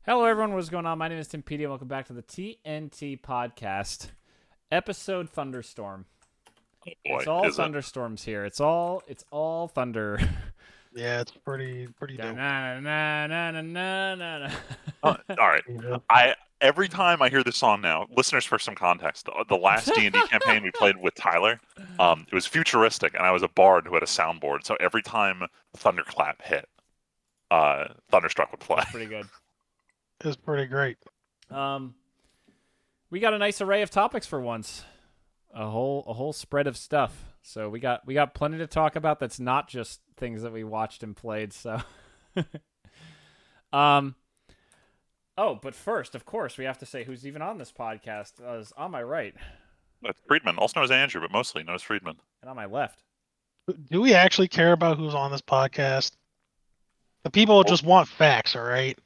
Hello, everyone. What's going on? My name is Timpedia. Welcome back to the TNT podcast, episode Thunderstorm. Oh It's boy, all is it? thunderstorms here. It's all thunder. Yeah, it's pretty dope. All right. Yeah. Every time I hear this song now, listeners, for some context, the last D&D campaign we played with Tyler, it was futuristic, and I was a bard who had a soundboard. So every time thunderclap hit, Thunderstruck would play. That's pretty good. It's pretty great. We got a nice array of topics for once. A whole spread of stuff. So we got plenty to talk about. That's not just things that we watched and played. So, Oh, but first, of course, we have to say who's even on this podcast. Is on my right That's Friedman, also known as Andrew, but mostly known as Friedman. and on my left. Do we actually care about who's on this podcast? The people just want facts, all right?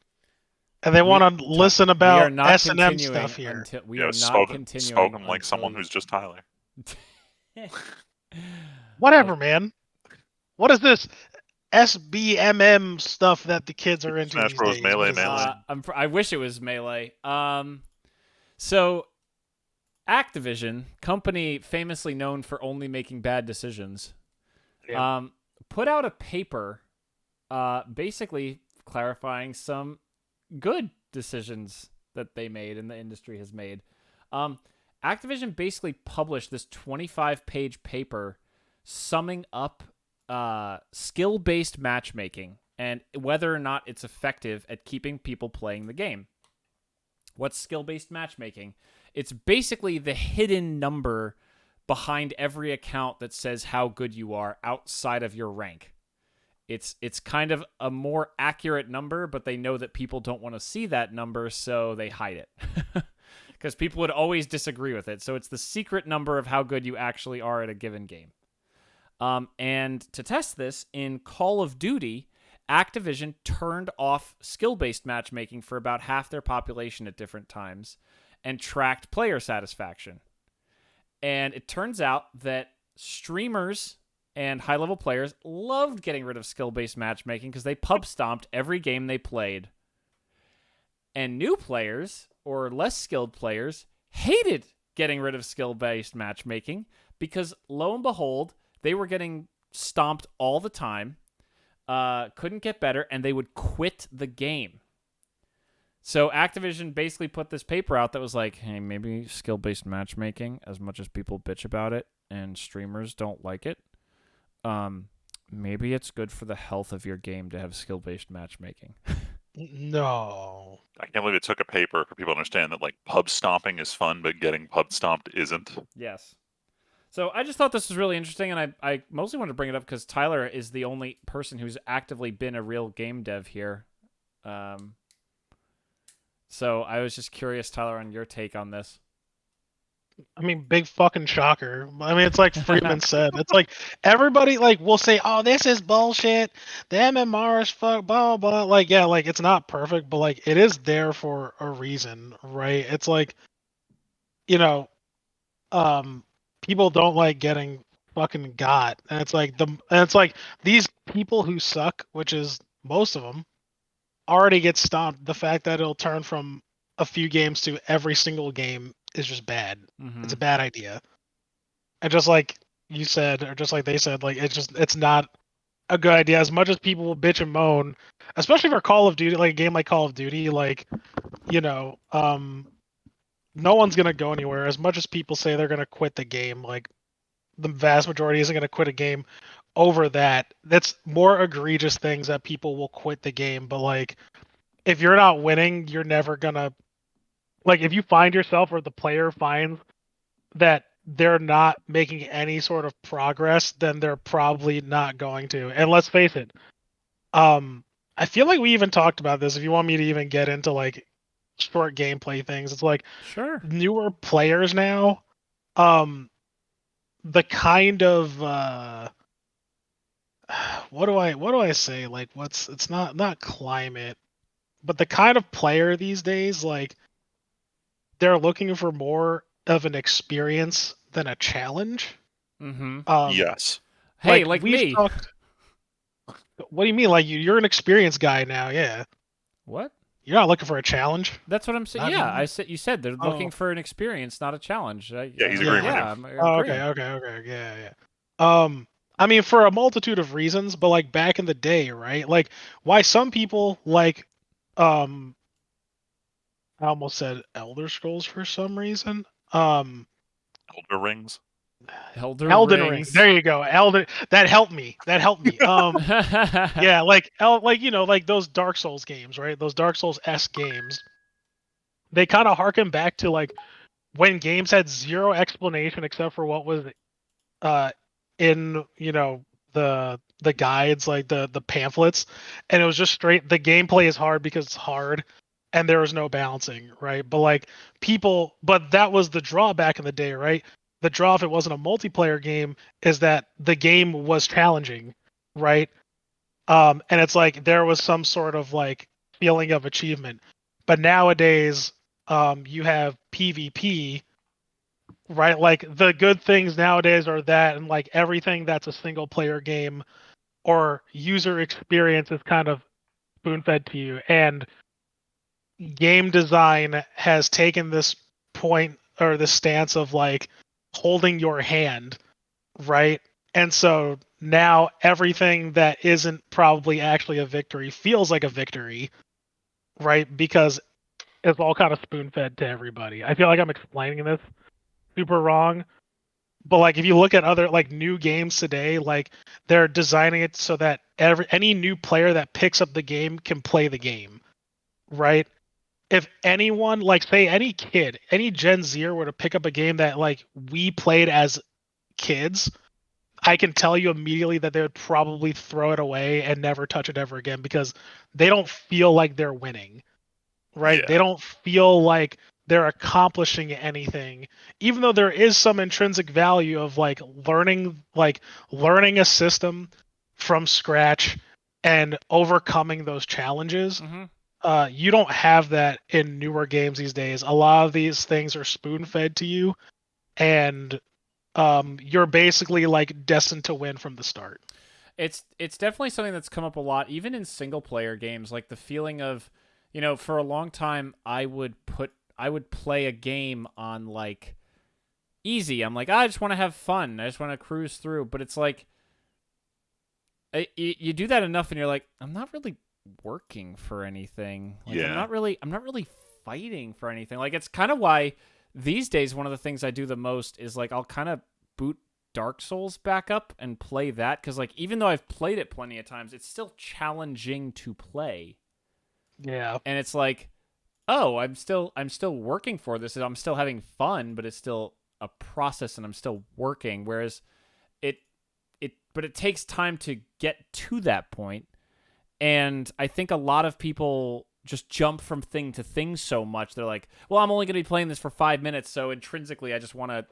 And they want to listen about S&M stuff here. We are not continuing. Spoken like someone who's just Tyler. Whatever, man. What is this SBMM stuff that the kids are into Smash these Bros. days? Melee. I wish it was Melee. So Activision, company famously known for only making bad decisions, put out a paper basically clarifying some good decisions that they made and the industry has made. Activision basically published this 25-page paper summing up skill-based matchmaking and whether or not it's effective at keeping people playing the game. What's skill-based matchmaking? It's basically the hidden number behind every account that says how good you are outside of your rank. It's kind of a more accurate number, but they know that people don't want to see that number, so they hide it. Because people would always disagree with it. So it's the secret number of how good you actually are at a given game. And to test this, in Call of Duty, Activision turned off skill-based matchmaking for about half their population at different times and tracked player satisfaction. And it turns out that streamers and high-level players loved getting rid of skill-based matchmaking because they pub-stomped every game they played. And new players, or less skilled players, hated getting rid of skill-based matchmaking because, lo and behold, they were getting stomped all the time, couldn't get better, and they would quit the game. So Activision basically put this paper out that was like, hey, maybe skill-based matchmaking, as much as people bitch about it and streamers don't like it, maybe it's good for the health of your game to have skill-based matchmaking. No. I can't believe it took a paper for people to understand that, like, pub stomping is fun, but getting pub stomped isn't. Yes. So I just thought this was really interesting, and I mostly wanted to bring it up because Tyler is the only person who's actively been a real game dev here. So I was just curious, Tyler, on your take on this. I mean, big fucking shocker. I mean, it's like Friedman said. It's like everybody will say, "Oh, this is bullshit. The MMR is fuck, blah blah." Like, yeah, like it's not perfect, but like it is there for a reason, right? It's like, people don't like getting fucking got, and it's like these people who suck, which is most of them, already get stomped. The fact that it'll turn from a few games to every single game is just bad. Mm-hmm. It's a bad idea. And just like you said, or just like they said, like it's not a good idea. As much as people will bitch and moan, especially for Call of Duty, like a game like Call of Duty, no one's gonna go anywhere. As much as people say they're gonna quit the game, like the vast majority isn't gonna quit a game over that. That's more egregious things that people will quit the game. But like, if you're not winning, you're never gonna. Like, if you find yourself or the player finds that they're not making any sort of progress, then they're probably not going to. And let's face it, I feel like we even talked about this. If you want me to even get into like short gameplay things, it's like sure, newer players now, the kind of what do I say? Like, it's not climate, but the kind of player these days, like, they're looking for more of an experience than a challenge. Mm-hmm. Yes. Hey, like me. What do you mean? Like, you're an experienced guy now, yeah. What? You're not looking for a challenge. That's what I'm saying. Not Yeah, you said they're looking Oh. for an experience, not a challenge. Yeah, he's agreeing with you. I'm Oh, agreeing. okay. Yeah. I mean, for a multitude of reasons, but like back in the day, right? Like why some people like, um, I almost said Elder Scrolls for some reason. Elder Rings. Elden Ring. Rings. There you go. That helped me. Yeah, like like those Dark Souls games, right? Those Dark Souls-esque games. They kind of harken back to like when games had zero explanation except for what was uh in, the guides, like the pamphlets, and it was just straight the gameplay is hard because it's hard and there was no balancing, right? But like but that was the draw back in the day, right? The draw if it wasn't a multiplayer game is that the game was challenging, right? And it's like there was some sort of like feeling of achievement. But nowadays, you have PvP, right? Like the good things nowadays are that, and like everything that's a single player game or user experience is kind of spoon fed to you. And game design has taken this point or this stance of like holding your hand, right? And so now everything that isn't probably actually a victory feels like a victory, right? Because it's all kind of spoon fed to everybody. I feel like I'm explaining this super wrong, but like if you look at other like new games today, like they're designing it so that any new player that picks up the game can play the game, right? If anyone, like say any kid, any Gen Zer were to pick up a game that like we played as kids, I can tell you immediately that they would probably throw it away and never touch it ever again because they don't feel like they're winning, right? Yeah. They don't feel like they're accomplishing anything, even though there is some intrinsic value of learning a system from scratch and overcoming those challenges. Mm-hmm. You don't have that in newer games these days. A lot of these things are spoon fed to you, and you're basically like destined to win from the start. It's definitely something that's come up a lot, even in single player games. Like the feeling of, for a long time, I would play a game on like easy. I'm like, I just want to have fun. I just want to cruise through. But it's like, you do that enough, and you're like, I'm not really working for anything. Like, Yeah. I'm not really fighting for anything. Like, it's kind of why these days one of the things I do the most is like I'll kind of boot Dark Souls back up and play that, because like even though I've played it plenty of times, it's still challenging to play. Yeah. And it's like, oh, I'm still working for this. I'm still having fun, but it's still a process and I'm still working. Whereas but it takes time to get to that point. And I think a lot of people just jump from thing to thing so much. They're like, well, I'm only going to be playing this for 5 minutes, so intrinsically I just want to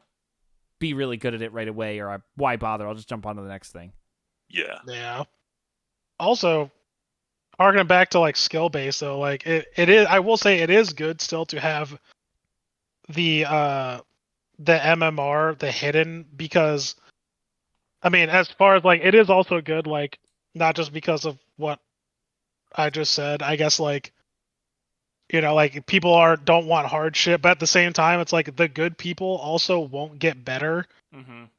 be really good at it right away, or why bother? I'll just jump on to the next thing. Yeah. Yeah. Also, harkening back to like skill base though, like it is, I will say it is good still to have the MMR, the hidden, because I mean, as far as like it is also good, like not just because of what I just said, I guess like like people don't want hard shit, but at the same time it's like the good people also won't get better,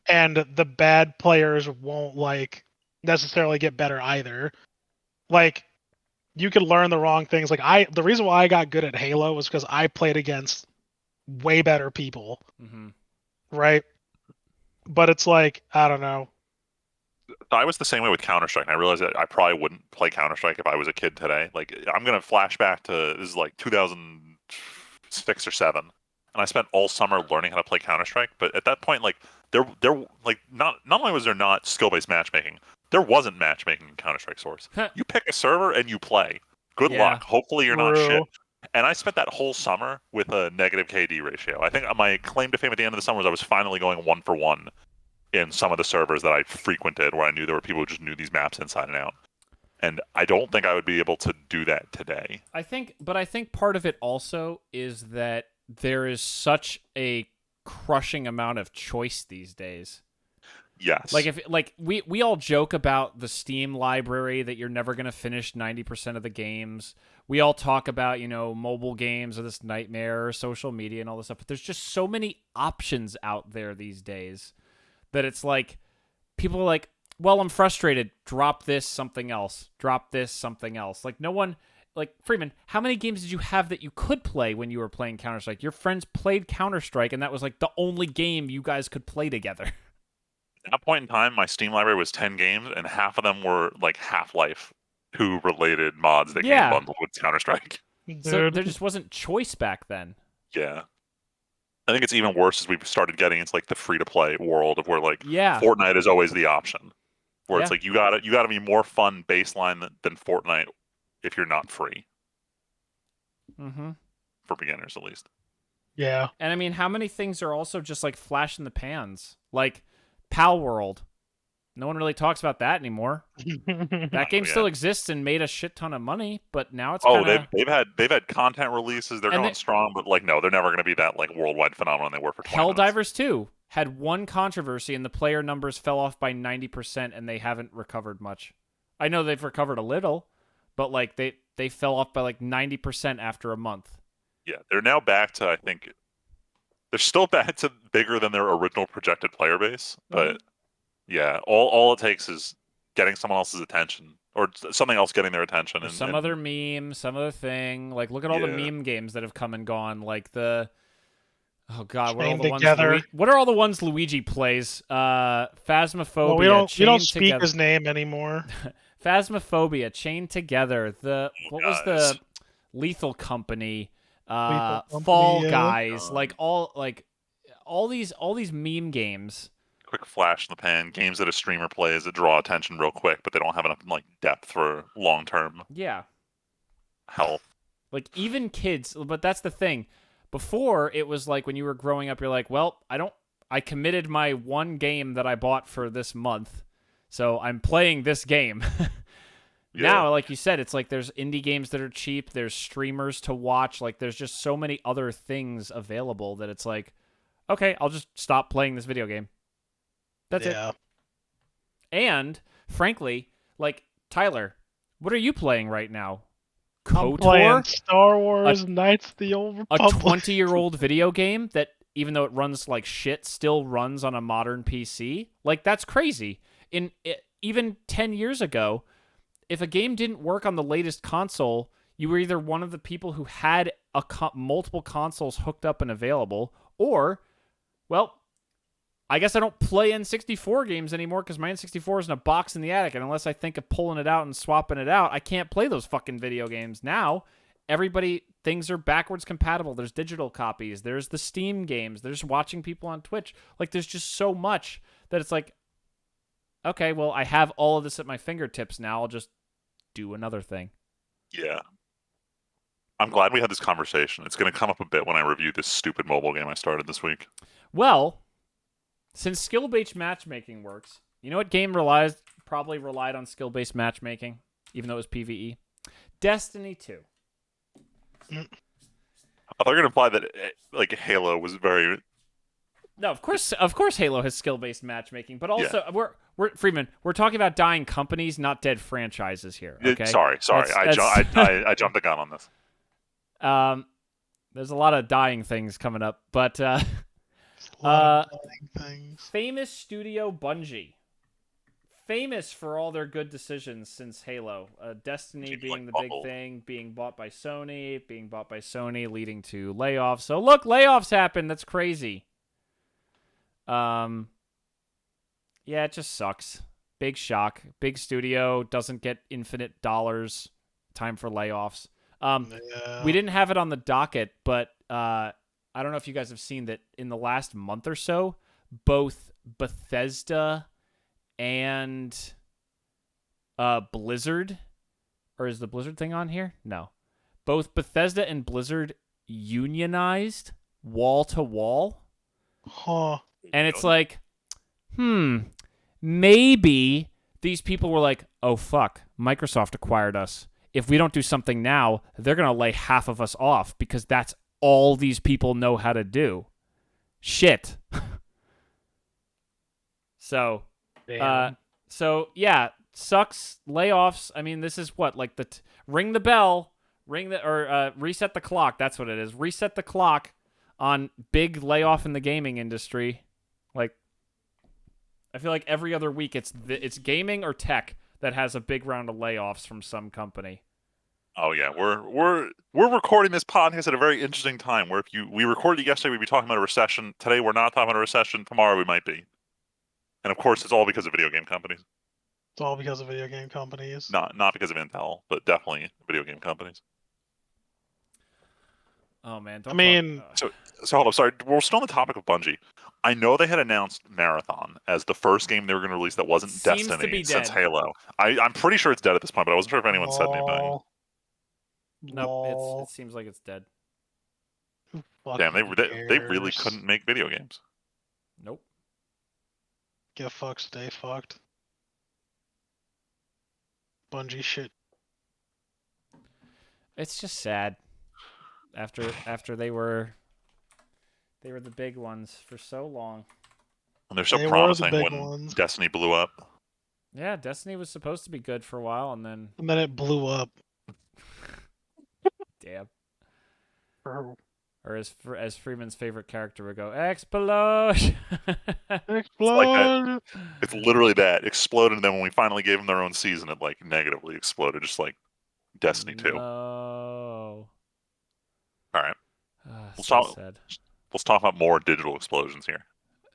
and the bad players won't like necessarily get better either. Like you could learn the wrong things. Like the reason why I got good at Halo was because I played against way better people, right? But it's like, I don't know. I was the same way with Counter-Strike, and I realized that I probably wouldn't play Counter-Strike if I was a kid today. Like, I'm going to flash back to, this is like 2006 or 7, and I spent all summer learning how to play Counter-Strike, but at that point, like, there like, not only was there not skill-based matchmaking, there wasn't matchmaking in Counter-Strike Source. You pick a server and you play. Good luck. Hopefully you're not shit. And I spent that whole summer with a negative KD ratio. I think my claim to fame at the end of the summer was I was finally going 1-for-1 in some of the servers that I frequented, where I knew there were people who just knew these maps inside and out. And I don't think I would be able to do that today. I think part of it also is that there is such a crushing amount of choice these days. Yes. Like we all joke about the Steam library that you're never going to finish 90% of the games. We all talk about, mobile games or this nightmare or social media and all this stuff, but there's just so many options out there these days that it's like people are like, well, I'm frustrated. Drop this, something else. Drop this, something else. Like no one, like Freeman, how many games did you have that you could play when you were playing Counter-Strike? Your friends played Counter-Strike and that was like the only game you guys could play together. At that point in time, my Steam library was 10 games, and half of them were like Half-Life 2 related mods that came bundled with Counter-Strike. So there just wasn't choice back then. Yeah. I think it's even worse as we've started getting into like the free-to-play world of where like Fortnite is always the option. Where it's like you gotta be more fun baseline than Fortnite if you're not free. Mm-hmm. For beginners, at least. Yeah. And I mean, how many things are also just like flash in the pans? Like Pal World. No one really talks about that anymore. That game still exists and made a shit ton of money, but now it's they've had content releases. They're going strong, but like no, they're never going to be that like worldwide phenomenon they were for 20 minutes. Helldivers 2 had one controversy and the player numbers fell off by 90% and they haven't recovered much. I know they've recovered a little, but like they fell off by like 90% after a month. Yeah, they're now back to, I think they're still back to bigger than their original projected player base, but yeah, all it takes is getting someone else's attention or something else getting their attention. And some other meme, some other thing. Like, look at all the meme games that have come and gone. Like the, oh god, what are all the ones? What are all the ones Luigi plays? Phasmophobia. Well, we don't speak his name anymore. Phasmophobia, Chained Together. What was the Lethal Company? Fall Guys. Like all these meme games. Quick flash in the pan, games that a streamer plays that draw attention real quick, but they don't have enough like depth for long term. Yeah. Health. Like even kids, but that's the thing. Before it was like when you were growing up, you're like, well, I committed my one game that I bought for this month, so I'm playing this game. Now, like you said, it's like there's indie games that are cheap, there's streamers to watch, like there's just so many other things available that it's like, okay, I'll just stop playing this video game. That's it. And, frankly, like, Tyler, what are you playing right now? KOTOR? I'm playing Star Wars Knights of the Old Republic. A 20-year-old video game that, even though it runs like shit, still runs on a modern PC? Like, that's crazy. Even 10 years ago, if a game didn't work on the latest console, you were either one of the people who had multiple consoles hooked up and available, or, well, I guess I don't play N64 games anymore because my N64 is in a box in the attic, and unless I think of pulling it out and swapping it out, I can't play those fucking video games. Now, things are backwards compatible. There's digital copies. There's the Steam games. There's watching people on Twitch. Like, there's just so much that it's like, okay, well, I have all of this at my fingertips now. I'll just do another thing. Yeah. I'm glad we had this conversation. It's going to come up a bit when I review this stupid mobile game I started this week. Well, since skill-based matchmaking works, you know what game probably relied on skill-based matchmaking, even though it was PvE? Destiny 2. I thought you were going to imply that like Halo was very... No, of course Halo has skill-based matchmaking, but also we're Freeman, we're talking about dying companies, not dead franchises here. Okay? Sorry. I jumped the gun on this. There's a lot of dying things coming up, but famous studio Bungie. Famous for all their good decisions since Halo. Destiny being the big thing, being bought by Sony, leading to layoffs. So look, layoffs happen. That's crazy. Yeah, it just sucks. Big shock. Big studio doesn't get infinite dollars. Time for layoffs. We didn't have it on the docket, but I don't know if you guys have seen that in the last month or so, both Bethesda and Blizzard, or is the Blizzard thing on here? No. Both Bethesda and Blizzard unionized wall to wall. Huh. And it's like, maybe these people were like, oh, fuck, Microsoft acquired us. If we don't do something now, they're going to lay half of us off because that's all these people know how to do. Shit. So, Damn. so yeah, sucks. Layoffs. I mean, this is what, like ring the bell, reset the clock. That's what it is. Reset the clock on big layoff in the gaming industry. Like, I feel like every other week it's gaming or tech that has a big round of layoffs from some company. Oh yeah, we're recording this podcast at a very interesting time. Where we recorded it yesterday, we'd be talking about a recession. Today we're not talking about a recession. Tomorrow we might be. And of course, it's all because of video game companies. It's all because of video game companies. Not because of Intel, but definitely video game companies. Oh man, I mean, So hold up, sorry, we're still on the topic of Bungie. I know they had announced Marathon as the first game they were going to release that wasn't Seems to Destiny be since dead. Halo. I'm pretty sure it's dead at this point, but I wasn't sure if anyone said anything. lol. nope, Lol. it seems like it's dead. Who Damn, fucking they really cares? couldn't make video games. Nope. Get fucked, stay fucked. Bungie shit. It's just sad. After they were the big ones for so long. And they're so They were the promising big when ones. Destiny blew up. Yeah, Destiny was supposed to be good for a while, and then it blew up. damn. Or Or as Freeman's favorite character would go, explode. explode. It's literally that exploded, and then when we finally gave them their own season, it like negatively exploded, just like Destiny 2. No. All right, So sad. let's talk about more digital explosions here.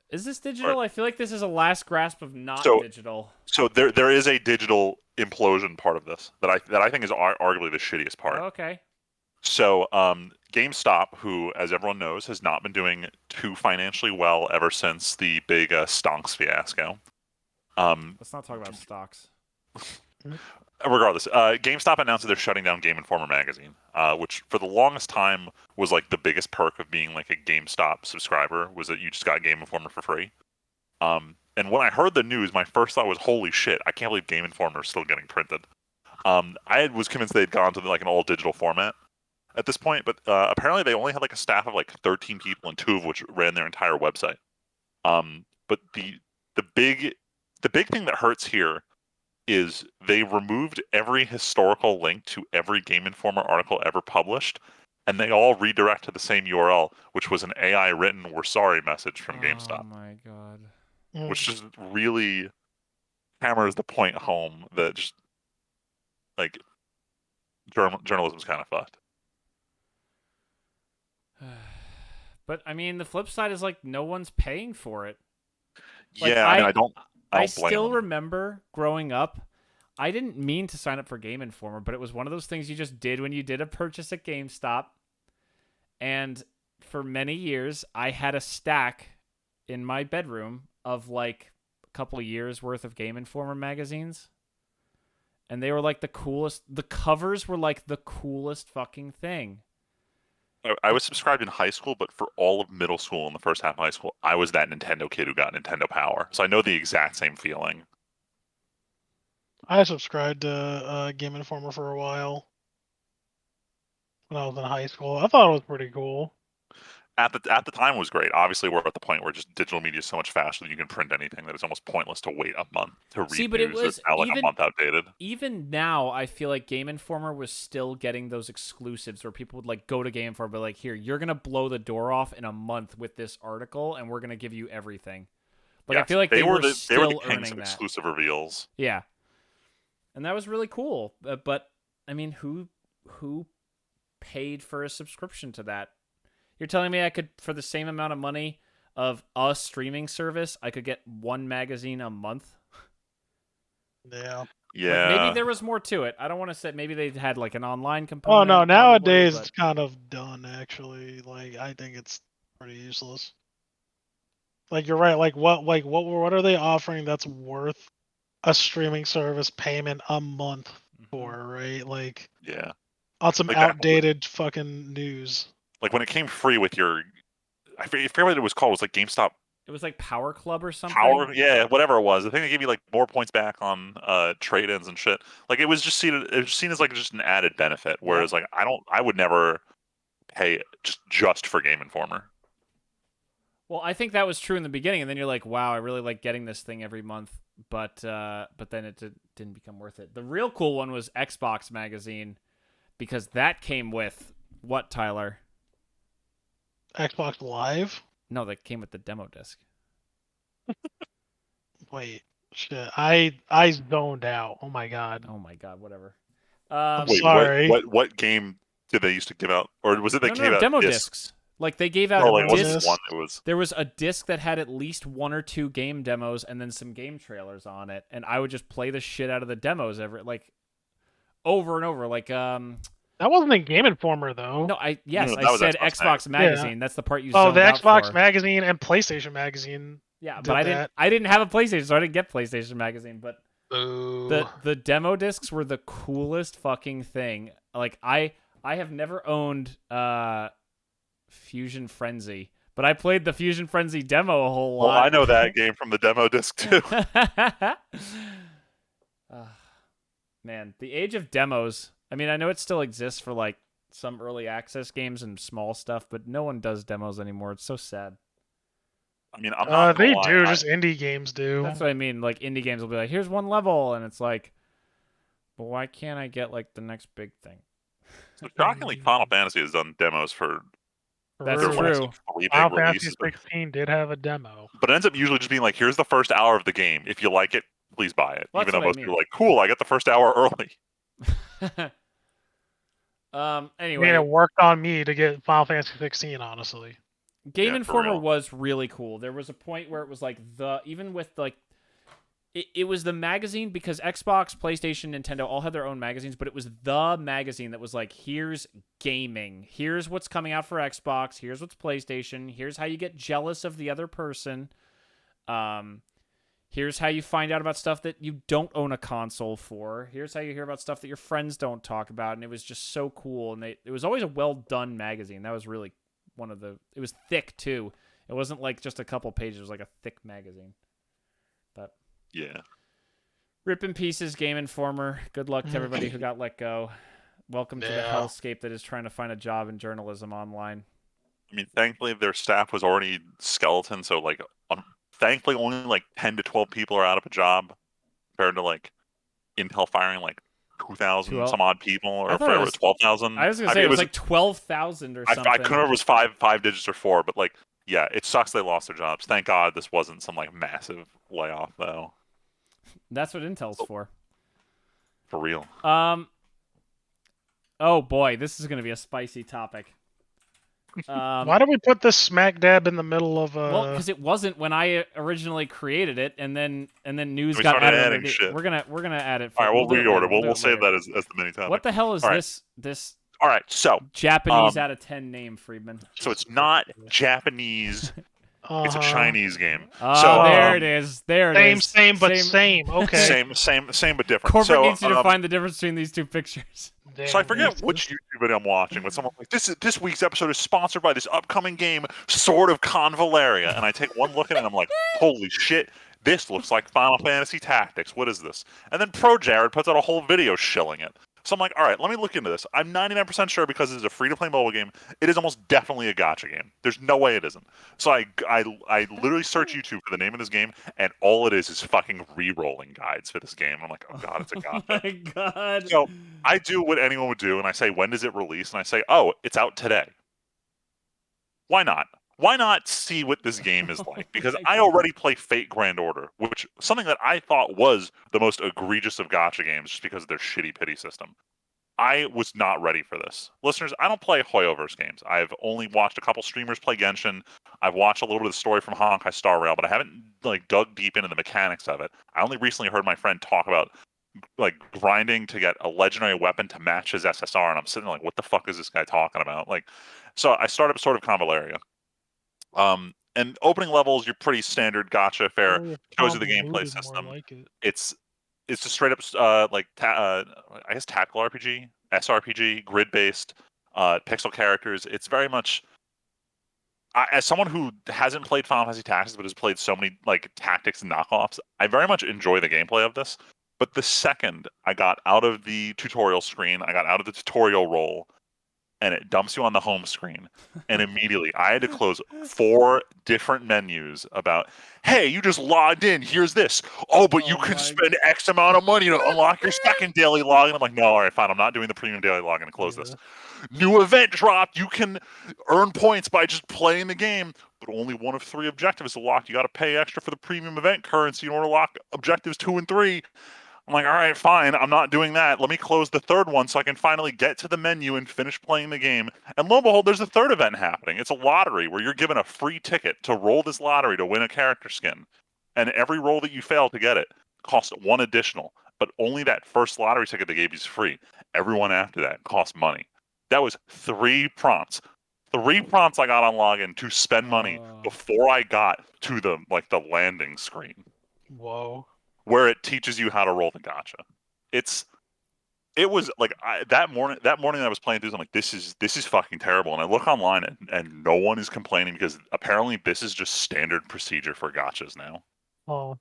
Is this digital? Right. I feel like this is a last grasp of not digital. So there is a digital implosion part of this that I think is arguably the shittiest part. Okay. So GameStop, who, as everyone knows, has not been doing too financially well ever since the big stonks fiasco. Let's not talk about stocks. Regardless, GameStop announced that they're shutting down Game Informer magazine, which for the longest time was like the biggest perk of being like a GameStop subscriber, was that you just got Game Informer for free. And when I heard the news, my first thought was, holy shit, I can't believe Game Informer is still getting printed. I was convinced they'd gone to like an all digital format at this point, but apparently they only had like a staff of like 13 people, and 2 of which ran their entire website. But the big thing that hurts here is they removed every historical link to every Game Informer article ever published, and they all redirect to the same URL, which was an AI written "We're sorry" message from GameStop. Oh my god. Which just really hammers the point home that just like journalism's kind of fucked. But I mean, the flip side is like no one's paying for it. Like, Yeah, I don't blame still them. remember growing up, I didn't mean to sign up for Game Informer, but it was one of those things you just did when you did a purchase at GameStop. And for many years, I had a stack in my bedroom of like a couple of years worth of Game Informer magazines. And they were like the coolest. The covers were like the coolest fucking thing. I was subscribed in high school, but for all of middle school and the first half of high school, I was that Nintendo kid who got Nintendo Power. So I know the exact same feeling. I subscribed to Game Informer for a while when I was in high school. I thought it was pretty cool. At the time, it was great. Obviously, we're at the point where just digital media is so much faster that you can print anything that it's almost pointless to wait a month to read See, but news it was that's now like a month outdated. Even now, I feel like Game Informer was still getting those exclusives where people would like go to Game Informer, but like, here, you're gonna blow the door off in a month with this article, and we're gonna give you everything. Like, Yes, I feel like they were the still kings earning of that. exclusive reveals. Yeah, and that was really cool. But I mean, who paid for a subscription to that? You're telling me I could, for the same amount of money of a streaming service, I could get one magazine a month? Yeah. Yeah. Like, maybe there was more to it. I don't want to say maybe they had like an online component. Oh no, nowadays but... it's kind of done actually. Like I think it's pretty useless. Like you're right. Like what are they offering that's worth a streaming service payment a month for? Right? Like Yeah. on some Like outdated fucking news. Like when it came free with your, I forget what it was called. It was like GameStop It was like Power Club or something. Power, yeah, whatever it was. I think they gave you like more points back on trade-ins and shit. Like it was seen as like just an added benefit. Whereas like I would never pay just for Game Informer. Well, I think that was true in the beginning, and then you're like, wow, I really like getting this thing every month, but then it didn't become worth it. The real cool one was Xbox Magazine, because that came with what, Tyler? Xbox Live? No, that came with the demo disc. Wait, shit. I zoned out. Oh my god. Oh my god, whatever. Wait, sorry. what game did they used to give out, or was it they gave out demo discs? discs. Like they gave out Oh, it discs. wasn't one. It was. There was a disc that had at least 1 or 2 game demos and then some game trailers on it, and I would just play the shit out of the demos over and over. Like That wasn't a Game Informer though. no, I was said Xbox Xbox Magazine. That's the part you. Oh, the zoned out Xbox for. Magazine and PlayStation Magazine. Yeah, did but that. I didn't have a PlayStation, so I didn't get PlayStation Magazine. But Boo. the demo discs were the coolest fucking thing. Like I have never owned Fusion Frenzy, but I played the Fusion Frenzy demo a whole lot. Well, I know that game from the demo disc too. Man, the age of demos. I mean, I know it still exists for like some early access games and small stuff, but no one does demos anymore. It's so sad. I mean, I'm not. They gonna do. lie. Just indie games do. That's what I mean. Like indie games will be like, "Here's one level," and it's like, "But why can't I get like the next big thing?" So shockingly, Final Fantasy has done demos for That's their true. last 3 big Final Fantasy releases, 16 did have a demo. but it ends up usually just being like, "Here's the first hour of the game. If you like it, please buy it." Well, Even that's though what I most mean. people are like, "Cool, I get the first hour early." I Anyway, mean, it worked on me to get Final Fantasy 16, honestly. Game Yeah, for Informer real. was really cool. There was a point where it was like even with like it was the magazine, because Xbox, PlayStation, Nintendo all had their own magazines, but it was the magazine that was like, here's gaming, here's what's coming out for Xbox, here's what's PlayStation, here's how you get jealous of the other person. Here's how you find out about stuff that you don't own a console for. Here's how you hear about stuff that your friends don't talk about. And it was just so cool. And it was always a well-done magazine. That was really it was thick, too. It wasn't like just a couple pages. It was like a thick magazine. But Yeah. rip in pieces, Game Informer. Good luck to everybody who got let go. Welcome to the Yeah. hellscape that is trying to find a job in journalism online. I mean, thankfully their staff was already skeleton, so like, thankfully only like 10 to 12 people are out of a job, compared to like Intel firing like 2,000 some odd people, or I thought it was 12,000. I was gonna say it was like 12,000 or something. I couldn't remember if it was five digits or 4, but like, yeah, it sucks they lost their jobs. Thank God this wasn't some like massive layoff though. That's what Intel's for. For real. Oh boy, this is gonna be a spicy topic. Why did we put this smack dab in the middle of Well, because it wasn't when I originally created it, and then news We got started added. adding shit. We're gonna add it. All right, we'll do it reorder. later. We'll save that as the mini topic. What the hell is All right. this All right, so Japanese out of 10 name, Friedman? so it's not Japanese. It's a Chinese game. Oh, So, there it is. There it is. Same, but same. Okay. Same but different. Corporate So, needs you to find the difference between these two pictures. So I forget which YouTube video I'm watching, but someone's like, this week's episode is sponsored by this upcoming game, Sword of Convallaria. And I take one look at it and I'm like, holy shit, this looks like Final Fantasy Tactics. What is this? And then Pro Jared puts out a whole video shilling it. So I'm like, all right, let me look into this. I'm 99% sure because it's a free-to-play mobile game, it is almost definitely a gacha game. There's no way it isn't. So I literally search YouTube for the name of this game, and all it is fucking re-rolling guides for this game. I'm like, oh god, it's a gacha. Oh my god. So I do what anyone would do, and I say, when does it release? And I say, oh, it's out today. Why not? Why not see what this game is like? Because I already play Fate Grand Order, which something that I thought was the most egregious of gacha games just because of their shitty pity system. I was not ready for this. Listeners, I don't play Hoyoverse games. I've only watched a couple streamers play Genshin. I've watched a little bit of the story from Honkai Star Rail, but I haven't like dug deep into the mechanics of it. I only recently heard my friend talk about like grinding to get a legendary weapon to match his SSR, and I'm sitting there like, what the fuck is this guy talking about? Like, so I started up Sword of Convallaria. And opening levels, you're pretty standard gacha fare. Shows you the gameplay system. It's just straight up I guess tactical RPG, SRPG, grid based, pixel characters. It's very much as someone who hasn't played Final Fantasy Tactics but has played so many like tactics knockoffs, I very much enjoy the gameplay of this. But the second I got out of the tutorial screen, I got out of the tutorial role, and it dumps you on the home screen. And immediately I had to close 4 different menus about, hey, you just logged in. Here's this. Oh, but you can spend X amount of money to unlock your second daily login. I'm like, no, all right, fine. I'm not doing the premium daily login. Close this. New event dropped. You can earn points by just playing the game, but only one of 3 objectives to lock. You got to pay extra for the premium event currency in order to lock objectives 2 and 3. I'm like, all right, fine. I'm not doing that. Let me close the 3rd one so I can finally get to the menu and finish playing the game. And lo and behold, there's a 3rd event happening. It's a lottery where you're given a free ticket to roll this lottery to win a character skin. And every roll that you fail to get it costs 1 additional. But only that first lottery ticket they gave you is free. Everyone after that costs money. That was 3 prompts. 3 prompts I got on login to spend money before I got to the landing screen. Whoa. Where it teaches you how to roll the gacha. It was like that morning I was playing through, I'm like, this is fucking terrible. And I look online and no one is complaining because apparently this is just standard procedure for gachas now. Oh.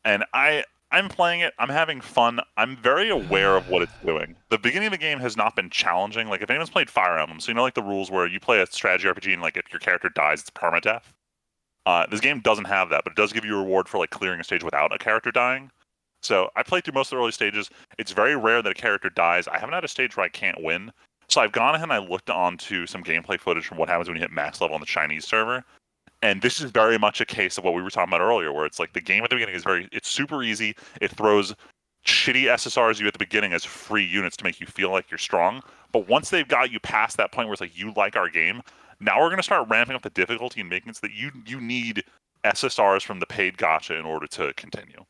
And I'm playing it, I'm having fun, I'm very aware of what it's doing. The beginning of the game has not been challenging. Like if anyone's played Fire Emblem, so you know like the rules where you play a strategy RPG and like if your character dies, it's permadeath. This game doesn't have that, but it does give you a reward for like clearing a stage without a character dying. So I played through most of the early stages. It's very rare that a character dies. I haven't had a stage where I can't win. So I've gone ahead and I looked onto some gameplay footage from what happens when you hit max level on the Chinese server. And this is very much a case of what we were talking about earlier, where it's like the game at the beginning is it's super easy. It throws shitty SSRs at you at the beginning as free units to make you feel like you're strong. But once they've got you past that point where it's like, you like our game, now we're going to start ramping up the difficulty and making it so that you need SSRs from the paid gacha in order to continue.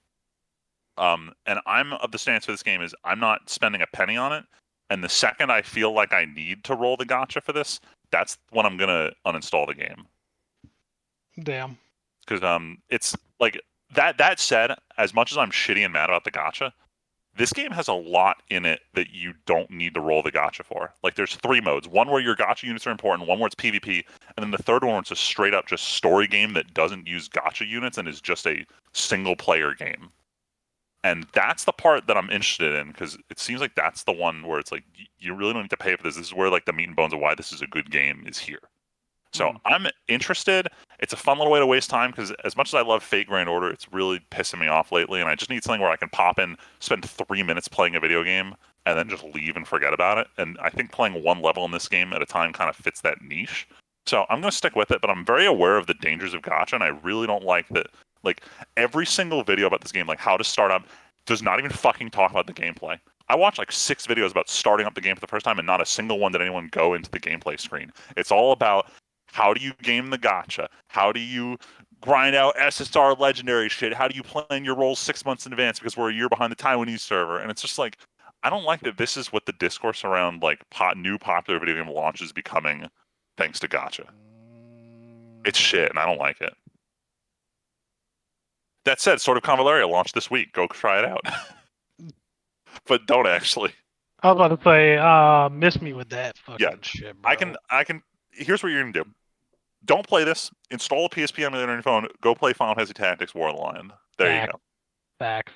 And I'm of the stance for this game is I'm not spending a penny on it. And the second I feel like I need to roll the gacha for this, that's when I'm going to uninstall the game. Damn. Because it's like that said, as much as I'm shitty and mad about the gacha, this game has a lot in it that you don't need to roll the gacha for. Like there's 3 modes. One where your gacha units are important, one where it's PvP, and then the 3rd one where it's a straight up just story game that doesn't use gacha units and is just a single player game. And that's the part that I'm interested in because it seems like that's the one where it's like you really don't need to pay for this. This is where like the meat and bones of why this is a good game is here. So I'm interested. It's a fun little way to waste time because as much as I love Fate Grand Order, it's really pissing me off lately. And I just need something where I can pop in, spend 3 minutes playing a video game, and then just leave and forget about it. And I think playing 1 level in this game at a time kind of fits that niche. So I'm going to stick with it, but I'm very aware of the dangers of gacha, and I really don't like that. Like every single video about this game, like how to start up, does not even fucking talk about the gameplay. I watched like 6 videos about starting up the game for the first time, and not a single one did anyone go into the gameplay screen. It's all about how do you game the gacha? How do you grind out SSR legendary shit? How do you plan your roles 6 months in advance because we're a year behind the Taiwanese server? And it's just like, I don't like that this is what the discourse around like new popular video game launch is becoming thanks to gacha. It's shit, and I don't like it. That said, Sword of Convallaria launched this week. Go try it out. But don't actually. I was about to say, miss me with that fucking shit, bro. I can. Here's what you're gonna do. Don't play this. Install a PSP emulator on your phone. Go play Final Fantasy Tactics War of the Lion. There you go. Facts.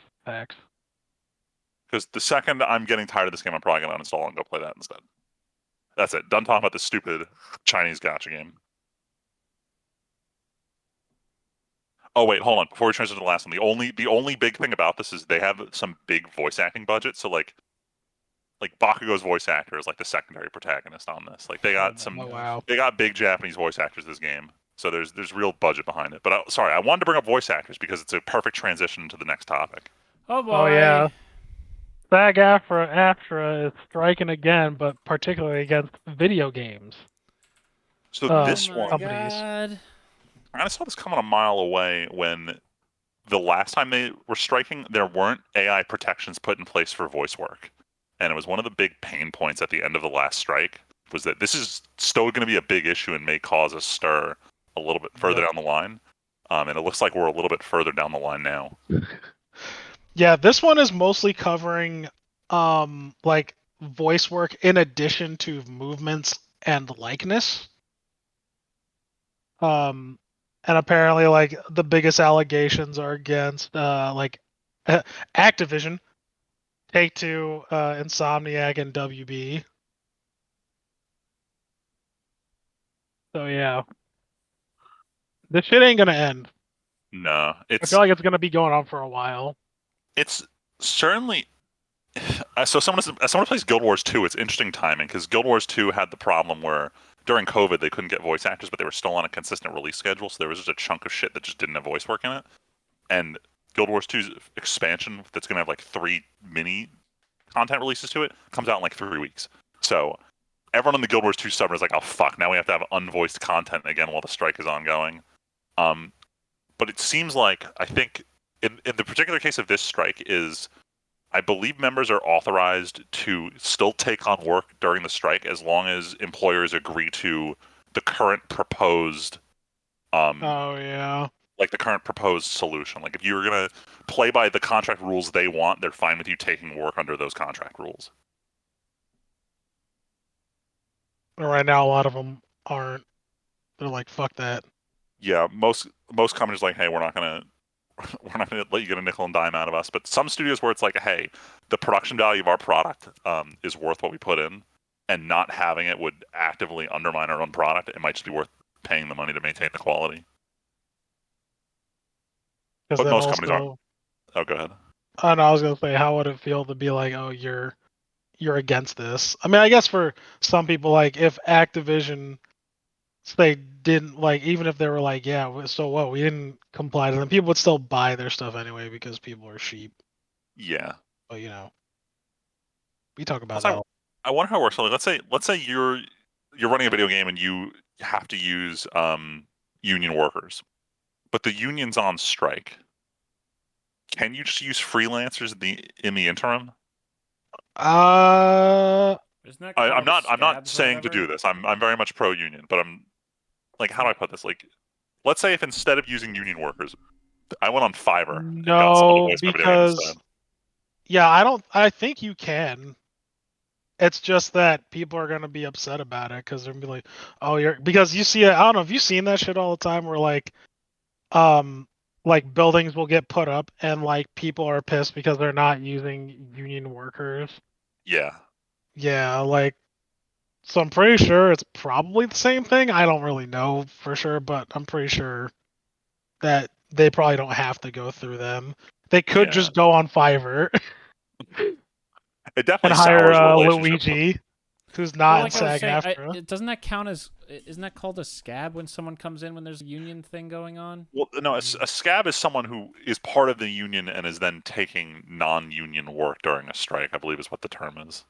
Because the second I'm getting tired of this game, I'm probably gonna uninstall and go play that instead. That's it. Done talking about this stupid Chinese gacha game. Oh wait, hold on. Before we transition to the last one, the only big thing about this is they have some big voice acting budget. So like Bakugo's voice actor is like the secondary protagonist on this. Like they got they got big Japanese voice actors this game. So there's real budget behind it. But I wanted to bring up voice actors because it's a perfect transition to the next topic. Oh boy. Oh yeah. SAG-AFTRA is striking again, but particularly against video games. So this one, companies. God. I saw this coming a mile away when the last time they were striking, there weren't AI protections put in place for voice work. And it was one of the big pain points at the end of the last strike was that this is still going to be a big issue and may cause a stir a little bit further down the line. And it looks like we're a little bit further down the line now. Yeah, this one is mostly covering like voice work in addition to movements and likeness. And apparently like the biggest allegations are against Activision, Take-Two, Insomniac, and WB. So yeah, this shit ain't gonna end. No, I it's feel like it's gonna be going on for a while. it's certainly. So someone who plays Guild Wars 2, it's interesting timing because Guild Wars 2 had the problem where during COVID they couldn't get voice actors, but they were still on a consistent release schedule, so there was just a chunk of shit that just didn't have voice work in it. And Guild Wars 2's expansion, that's going to have like 3 mini content releases to it, comes out in like 3 weeks. So everyone in the Guild Wars 2 subreddit is like, oh fuck, now we have to have unvoiced content again while the strike is ongoing. But it seems like, I think, in the particular case of this strike is, I believe members are authorized to still take on work during the strike as long as employers agree to the current proposed, Oh yeah. like the current proposed solution. Like if you're gonna play by the contract rules they want, they're fine with you taking work under those contract rules. But right now, a lot of them aren't. They're like, fuck that. Yeah, most companies are like, hey, we're not gonna let you get a nickel and dime out of us. But some studios where it's like, hey, the production value of our product is worth what we put in, and not having it would actively undermine our own product. It might just be worth paying the money to maintain the quality. But most companies aren't. Oh, go ahead. I know. I was gonna say, how would it feel to be like, oh, you're against this? I mean, I guess for some people, like if Activision, they didn't like, even if they were like, yeah, so what? We didn't comply to them. People would still buy their stuff anyway because people are sheep. Yeah. But we talk about that. I wonder how it works. So, like, let's say you're running a video game and you have to use union workers, but the union's on strike. Can you just use freelancers in the interim? Uh, I'm not saying to do this. I'm very much pro union, but I'm like, how do I put this? Like, let's say if instead of using union workers, I went on Fiverr and got someone to voice my video game instead. Yeah, I think you can. It's just that people are gonna be upset about it because they're gonna be like, "Oh, because you see it." I don't know if you've seen that shit all the time, where like buildings will get put up and like people are pissed because they're not using union workers. Yeah. Yeah, like, so I'm pretty sure it's probably the same thing. I don't really know for sure, but I'm pretty sure that they probably don't have to go through them. They could just go on Fiverr. It definitely and hire relationship Luigi, who's not in SAG-AFTRA. Doesn't that count as? Isn't that called a scab when someone comes in when there's a union thing going on? Well, no, a scab is someone who is part of the union and is then taking non-union work during a strike, I believe is what the term is.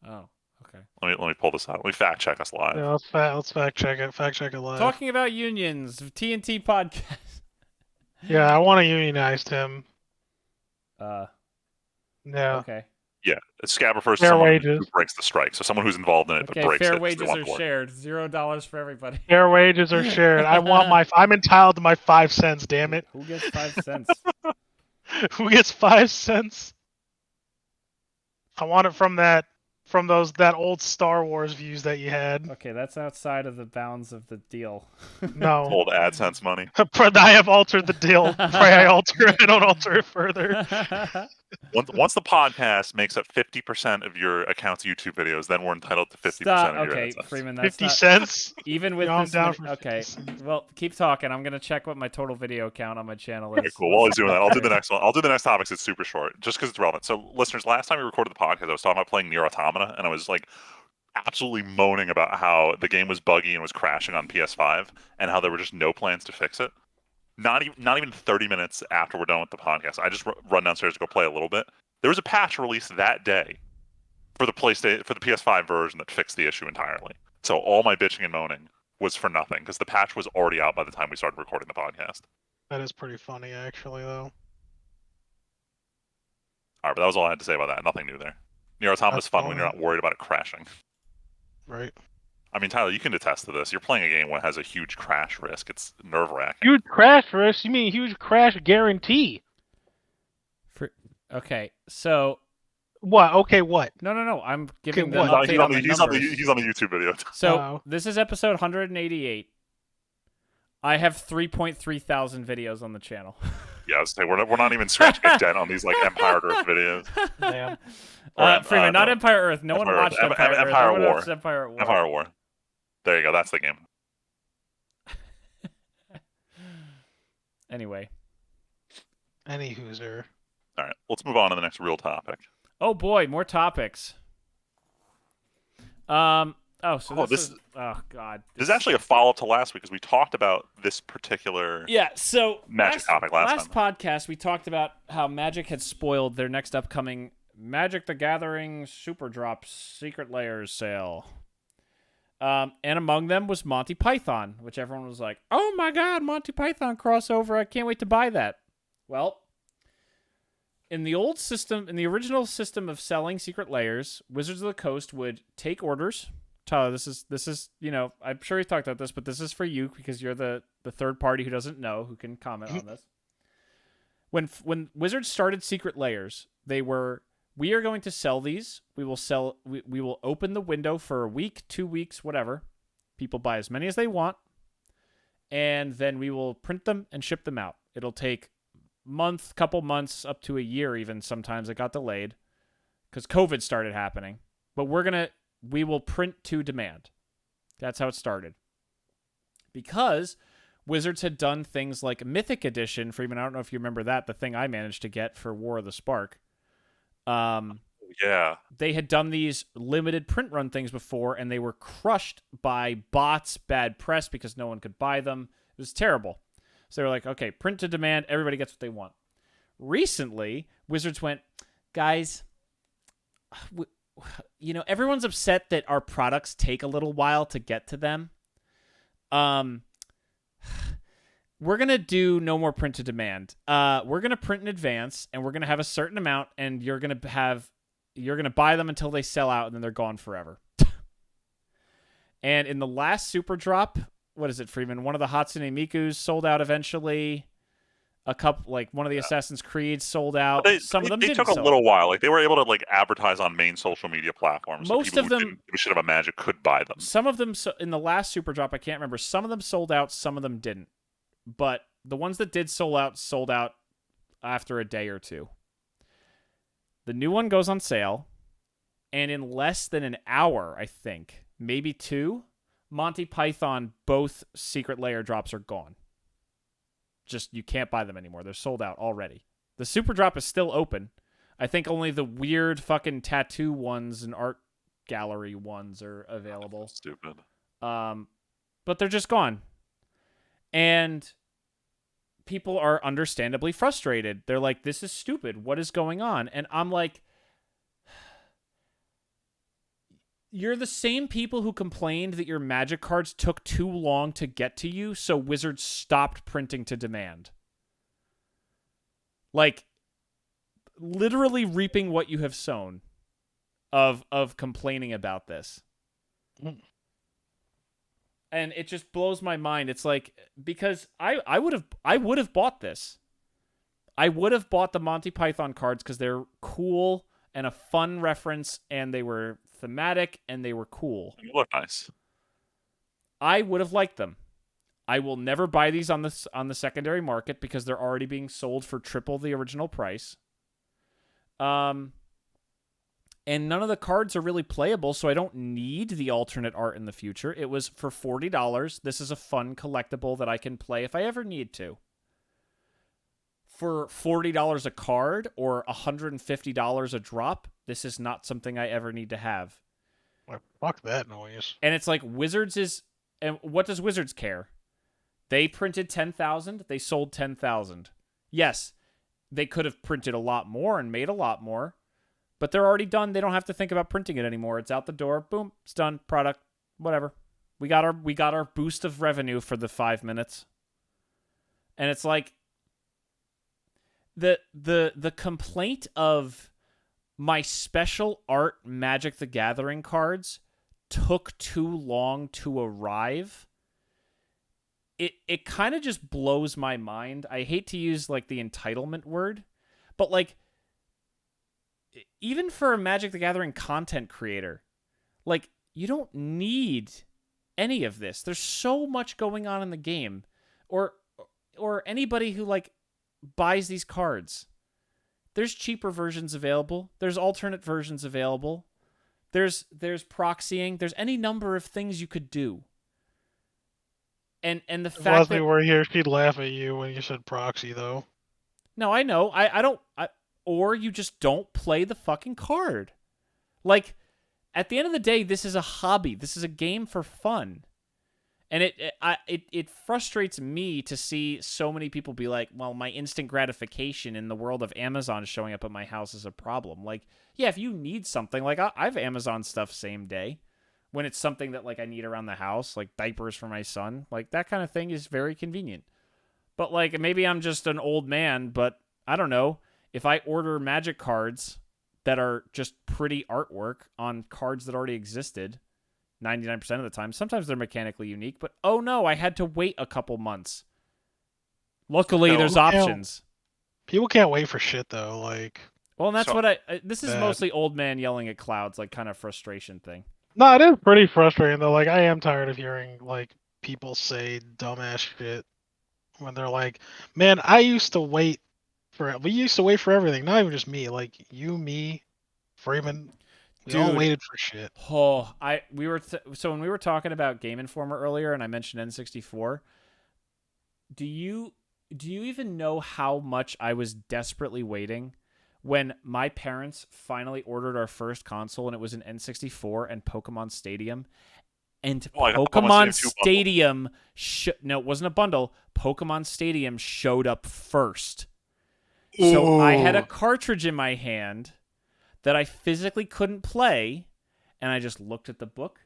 Oh, okay. Let me pull this out. Let me fact check us live. Yeah, let's fact check it. Fact check it live. Talking about unions, TNT podcast. Yeah, I want to unionize him. Yeah. Okay. Yeah, a scab refers to someone who breaks the strike. So someone who's involved in it but breaks it. Fair wages are shared. $0 for everybody. Fair wages are shared. I'm entitled to my 5 cents. Damn it. Who gets 5 cents? Who gets 5 cents? I want it from that old Star Wars views that you had. Okay, that's outside of the bounds of the deal. No. Old AdSense money. I have altered the deal. I don't alter it further. Once the podcast makes up 50% of your account's YouTube videos, then we're entitled to 50% of your AdSense. Freeman, that's 50 cents? Even with this okay. Well, keep talking. I'm gonna check what my total video count on my channel is. Okay, cool. While he's doing that, I'll do the next one. I'll do the next topic. It's super short, just because it's relevant. So, listeners, last time we recorded the podcast, I was talking about playing Nier Automata, and I was like absolutely moaning about how the game was buggy and was crashing on PS5, and how there were just no plans to fix it. Not even 30 minutes after we're done with the podcast, I just run downstairs to go play a little bit. There was a patch released that day for the PS5 version that fixed the issue entirely. So all my bitching and moaning was for nothing because the patch was already out by the time we started recording the podcast. That is pretty funny, actually, though. All right, but that was all I had to say about that. Nothing new there. Nier Automata is fun when you're not worried about it crashing. Right. I mean, Tyler, you can attest to this. You're playing a game that has a huge crash risk. It's nerve-wracking. Huge crash risk? You mean huge crash guarantee? Okay, so... What? Okay, what? No. I'm giving the update on the he's on the YouTube video. So, this is episode 188. I have 3.3 thousand videos on the channel. Yeah, I was saying, we're not even scratching a dent on these like Empire Earth videos. Damn. Freeman, not Empire Earth. No one watched Empire Earth. Empire War. Empire War. There you go. That's the game. Anyway. Any hooser. All right, let's move on to the next real topic. Oh boy, more topics. This is oh god. This is actually a follow-up to last week because we talked about this particular So Magic topic last time. Podcast we talked about how Magic had spoiled their next upcoming Magic the Gathering Super Drop Secret Layers sale. And among them was Monty Python, which everyone was like, "Oh my god, Monty Python crossover! I can't wait to buy that." Well, in the old system, in the original system of selling Secret Layers, Wizards of the Coast would take orders. Tyler, this is I'm sure we've talked about this, but this is for you because you're the third party who doesn't know, who can comment on this. When Wizards started Secret Layers, they were, we are going to sell these. We will open the window for a week, 2 weeks, whatever. People buy as many as they want, and then we will print them and ship them out. It'll take couple months, up to a year even. Sometimes it got delayed because COVID started happening. But we will print to demand. That's how it started. Because Wizards had done things like Mythic Edition, Freeman, I don't know if you remember that, the thing I managed to get for War of the Spark. Yeah. They had done these limited print run things before, and they were crushed by bots, bad press, because no one could buy them. It was terrible. So they were like, okay, print to demand, everybody gets what they want. Recently, Wizards went, guys, everyone's upset that our products take a little while to get to them. We're going to do no more print to demand. We're going to print in advance, and we're going to have a certain amount, and you're going to buy them until they sell out, and then they're gone forever. And in the last super drop, what is it, Freeman? One of the Hatsune Mikus sold out eventually. A couple, like one of the Assassin's Creed sold out. Some of them didn't. They took a little while. Like they were able to advertise on main social media platforms. Most so of them, who should have a Magic could buy them. Some of them in the last super drop, I can't remember. Some of them sold out. Some of them didn't. But the ones that did sold out after a day or two. The new one goes on sale, and in less than an hour, I think, maybe 2, Monty Python, both Secret Layer drops are gone. Just, you can't buy them anymore. They're sold out already. The super drop is still open. I think only the weird fucking tattoo ones and art gallery ones are available. That's stupid. But they're just gone. And people are understandably frustrated. They're like, this is stupid. What is going on? And I'm like, you're the same people who complained that your Magic cards took too long to get to you, so Wizards stopped printing to demand. Like, literally reaping what you have sown of complaining about this. And it just blows my mind. It's like, because I would have bought this. I would have bought the Monty Python cards because they're cool and a fun reference, and they were thematic, and they were cool. They look nice. I would have liked them. I will never buy these on the secondary market because they're already being sold for triple the original price. And none of the cards are really playable, so I don't need the alternate art in the future. It was for $40. This is a fun collectible that I can play if I ever need to. For $40 a card or $150 a drop, this is not something I ever need to have. Well, fuck that noise. And it's like Wizards is... And what does Wizards care? They printed 10,000. They sold 10,000. Yes, they could have printed a lot more and made a lot more. But they're already done. They don't have to think about printing it anymore. It's out the door. Boom. It's done. Product. Whatever. We got our boost of revenue for the 5 minutes. And it's like... The complaint of my special art Magic the Gathering cards took too long to arrive. It kind of just blows my mind. I hate to use like the entitlement word, but like even for a Magic the Gathering content creator, like you don't need any of this. There's so much going on in the game, or anybody who like buys these cards. There's cheaper versions available. There's alternate versions available. There's proxying. There's any number of things you could do. And the If fact Leslie that were here, she'd laugh at you when you said proxy, though. no, I know. I don't or you just don't play the fucking card. Like at the end of the day, this is a hobby. This is a game for fun. And it frustrates me to see so many people be like, well, my instant gratification in the world of Amazon showing up at my house is a problem. Like, yeah, if you need something, like I've Amazon stuff same day when it's something that like I need around the house, like diapers for my son, like that kind of thing is very convenient. But like maybe I'm just an old man, but I don't know. If I order Magic cards that are just pretty artwork on cards that already existed, 99% of the time. Sometimes they're mechanically unique, but oh no, I had to wait a couple months. Luckily, there's options. People can't wait for shit though. Like, Well, and that's So- what this is Bad. mostly old man yelling at clouds, like kind of frustration thing. no, it is pretty frustrating though. Like, I am tired of hearing like people say dumbass shit when they're like, "Man, we used to wait for everything. Not even just me. Like you, me, Freeman. We all Dude. waited for shit." Oh, so when we were talking about Game Informer earlier, and I mentioned N64. Do you even know how much I was desperately waiting when my parents finally ordered our first console and it was an N64 and Pokemon Stadium? And Oh, I got the Pokemon Pokemon Stadium 2 bundle. Stadium, no, it wasn't a bundle. Pokemon Stadium showed up first. So I had a Ooh. cartridge in my hand that I physically couldn't play, and I just looked at the book,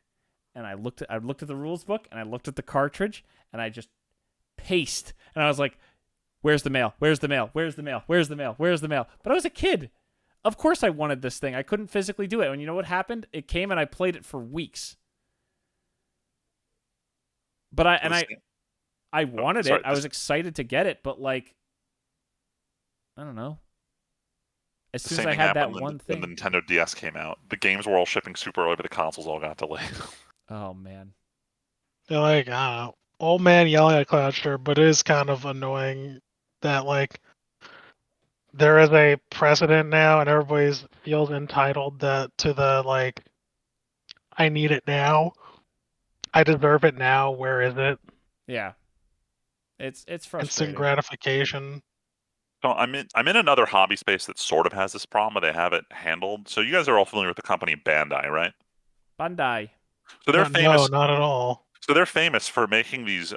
and I looked at the rules book, and I looked at the cartridge, and I just paced, and I was like, "Where's the mail? Where's the mail? Where's the mail? Where's the mail? Where's the mail?" But I was a kid. Of course I wanted this thing. I couldn't physically do it. And you know what happened? It came and I played it for weeks. But I wanted sorry, it. I was excited to get it, but like I don't know. As The soon as same I thing had that happened one when the thing. Nintendo DS came out. The games were all shipping super early, but the consoles all got delayed. Oh man. They're like, I don't know, old man yelling at cloud, sure, but it is kind of annoying that like there is a precedent now, and everybody feels entitled to the like, I need it now, I deserve it now. Where is it? Yeah. It's Instant frustrating. gratification. So I'm in another hobby space that sort of has this problem, but they have it handled. So you guys are all familiar with the company Bandai, right? Bandai. So they're No, famous. not at all. So they're famous for making these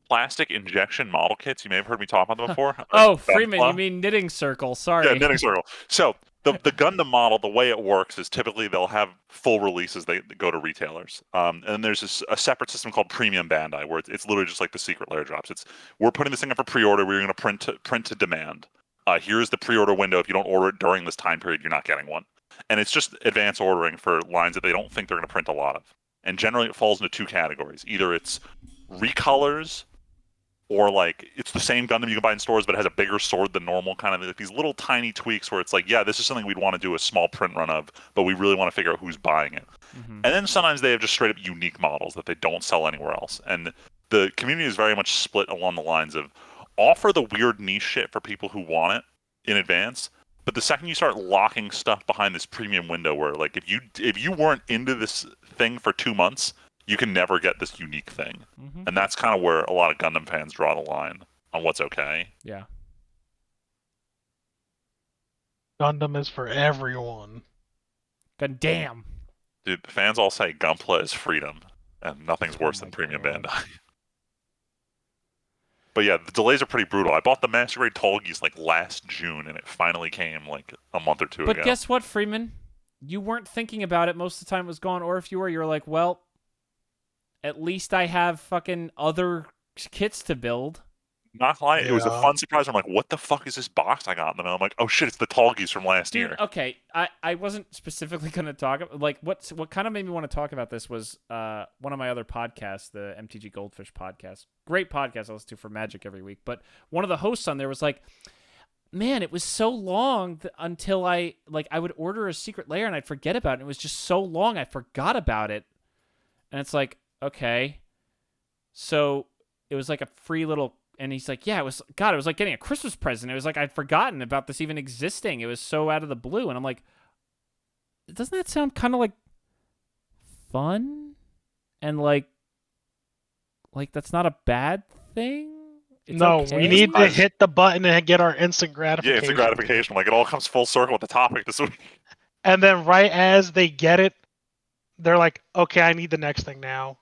plastic injection model kits. You may have heard me talk about them before. Oh, Freeman, you Gunpla. mean knitting circle. Yeah, Sorry. knitting circle. So the Gundam model, the way it works is typically they'll have full releases. They go to retailers, and then there's a separate system called Premium Bandai, where it's literally just like the secret layer drops. It's we're putting this thing up for pre-order. We're going to print to demand. Here's the pre-order window. If you don't order it during this time period, you're not getting one. And it's just advance ordering for lines that they don't think they're going to print a lot of. And generally, it falls into two categories. Either it's recolors, or like it's the same Gundam you can buy in stores, but it has a bigger sword than normal. Kind of like these little tiny tweaks where it's like, yeah, this is something we'd want to do a small print run of, but we really want to figure out who's buying it. Mm-hmm. And then sometimes they have just straight up unique models that they don't sell anywhere else. And the community is very much split along the lines of offer the weird niche shit for people who want it in advance. But the second you start locking stuff behind this premium window where like if you weren't into this thing for 2 months, you can never get this unique thing. Mm-hmm. And that's kind of where a lot of Gundam fans draw the line on what's okay. Yeah. Gundam is for everyone. God damn. Dude, the fans all say Gunpla is freedom, and nothing's Oh worse my than Premium God. Bandai. But yeah, the delays are pretty brutal. I bought the Master Grade Tolgis like last June, and it finally came like a month or two But ago. guess what, Freeman? You weren't thinking about it most of the time it was gone, or if you were, you're like, well, at least I have fucking other kits to build. Not gonna lie, it was a Yeah. fun surprise. I'm like, what the fuck is this box I got in the mail? I'm like, oh shit, it's the Tolgis from last Dude, year. okay, I wasn't specifically going to talk like what kind of made me want to talk about this was one of my other podcasts, the MTG Goldfish podcast. Great podcast I listen to for Magic every week, but one of the hosts on there was like, man, it was so long until I would order a secret layer and I'd forget about it. It was just so long I forgot about it. And it's like, okay. So it was like a free little, and he's like, yeah, it was like getting a Christmas present. It was like I'd forgotten about this even existing. It was so out of the blue. And I'm like, doesn't that sound kind of like fun? And like like that's not a bad thing. It's No, okay. we need to hit the button and get our instant Yeah, gratification. it's a gratification. Like, it all comes full circle with the topic this week. And then right as they get it, they're like, okay, I need the next thing now.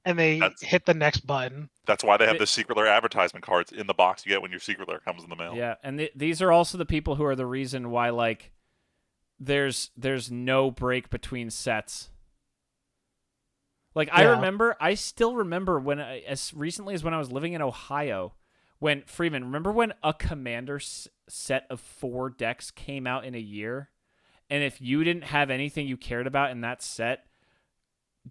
And they hit the next button. That's why they have the Secret Lair advertisement cards in the box you get when your Secret Lair comes in the mail. Yeah, and these are also the people who are the reason why, like, there's no break between sets. Like, I still remember when, as recently as when I was living in Ohio, when, Freeman, remember when a Commander set of 4 decks came out in a year? And if you didn't have anything you cared about in that set,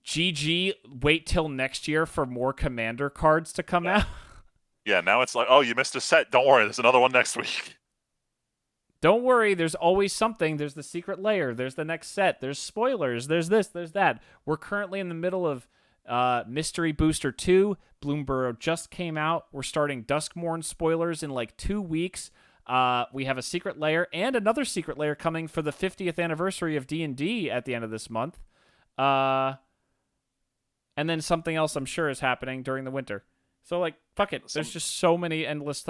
GG, wait till next year for more Commander cards to come out. Yeah, now it's like, oh, you missed a set. Don't worry, there's another one next week. Don't worry, there's always something. There's the Secret Lair. There's the next set. There's spoilers. There's this. There's that. We're currently in the middle of Mystery Booster 2. Bloomborough just came out. We're starting Duskmorn spoilers in like 2 weeks. We have a Secret Lair and another Secret Lair coming for the 50th anniversary of D&D at the end of this month. And then something else I'm sure is happening during the winter. So, like, fuck it. There's just so many endless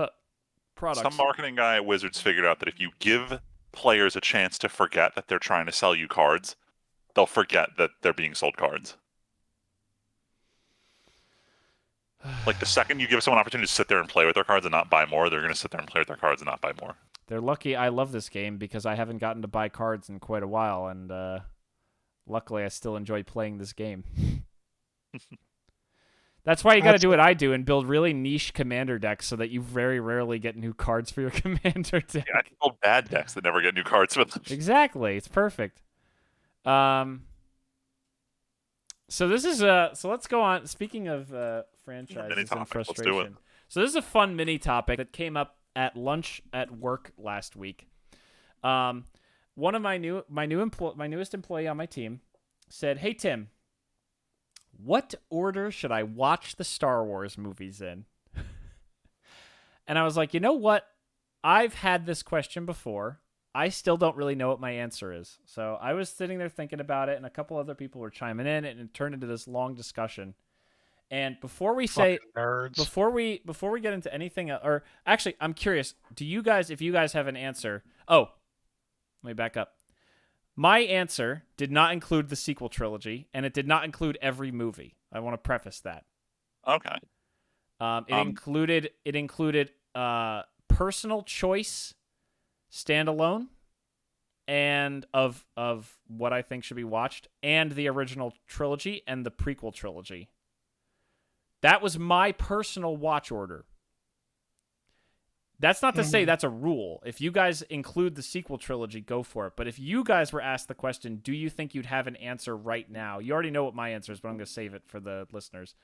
products. Some marketing guy at Wizards figured out that if you give players a chance to forget that they're trying to sell you cards, they'll forget that they're being sold cards. Like, the second you give someone an opportunity to sit there and play with their cards and not buy more, they're going to sit there and play with their cards and not buy more. They're lucky I love this game because I haven't gotten to buy cards in quite a while, and luckily I still enjoy playing this game. That's why you got to do what I do and build really niche commander decks so that you very rarely get new cards for your commander deck. Yeah, I can build bad decks that never get new cards with them. Exactly. It's perfect. So this is so let's go on. Speaking of franchises and frustration. So this is a fun mini topic that came up at lunch at work last week. One of my newest employee on my team said, "Hey Tim, what order should I watch the Star Wars movies in?" And I was like, you know what? I've had this question before. I still don't really know what my answer is. So I was sitting there thinking about it, and a couple other people were chiming in, and it turned into this long discussion. And before we get into anything, or actually, I'm curious, if you guys have an answer? Oh, let me back up. My answer did not include the sequel trilogy, and it did not include every movie. I want to preface that. Okay. It included personal choice, standalone, and of what I think should be watched, and the original trilogy and the prequel trilogy. That was my personal watch order. That's not to say that's a rule. If you guys include the sequel trilogy, go for it. But if you guys were asked the question, do you think you'd have an answer right now? You already know what my answer is, but I'm going to save it for the listeners.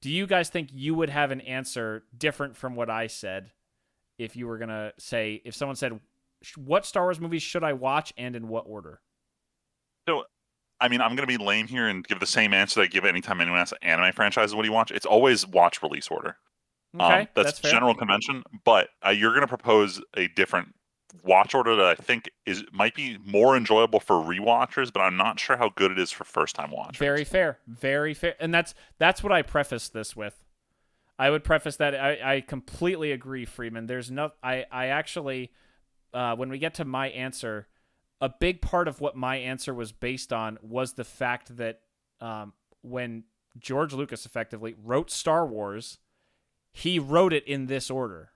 Do you guys think you would have an answer different from what I said if you were going to say, if someone said, what Star Wars movies should I watch and in what order? So, I mean, I'm going to be lame here and give the same answer that I give anytime anyone asks anime franchises, what do you watch? It's always watch release order. Okay, that's fair. General convention, but you're going to propose a different watch order that I think might be more enjoyable for rewatchers, but I'm not sure how good it is for first-time watchers. Very fair, and that's what I prefaced this with. I would preface that I completely agree, Freeman. I actually, when we get to my answer, a big part of what my answer was based on was the fact that when George Lucas effectively wrote Star Wars, he wrote it in this order,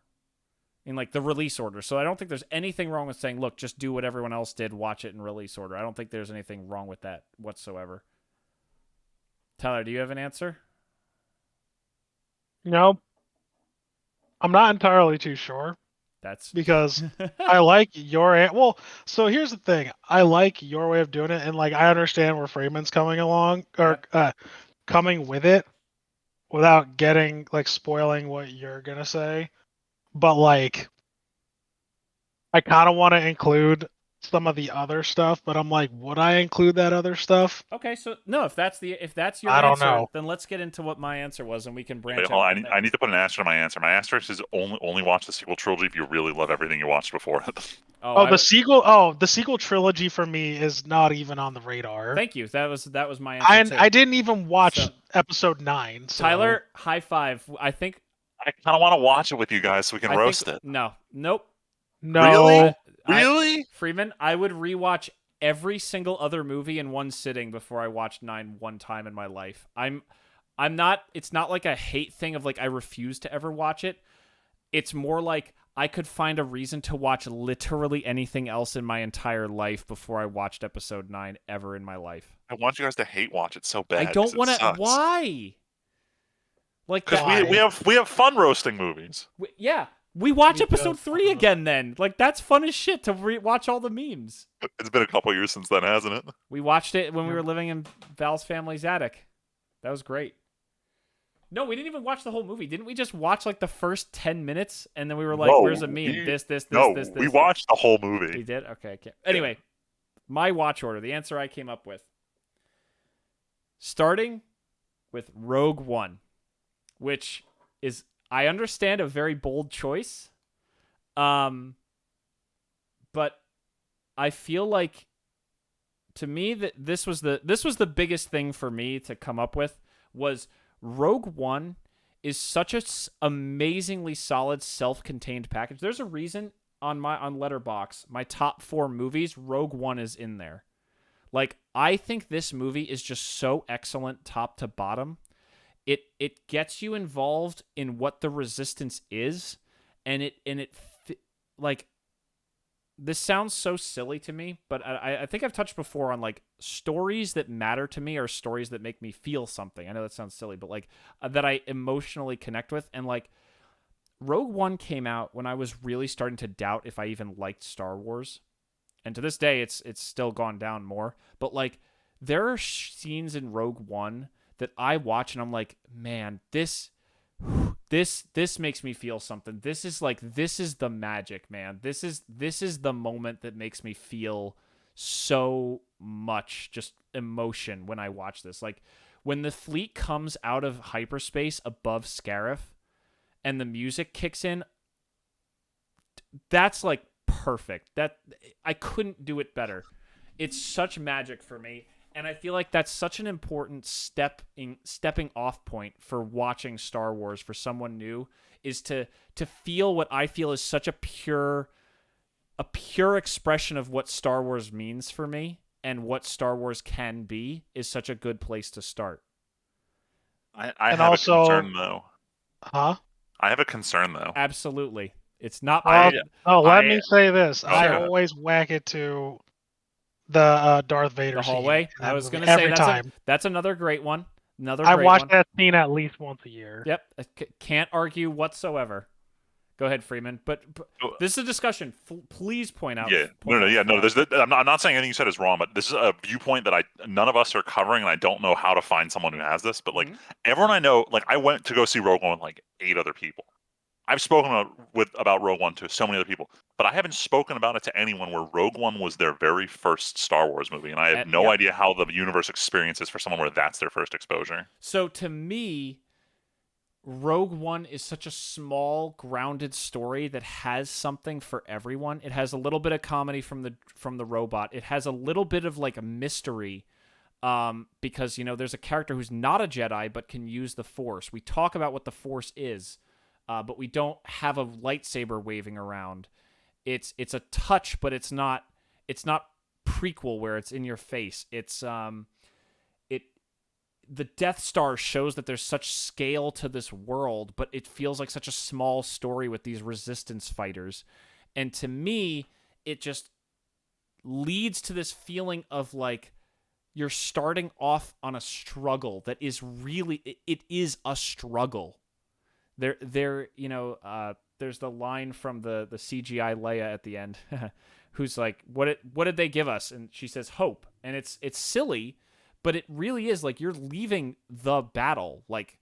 in like the release order. So I don't think there's anything wrong with saying, look, just do what everyone else did, watch it in release order. I don't think there's anything wrong with that whatsoever. Tyler, do you have an answer? No. I'm not entirely too sure. That's because I like your so here's the thing. I like your way of doing it, and like I understand where Freeman's coming along or coming with it without getting like spoiling what you're gonna say. But like I kinda wanna include some of the other stuff, but I'm like, would I include that other stuff? Okay, so no, if that's your I don't answer, know. then let's get into what my answer was, and we can branch Wait, out. I need to put an asterisk on my answer. My asterisk is only watch the sequel trilogy if you really love everything you watched before. The sequel. The sequel trilogy for me is not even on the radar. Thank you. That was my answer too. I didn't even watch So- episode 9. So. Tyler, high five. I think I kind of want to watch it with you guys so we can roast it. No, nope. No. Really? Freeman, I would rewatch every single other movie in one sitting before I watched 9 one time in my life. I'm not. It's not like a hate thing of like I refuse to ever watch it. It's more like I could find a reason to watch literally anything else in my entire life before I watched episode 9 ever in my life. I want you guys to hate watch it so bad. I don't want to. Why? Like, because we have fun roasting movies. We watch episode 3 again then. Like, that's fun as shit to watch all the memes. It's been a couple years since then, hasn't it? We watched it when we were living in Val's family's attic. That was great. No, we didn't even watch the whole movie. Didn't we just watch like the first 10 minutes and then we were like, where's a meme? This. We watched the whole movie. We did? Okay. Anyway, my watch order, the answer I came up with. Starting with Rogue One, which is, I understand, a very bold choice. But I feel like, to me, that this was the biggest thing for me to come up with was Rogue One is such a amazingly solid self-contained package. There's a reason on Letterboxd, my top 4 movies, Rogue One is in there. Like, I think this movie is just so excellent top to bottom. It gets you involved in what the Resistance is, and like, this sounds so silly to me, but I think I've touched before on, like, stories that matter to me are stories that make me feel something. I know that sounds silly, but, like, that I emotionally connect with. And, like, Rogue One came out when I was really starting to doubt if I even liked Star Wars. And to this day, it's still gone down more. But, like, there are scenes in Rogue One that I watch and I'm like, man, this makes me feel something. This is the magic, man. This is the moment that makes me feel so much just emotion when I watch this. Like, when the fleet comes out of hyperspace above Scarif and the music kicks in, that's like perfect. That I couldn't do it better. It's such magic for me. And I feel like that's such an important stepping off point for watching Star Wars for someone new, is to feel what I feel is such a pure expression of what Star Wars means for me and what Star Wars can be, is such a good place to start. I have a concern though. Huh? I have a concern though. Absolutely. It's not. Let me say this. I always whack it to the Darth Vader the hallway. Scene I was going to say that's another great one. I watch that scene at least once a year. Yep, can't argue whatsoever. Go ahead, Freeman. But this is a discussion. Please point out. Yeah, I'm not saying anything you said is wrong, but this is a viewpoint that none of us are covering, and I don't know how to find someone who has this. But like everyone I know, like I went to go see Rogue One with like 8 other people. I've spoken about Rogue One to so many other people, but I haven't spoken about it to anyone where Rogue One was their very first Star Wars movie, and I have no idea how the universe experiences for someone where that's their first exposure. So to me, Rogue One is such a small, grounded story that has something for everyone. It has a little bit of comedy from the robot. It has a little bit of like a mystery, because there's a character who's not a Jedi but can use the Force. We talk about what the Force is. But we don't have a lightsaber waving around. It's a touch, but it's not prequel where it's in your face. It's the Death Star shows that there's such scale to this world, but it feels like such a small story with these Resistance fighters. And to me, it just leads to this feeling of like you're starting off on a struggle that is really it is a struggle. There's the line from the CGI Leia at the end, who's like, what did they give us? And she says, hope. And it's silly, but it really is like you're leaving the battle. Like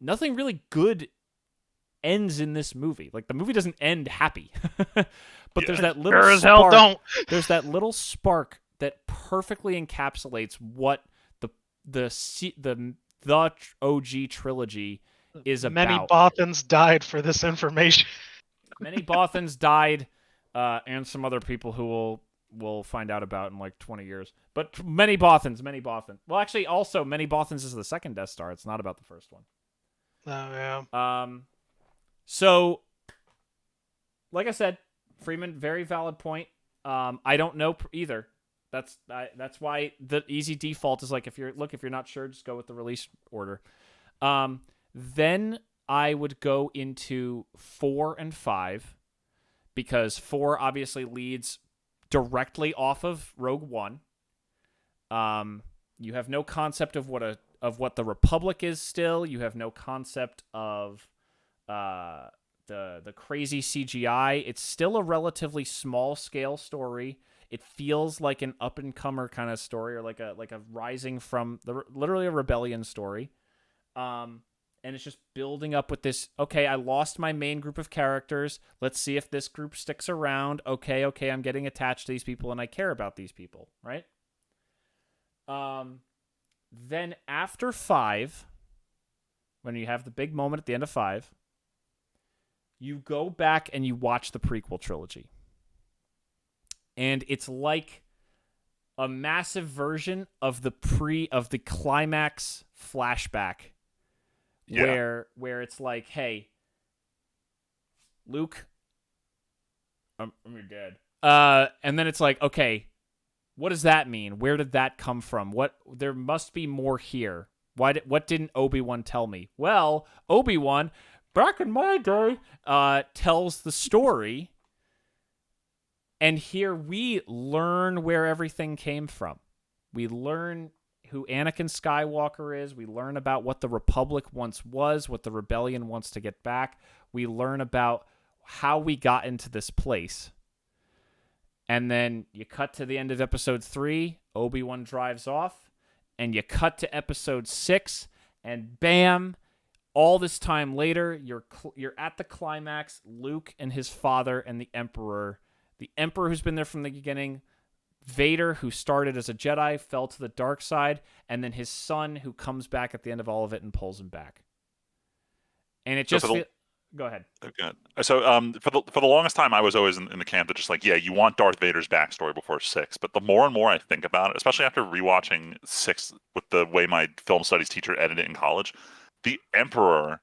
nothing really good ends in this movie. Like the movie doesn't end happy, but there's that little sure as spark. Hell don't. There's that little spark that perfectly encapsulates what the OG trilogy is about. Many Bothans died for this information. Many Bothans died. and some other people who we'll find out about in like 20 years. But many Bothans. Well, actually, also many Bothans is the second Death Star. It's not about the first one. Oh yeah. So, like I said, Freeman, very valid point. I don't know either. That's why the easy default is like if you're not sure, just go with the release order. Then I would go into 4 and 5 because 4 obviously leads directly off of Rogue One. You have no concept of what the Republic is still. You have no concept of the crazy CGI. It's still a relatively small scale story. It feels like an up and comer kind of story, or like a rising from literally a rebellion story. And it's just building up with this, okay, I lost my main group of characters. Let's see if this group sticks around. Okay, I'm getting attached to these people and I care about these people, right? Then after 5, when you have the big moment at the end of 5, you go back and you watch the prequel trilogy. And it's like a massive version of the climax flashback. Yeah. Where it's like, hey, Luke, I'm your dad. And then it's like, okay, what does that mean? Where did that come from? There must be more here. What didn't Obi-Wan tell me? Well, Obi-Wan, back in my day, tells the story, and here we learn where everything came from. We learn who Anakin Skywalker is. We learn about what the Republic once was, what the Rebellion wants to get back. We learn about how we got into this place. And then you cut to the end of episode 3, Obi-Wan drives off, and you cut to episode 6, and bam, all this time later, you're at the climax, Luke and his father and the Emperor who's been there from the beginning, Vader, who started as a Jedi, fell to the dark side, and then his son, who comes back at the end of all of it and pulls him back. And it just... Go ahead. Okay. So for the longest time, I was always in the camp that just like, yeah, you want Darth Vader's backstory before 6. But the more and more I think about it, especially after rewatching 6 with the way my film studies teacher edited it in college, the Emperor,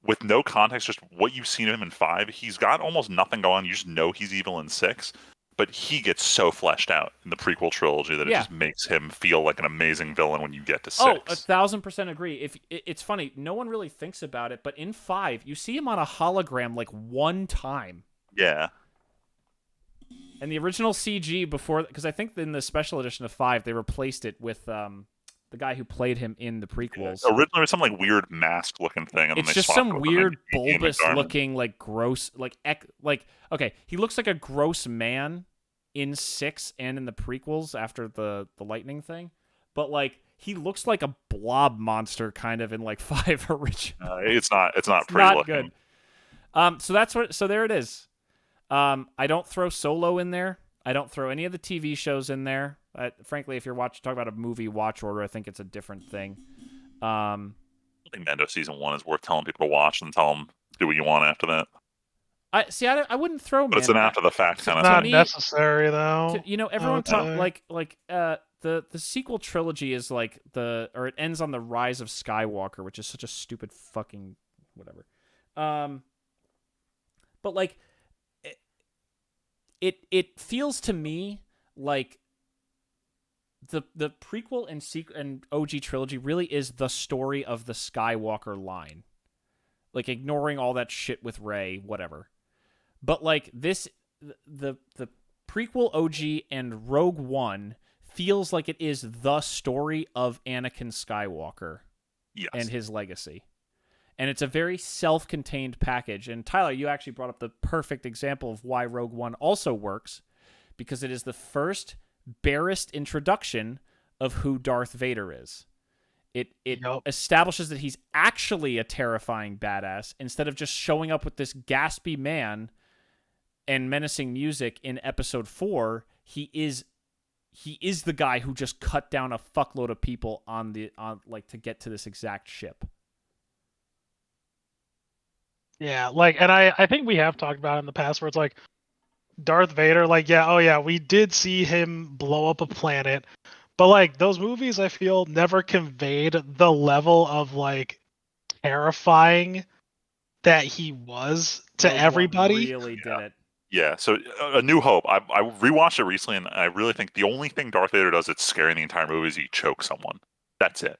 with no context, just what you've seen of him in 5, he's got almost nothing going on. You just know he's evil in 6. But he gets so fleshed out in the prequel trilogy that it just makes him feel like an amazing villain when you get to 6. Oh, 1,000% agree. It's funny, no one really thinks about it, but in 5, you see him on a hologram like one time. Yeah. And the original CG before, because I think in the special edition of 5, they replaced it with the guy who played him in the prequels. Yeah. Originally, it was some like weird mask-looking thing. And it's just some weird, bulbous-looking, like gross, like okay, he looks like a gross man in 6 and in the prequels after the lightning thing, but like he looks like a blob monster kind of in like 5 original. It's not pretty not looking. Good. So there it is. I don't throw Solo in there. I don't throw any of the TV shows in there. Frankly, if you're talking about a movie watch order, I think it's a different thing. I think Mando season 1 is worth telling people to watch and tell them do what you want after that. I wouldn't throw Mando. But it's an after the fact kind of not thing. Not necessary though. Everyone talk the sequel trilogy is like it ends on the rise of Skywalker, which is such a stupid fucking whatever. But like it feels to me like the prequel and OG trilogy really is the story of the Skywalker line. Like ignoring all that shit with Rey, whatever. But like this, the prequel OG and Rogue One feels like it is the story of Anakin Skywalker and his legacy. And it's a very self-contained package. And Tyler, you actually brought up the perfect example of why Rogue One also works, because it is the first barest introduction of who Darth Vader is. It establishes that he's actually a terrifying badass instead of just showing up with this gaspy man and menacing music in episode 4. He is the guy who just cut down a fuckload of people on to get to this exact ship. Yeah, like, and I think we have talked about it in the past where it's like, Darth Vader, like, yeah, oh yeah, we did see him blow up a planet, but like those movies, I feel never conveyed the level of like terrifying that he was to Rogue One everybody. really did it. Yeah, so A New Hope, I rewatched it recently, and I really think the only thing Darth Vader does that's scary in the entire movie is he chokes someone. That's it.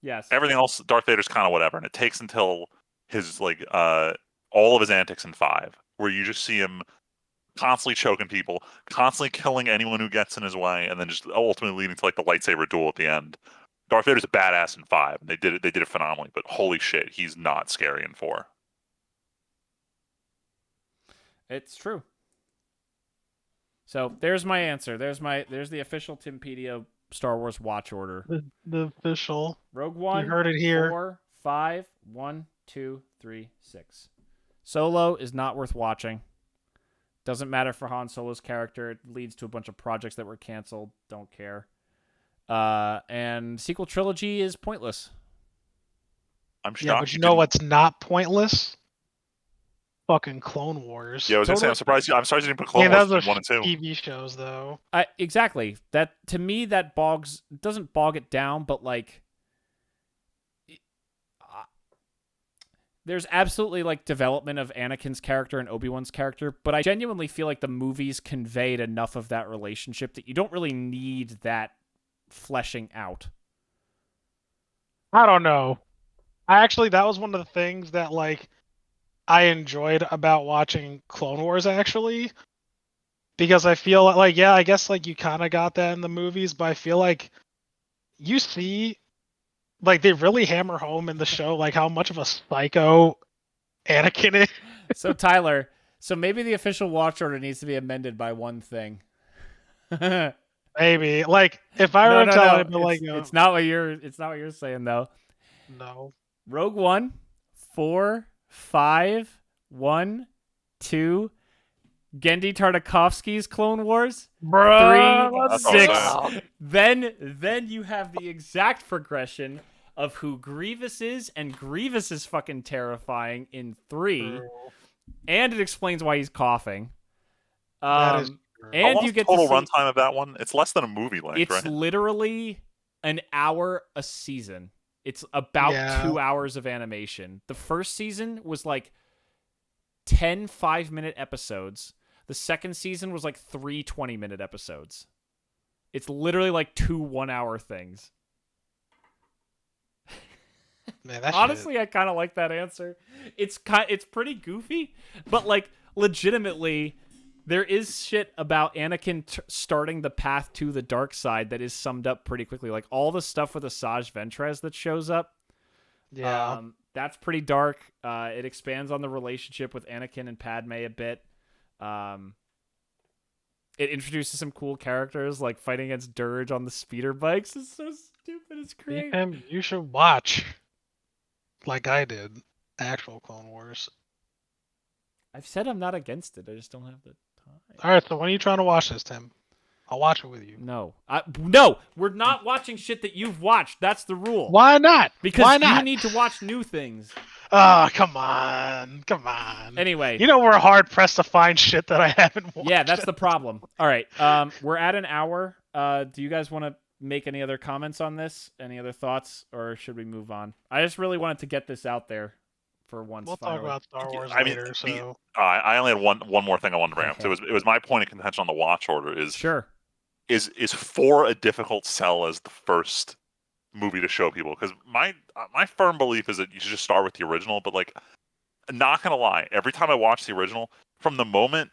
Yes. Everything else, Darth Vader's kind of whatever, and it takes until his all of his antics in 5, where you just see him constantly choking people, constantly killing anyone who gets in his way, and then just ultimately leading to like the lightsaber duel at the end. Darth Vader's a badass in 5, and they did it phenomenally. But holy shit, he's not scary in 4. It's true. So there's my answer. There's the official Timpedia Star Wars watch order. The official. Rogue One. You heard it here. 4, 5, 1, 2, 3, 6. Solo is not worth watching. Doesn't matter for Han Solo's character. It leads to a bunch of projects that were canceled. Don't care. And sequel trilogy is pointless. I'm shocked. Yeah, but you know what's not pointless? Fucking Clone Wars. Yeah, I was gonna say, I'm surprised you didn't put Clone Yeah, Wars those in 1 are and 2. TV shows, though. Exactly. That to me, that doesn't bog it down, but like, there's absolutely like development of Anakin's character and Obi-Wan's character, but I genuinely feel like the movies conveyed enough of that relationship that you don't really need that fleshing out. I don't know. That was one of the things that like I enjoyed about watching Clone Wars, actually, because I feel like, yeah, I guess like you kind of got that in the movies, but I feel like you see, like, they really hammer home in the show like how much of a psycho Anakin is. So Tyler, maybe the official watch order needs to be amended by one thing. Maybe, like, if I were to tell him, like, it's not what you're saying though. No. Rogue One, 4, 5, 1, 2. Genndy Tartakovsky's Clone Wars, Bruh, 3, 6. awesome. Then you have the exact progression of who Grievous is, and Grievous is fucking terrifying in 3, and it explains why he's coughing. That is true. And you get total to see, runtime of that one. It's less than a movie length, it's right? literally an hour a season. It's about 2 hours of animation. The first season was like 10 5-minute episodes. The second season was like 3 20-minute episodes. It's literally like 2 1-hour things. Man, that honestly, shit. I kind of like that answer. It's pretty goofy, but like legitimately, there is shit about Anakin starting the path to the dark side that is summed up pretty quickly. Like all the stuff with Asajj Ventress that shows up. Yeah. That's pretty dark. It expands on the relationship with Anakin and Padme a bit. It introduces some cool characters like fighting against Dirge on the speeder bikes. It's so stupid. It's great. You should watch, like I did, actual Clone Wars. I've said I'm not against it. I just don't have the time. All right, so when are you trying to watch this, Tim? I'll watch it with you. No, no, we're not watching shit that you've watched. That's the rule. Why not? Because Why not? you need to watch new things. Oh, come on. Anyway, you know we're hard pressed to find shit that I haven't watched. Yeah, that's the problem. All right, we're at an hour. Do you guys want to make any other comments on this? Any other thoughts, or should we move on? I just really wanted to get this out there for once. We'll finally. talk about Star Wars I later. mean, I only had one more thing I wanted to bring up. So it was my point of contention on the watch order. Sure. Is 4 a difficult sell as the first movie to show people? Because my firm belief is that you should just start with the original. But like, not gonna lie, every time I watch the original, from the moment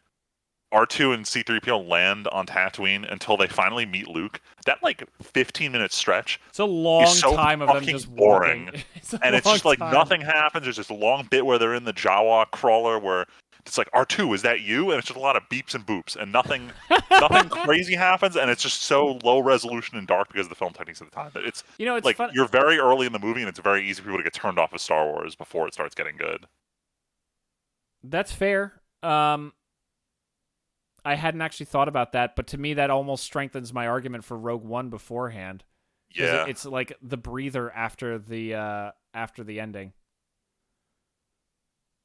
R2 and C-3PO land on Tatooine until they finally meet Luke, that like 15-minute stretch, it's a long so time of them just boring. walking. And it's just like nothing happens. There's just a long bit where they're in the Jawa crawler where it's like, R2, is that you? And it's just a lot of beeps and boops, and nothing crazy happens, and it's just so low resolution and dark because of the film techniques at the time. It's it's like fun. You're very early in the movie, and it's very easy for people to get turned off of Star Wars before it starts getting good. That's fair. I hadn't actually thought about that, but to me, that almost strengthens my argument for Rogue One beforehand. Yeah, it's like the breather after the ending.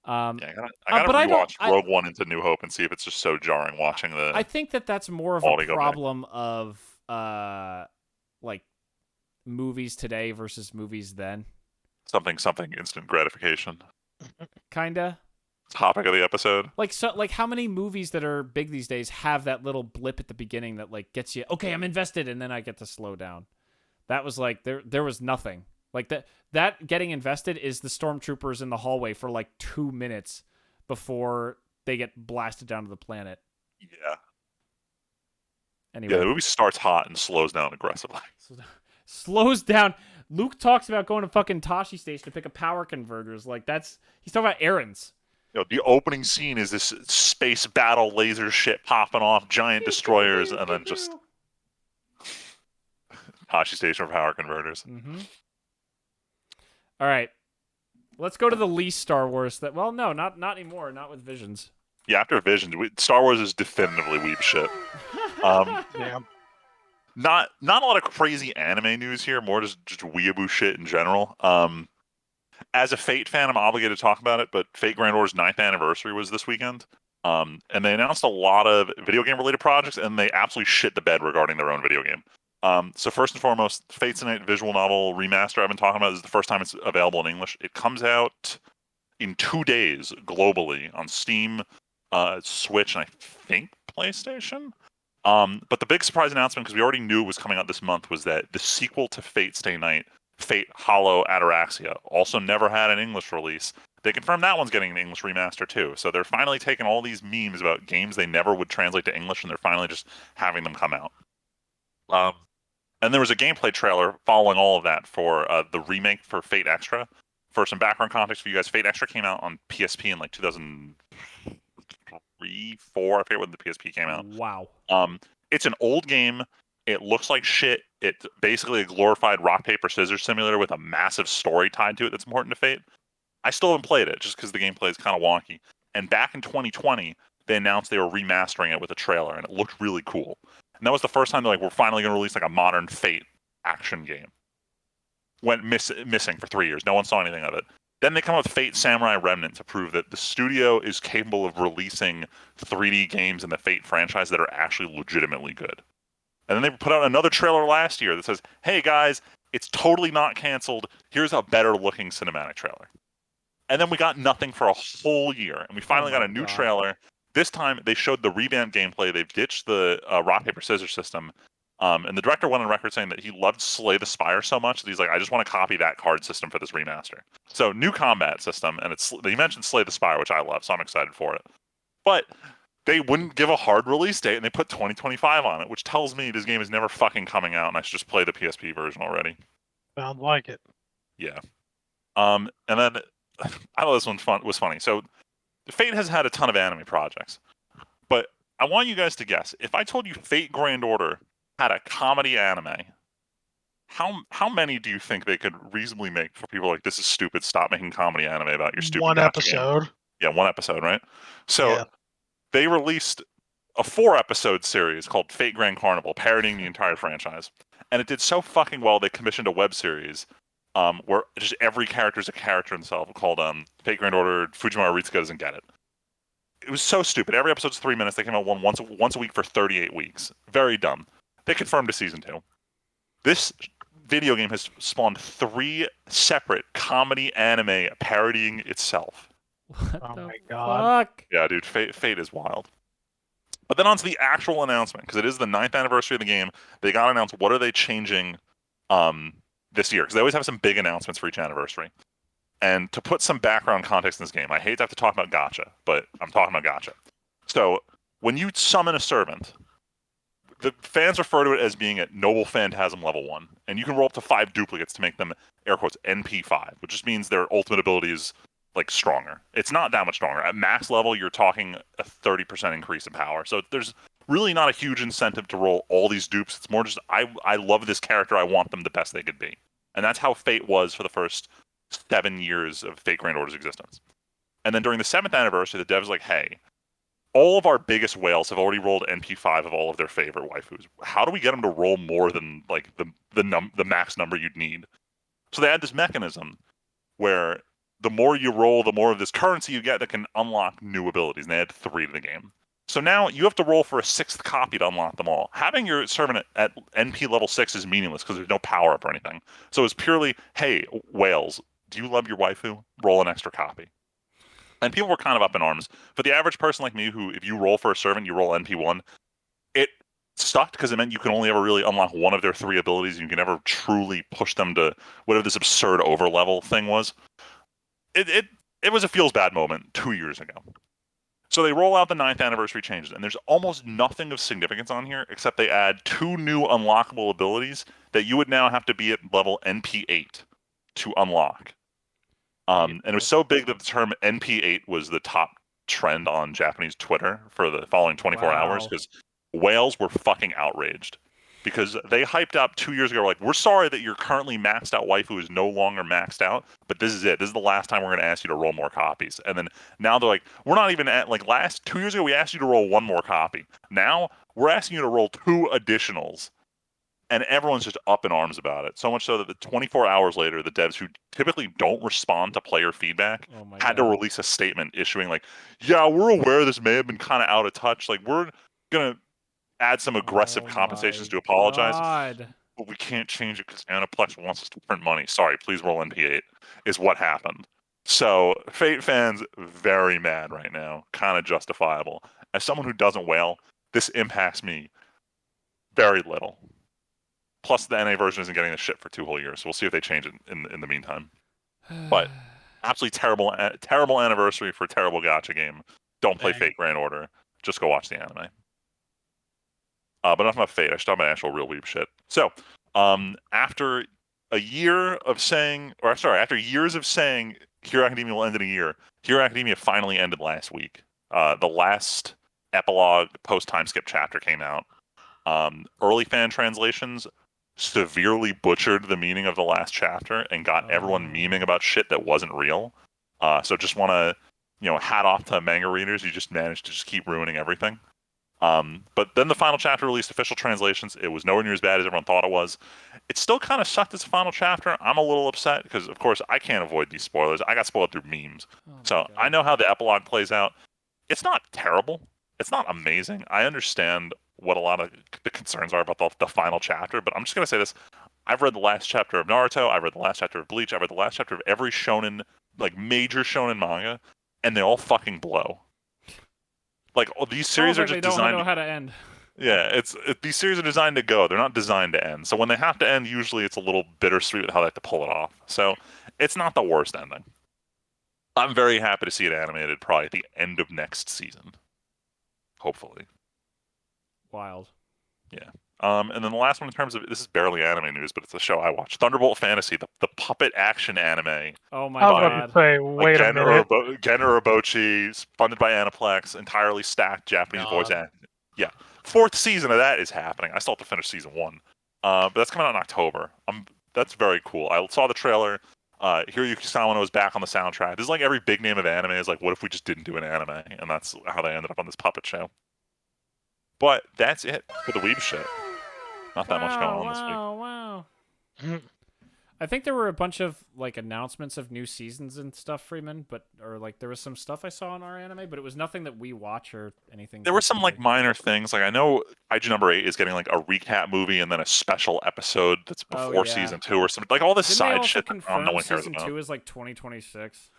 I gotta but rewatch Rogue One into New Hope and see if it's just so jarring watching the. I think that's more of a problem of like movies today versus movies then. Something instant gratification. Kinda. Topic of the episode. Like how many movies that are big these days have that little blip at the beginning that like gets you, okay, I'm invested, and then I get to slow down. That was like there was nothing. Like that getting invested is the stormtroopers in the hallway for like 2 minutes before they get blasted down to the planet. Yeah. Anyway. Yeah, the movie starts hot and slows down aggressively. Slows down. Luke talks about going to fucking Tashi Station to pick up power converters. Like he's talking about errands. You know, the opening scene is this space battle laser shit popping off, giant destroyers, and then just Tashi Station for power converters. Mm-hmm. All right, let's go to the least Star Wars. Well, no, not anymore. Not with Visions. Yeah, after Visions, Star Wars is definitively weeb shit. Yeah. Not a lot of crazy anime news here. More just weeaboo shit in general. As a Fate fan, I'm obligated to talk about it. But Fate Grand Order's 9th anniversary was this weekend. And they announced a lot of video game related projects, and they absolutely shit the bed regarding their own video game. So first and foremost, Fate's Night visual novel remaster I've been talking about. This is the first time it's available in English. It comes out in 2 days globally on Steam, Switch, and I think PlayStation. But the big surprise announcement, because we already knew it was coming out this month, was that the sequel to Fate Stay Night, Fate Hollow Ataraxia, also never had an English release. They confirmed that one's getting an English remaster too. So they're finally taking all these memes about games they never would translate to English, and they're finally just having them come out. And there was a gameplay trailer following all of that for the remake for Fate Extra. For some background context for you guys, Fate Extra came out on PSP in like 2003, 4. I forget when the PSP came out. Wow. It's an old game. It looks like shit. It's basically a glorified rock, paper, scissors simulator with a massive story tied to it that's important to Fate. I still haven't played it just because the gameplay is kind of wonky. And back in 2020, they announced they were remastering it with a trailer, and it looked really cool. And that was the first time they're like, we're finally going to release like a modern Fate action game. Went missing for 3 years. No one saw anything of it. Then they come up with Fate Samurai Remnant to prove that the studio is capable of releasing 3D games in the Fate franchise that are actually legitimately good. And then they put out another trailer last year that says, hey guys, it's totally not canceled. Here's a better looking cinematic trailer. And then we got nothing for a whole year. And we finally got a new trailer. This time they showed the revamped gameplay. They've ditched the rock, paper, scissors system. And the director went on record saying that he loved Slay the Spire so much that he's like, I just want to copy that card system for this remaster. So new combat system, and they mentioned Slay the Spire, which I love, so I'm excited for it. But they wouldn't give a hard release date, and they put 2025 on it, which tells me this game is never fucking coming out, and I should just play the PSP version already. Sounds like it. Yeah. And then I thought this one was funny. So Fate has had a ton of anime projects, but I want you guys to guess. If I told you Fate Grand Order had a comedy anime, how many do you think they could reasonably make for people like, this is stupid, stop making comedy anime about your stupid one episode game? Yeah, one episode, right? So they released a 4-episode series called Fate Grand Carnival, parodying the entire franchise, and it did so fucking well they commissioned a web series where just every character is a character himself, called Fate Grand Order Fujiwara Ritsuka Doesn't Get It. It was so stupid. Every episode's 3 minutes. They came out once a week for 38 weeks. Very dumb. They confirmed a season 2. This video game has spawned 3 separate comedy anime parodying itself. What oh the my god. fuck? Yeah, dude, Fate is wild. But then on to the actual announcement, because it is the 9th anniversary of the game. They got to announce what are they changing this year, because they always have some big announcements for each anniversary. And to put some background context in this game, I hate to have to talk about gacha, but I'm talking about gacha. So when you summon a servant, the fans refer to it as being at Noble Phantasm level 1, and you can roll up to 5 duplicates to make them, air quotes, NP5, which just means their ultimate ability is like stronger. It's not that much stronger. At max level, you're talking a 30% increase in power. So there's really not a huge incentive to roll all these dupes. It's more just, I love this character. I want them the best they could be. And that's how Fate was for the first 7 years of Fate Grand Order's existence. And then during the 7th anniversary, the devs like, hey, all of our biggest whales have already rolled NP5 of all of their favorite waifus. How do we get them to roll more than like the max number you'd need? So they had this mechanism where the more you roll, the more of this currency you get that can unlock new abilities. And they add 3 to the game. So now you have to roll for a 6th copy to unlock them all. Having your servant at NP level 6 is meaningless because there's no power up or anything. So it's purely, hey, whales, do you love your waifu? Roll an extra copy. And people were kind of up in arms. For the average person like me, who if you roll for a servant, you roll NP1, it sucked because it meant you could only ever really unlock one of their 3 abilities. And you can never truly push them to whatever this absurd overlevel thing was. It was a feels bad moment 2 years ago. So they roll out the 9th anniversary changes, and there's almost nothing of significance on here except they add 2 new unlockable abilities that you would now have to be at level NP8 to unlock. And it was so big that the term NP8 was the top trend on Japanese Twitter for the following 24 hours because whales were fucking outraged. Because they hyped up 2 years ago, like, we're sorry that your currently maxed out waifu is no longer maxed out, but this is it. This is the last time we're going to ask you to roll more copies. And then now they're like, we're not even at, like, 2 years ago, we asked you to roll 1 more copy. Now we're asking you to roll 2 additionals. And everyone's just up in arms about it. So much so that the 24 hours later, the devs who typically don't respond to player feedback had to release a statement issuing, like, yeah, we're aware this may have been kind of out of touch. Like, we're going to add some aggressive compensations to apologize, but we can't change it because Aniplex wants us to print money. Sorry, please roll NP8 is what happened. So Fate fans very mad right now, kind of justifiable. As someone who doesn't whale, this impacts me very little. Plus the NA version isn't getting the shit for 2 whole years, so we'll see if they change it in the meantime. But absolutely terrible anniversary for a terrible gacha game. Don't play Fate Grand Order. Just go watch the anime. But enough about Fate. I should talk about actual real Weeb shit. So, after years of saying Hero Academia will end in a year, Hero Academia finally ended last week. The last epilogue post-time skip chapter came out. Early fan translations severely butchered the meaning of the last chapter and got everyone memeing about shit that wasn't real. So just want to, hat off to manga readers. You just managed to just keep ruining everything. But then the final chapter released official translations. It was nowhere near as bad as everyone thought it was. It still kind of sucked as a final chapter. I'm a little upset because, of course, I can't avoid these spoilers. I got spoiled through memes. I know how the epilogue plays out. It's not terrible. It's not amazing. I understand what a lot of the concerns are about the final chapter, but I'm just going to say this. I've read the last chapter of Naruto. I've read the last chapter of Bleach. I've read the last chapter of every shonen, major shonen manga, and they all fucking blow. Like, these series are just designed. They don't know how to end. Yeah, these series are designed to go. They're not designed to end. So when they have to end, usually it's a little bittersweet with how they have to pull it off. So it's not the worst ending. I'm very happy to see it animated probably at the end of next season. Hopefully. Wild. Yeah. And then the last one in terms of, this is barely anime news, but it's a show I watch. Thunderbolt Fantasy, the puppet action anime. Oh my god. I was about to say, wait a minute. Gen Urobuchi, funded by Aniplex, entirely stacked Japanese voice acting. Yeah. 4th season of that is happening. I still have to finish season 1. But that's coming out in October. That's very cool. I saw the trailer. Hiroyuki Sawano was back on the soundtrack. This is like every big name of anime is like, what if we just didn't do an anime? And that's how they ended up on this puppet show. But that's it for the Weeb shit. Not that much going on this week. Wow. I think there were a bunch of announcements of new seasons and stuff, Freeman, there was some stuff I saw in our anime, but it was nothing that we watch or anything. There were some minor things. I know IG number 8 is getting a recap movie and then a special episode that's before season 2 or something. All this side shit that no one cares about. Season 2 is 2026.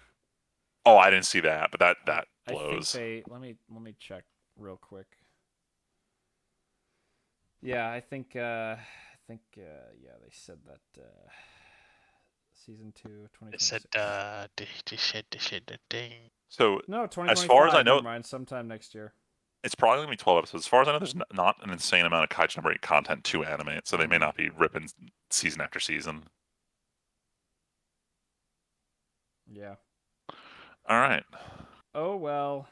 Oh, I didn't see that, but that blows. I think let me check real quick. Yeah, I think they said that season 2, 2026. So no, 2025. As far as I know, never mind, sometime next year. It's probably gonna be 12 episodes. As far as I know, there's not an insane amount of Kaiju number 8 content to animate, so they may not be ripping season after season. Yeah. All right. Oh well.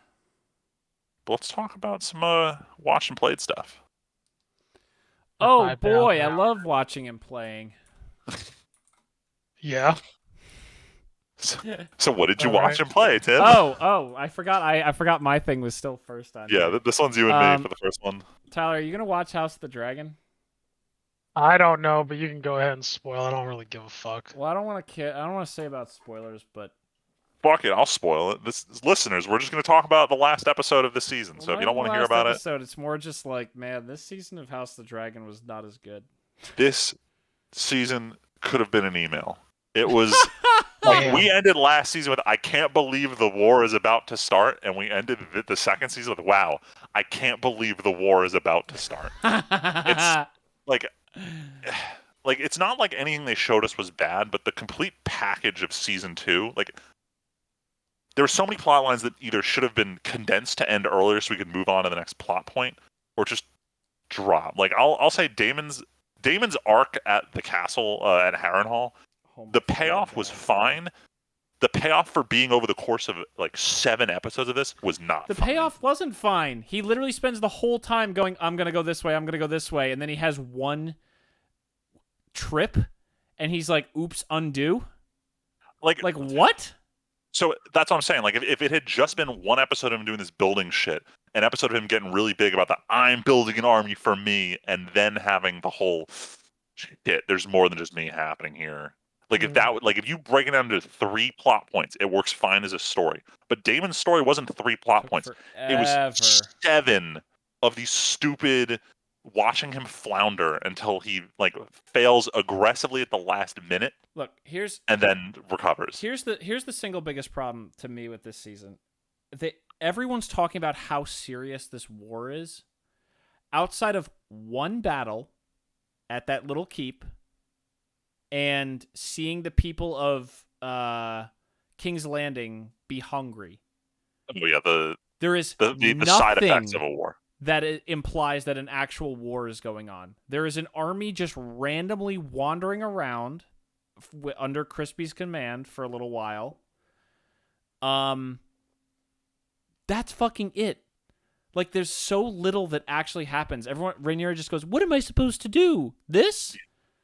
But let's talk about some watch and played stuff. Oh boy, I love watching and playing. Yeah. So what did you watch and play, Tim? Oh, I forgot. I forgot my thing was still first on. Yeah, this one's you and me for the first one. Tyler, are you gonna watch House of the Dragon? I don't know, but you can go ahead and spoil. I don't really give a fuck. Well, I don't want to say about spoilers, but fuck it, I'll spoil it. This listeners, we're just going to talk about the last episode of this season. Well, So if not you don't even want the to hear last about episode, it's more just like, man, this season of House of the Dragon was not as good. this season could have been an email. It was like we ended last season with, I can't believe the war is about to start, and we ended the second season with, wow, I can't believe the war is about to start. It's like it's not like anything they showed us was bad, but the complete package of season 2, like there were so many plot lines that either should have been condensed to end earlier so we could move on to the next plot point, or just drop. Like I'll say Damon's arc at the castle at Harrenhal, the payoff was fine. The payoff for being over the course of like 7 episodes of this was not. The payoff wasn't fine. He literally spends the whole time going, I'm gonna go this way, I'm gonna go this way, and then he has one trip, and he's like, oops, undo. Like what? So that's what I'm saying. Like, if it had just been one episode of him doing this building shit, an episode of him getting really big about the I'm building an army for me, and then having the whole shit, there's more than just me happening here. Like, if you break it down to 3 plot points, it works fine as a story. But Damon's story wasn't 3 plot points. Forever. It was 7 of these stupid watching him flounder until he fails aggressively at the last minute. Look, and then recovers. Here's the single biggest problem to me with this season. Everyone's talking about how serious this war is. Outside of one battle at that little keep, and seeing the people of King's Landing be hungry. Oh yeah, there is the side effects of a war. That it implies that an actual war is going on. There is an army just randomly wandering around under Crispy's command for a little while. That's fucking it. Like, there's so little that actually happens. Rhaenyra just goes, what am I supposed to do? This?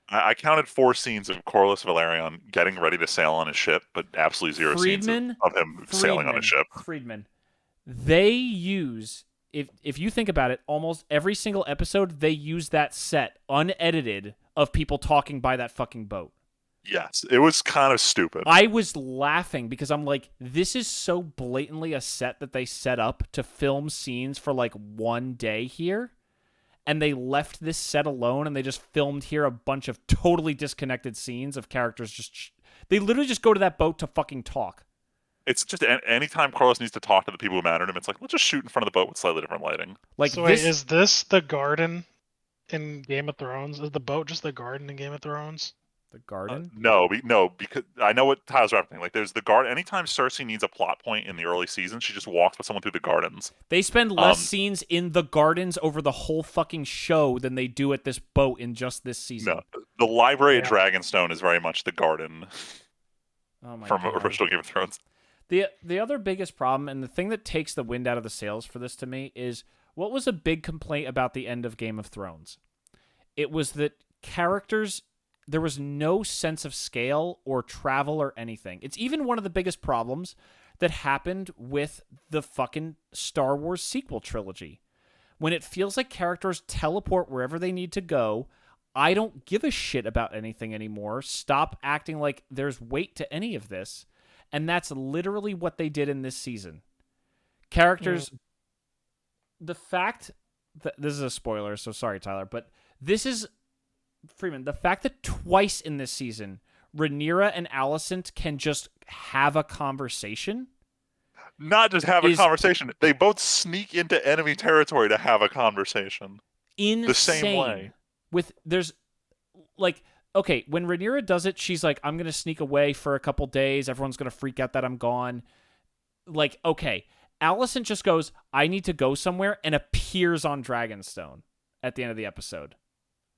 I counted 4 scenes of Corlys Velaryon getting ready to sail on his ship, but absolutely 0 scenes of him sailing on a ship. Friedman. They use... If you think about it, almost every single episode, they use that set, unedited, of people talking by that fucking boat. Yes, it was kind of stupid. I was laughing because I'm like, this is so blatantly a set that they set up to film scenes for like one day here, and they left this set alone, and they just filmed here a bunch of totally disconnected scenes of characters just... They literally just go to that boat to fucking talk. It's just anytime Corlys needs to talk to the people who matter to him, it's like, let's just shoot in front of the boat with slightly different lighting. Like, so wait, is this the garden in Game of Thrones? Is the boat just the garden in Game of Thrones? The garden? No, because I know what Tyler's referencing. Like, there's the garden. Anytime Cersei needs a plot point in the early seasons, she just walks with someone through the gardens. They spend less scenes in the gardens over the whole fucking show than they do at this boat in just this season. No, the library at Dragonstone is very much the garden from original Game of Thrones. The other biggest problem, and the thing that takes the wind out of the sails for this to me, is what was a big complaint about the end of Game of Thrones? It was that characters, there was no sense of scale or travel or anything. It's even one of the biggest problems that happened with the fucking Star Wars sequel trilogy. When it feels like characters teleport wherever they need to go, I don't give a shit about anything anymore. Stop acting like there's weight to any of this. And that's literally what they did in this season. Characters, the fact that this is a spoiler, so sorry, Tyler, but this is, Freeman, the fact that twice in this season, Rhaenyra and Alicent can just have a conversation. Not just have a conversation. They both sneak into enemy territory to have a conversation. Insane. The same way. Okay, when Rhaenyra does it, she's like, I'm going to sneak away for a couple days. Everyone's going to freak out that I'm gone. Like, okay. Alicent just goes, I need to go somewhere, and appears on Dragonstone at the end of the episode.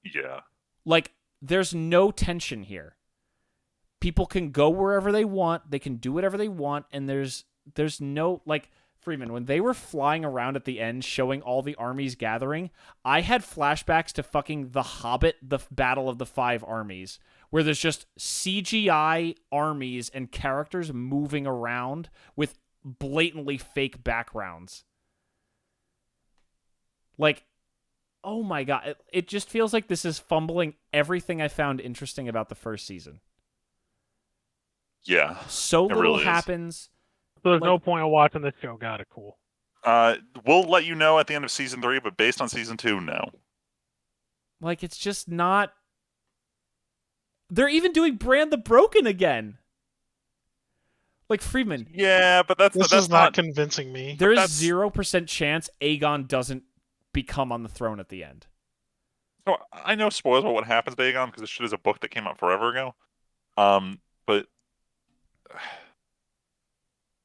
Yeah. Like, there's no tension here. People can go wherever they want. They can do whatever they want, and there's no, like... Freeman, when they were flying around at the end showing all the armies gathering, I had flashbacks to fucking The Hobbit, the Battle of the Five Armies, where there's just CGI armies and characters moving around with blatantly fake backgrounds. Like, oh my god, it just feels like this is fumbling everything I found interesting about the first season. Yeah. So It little really is. happens. So there's Like- no point in watching this show. Got it. Cool. We'll let you know at the end of season 3, but based on season 2, no. Like, it's just not. They're even doing Brand the Broken again. Like, Friedman. Yeah, but that's Is not convincing me. There's that's- 0% chance Aegon doesn't become on the throne at the end. So I know spoilers about what happens to Aegon because this shit is a book that came out forever ago. But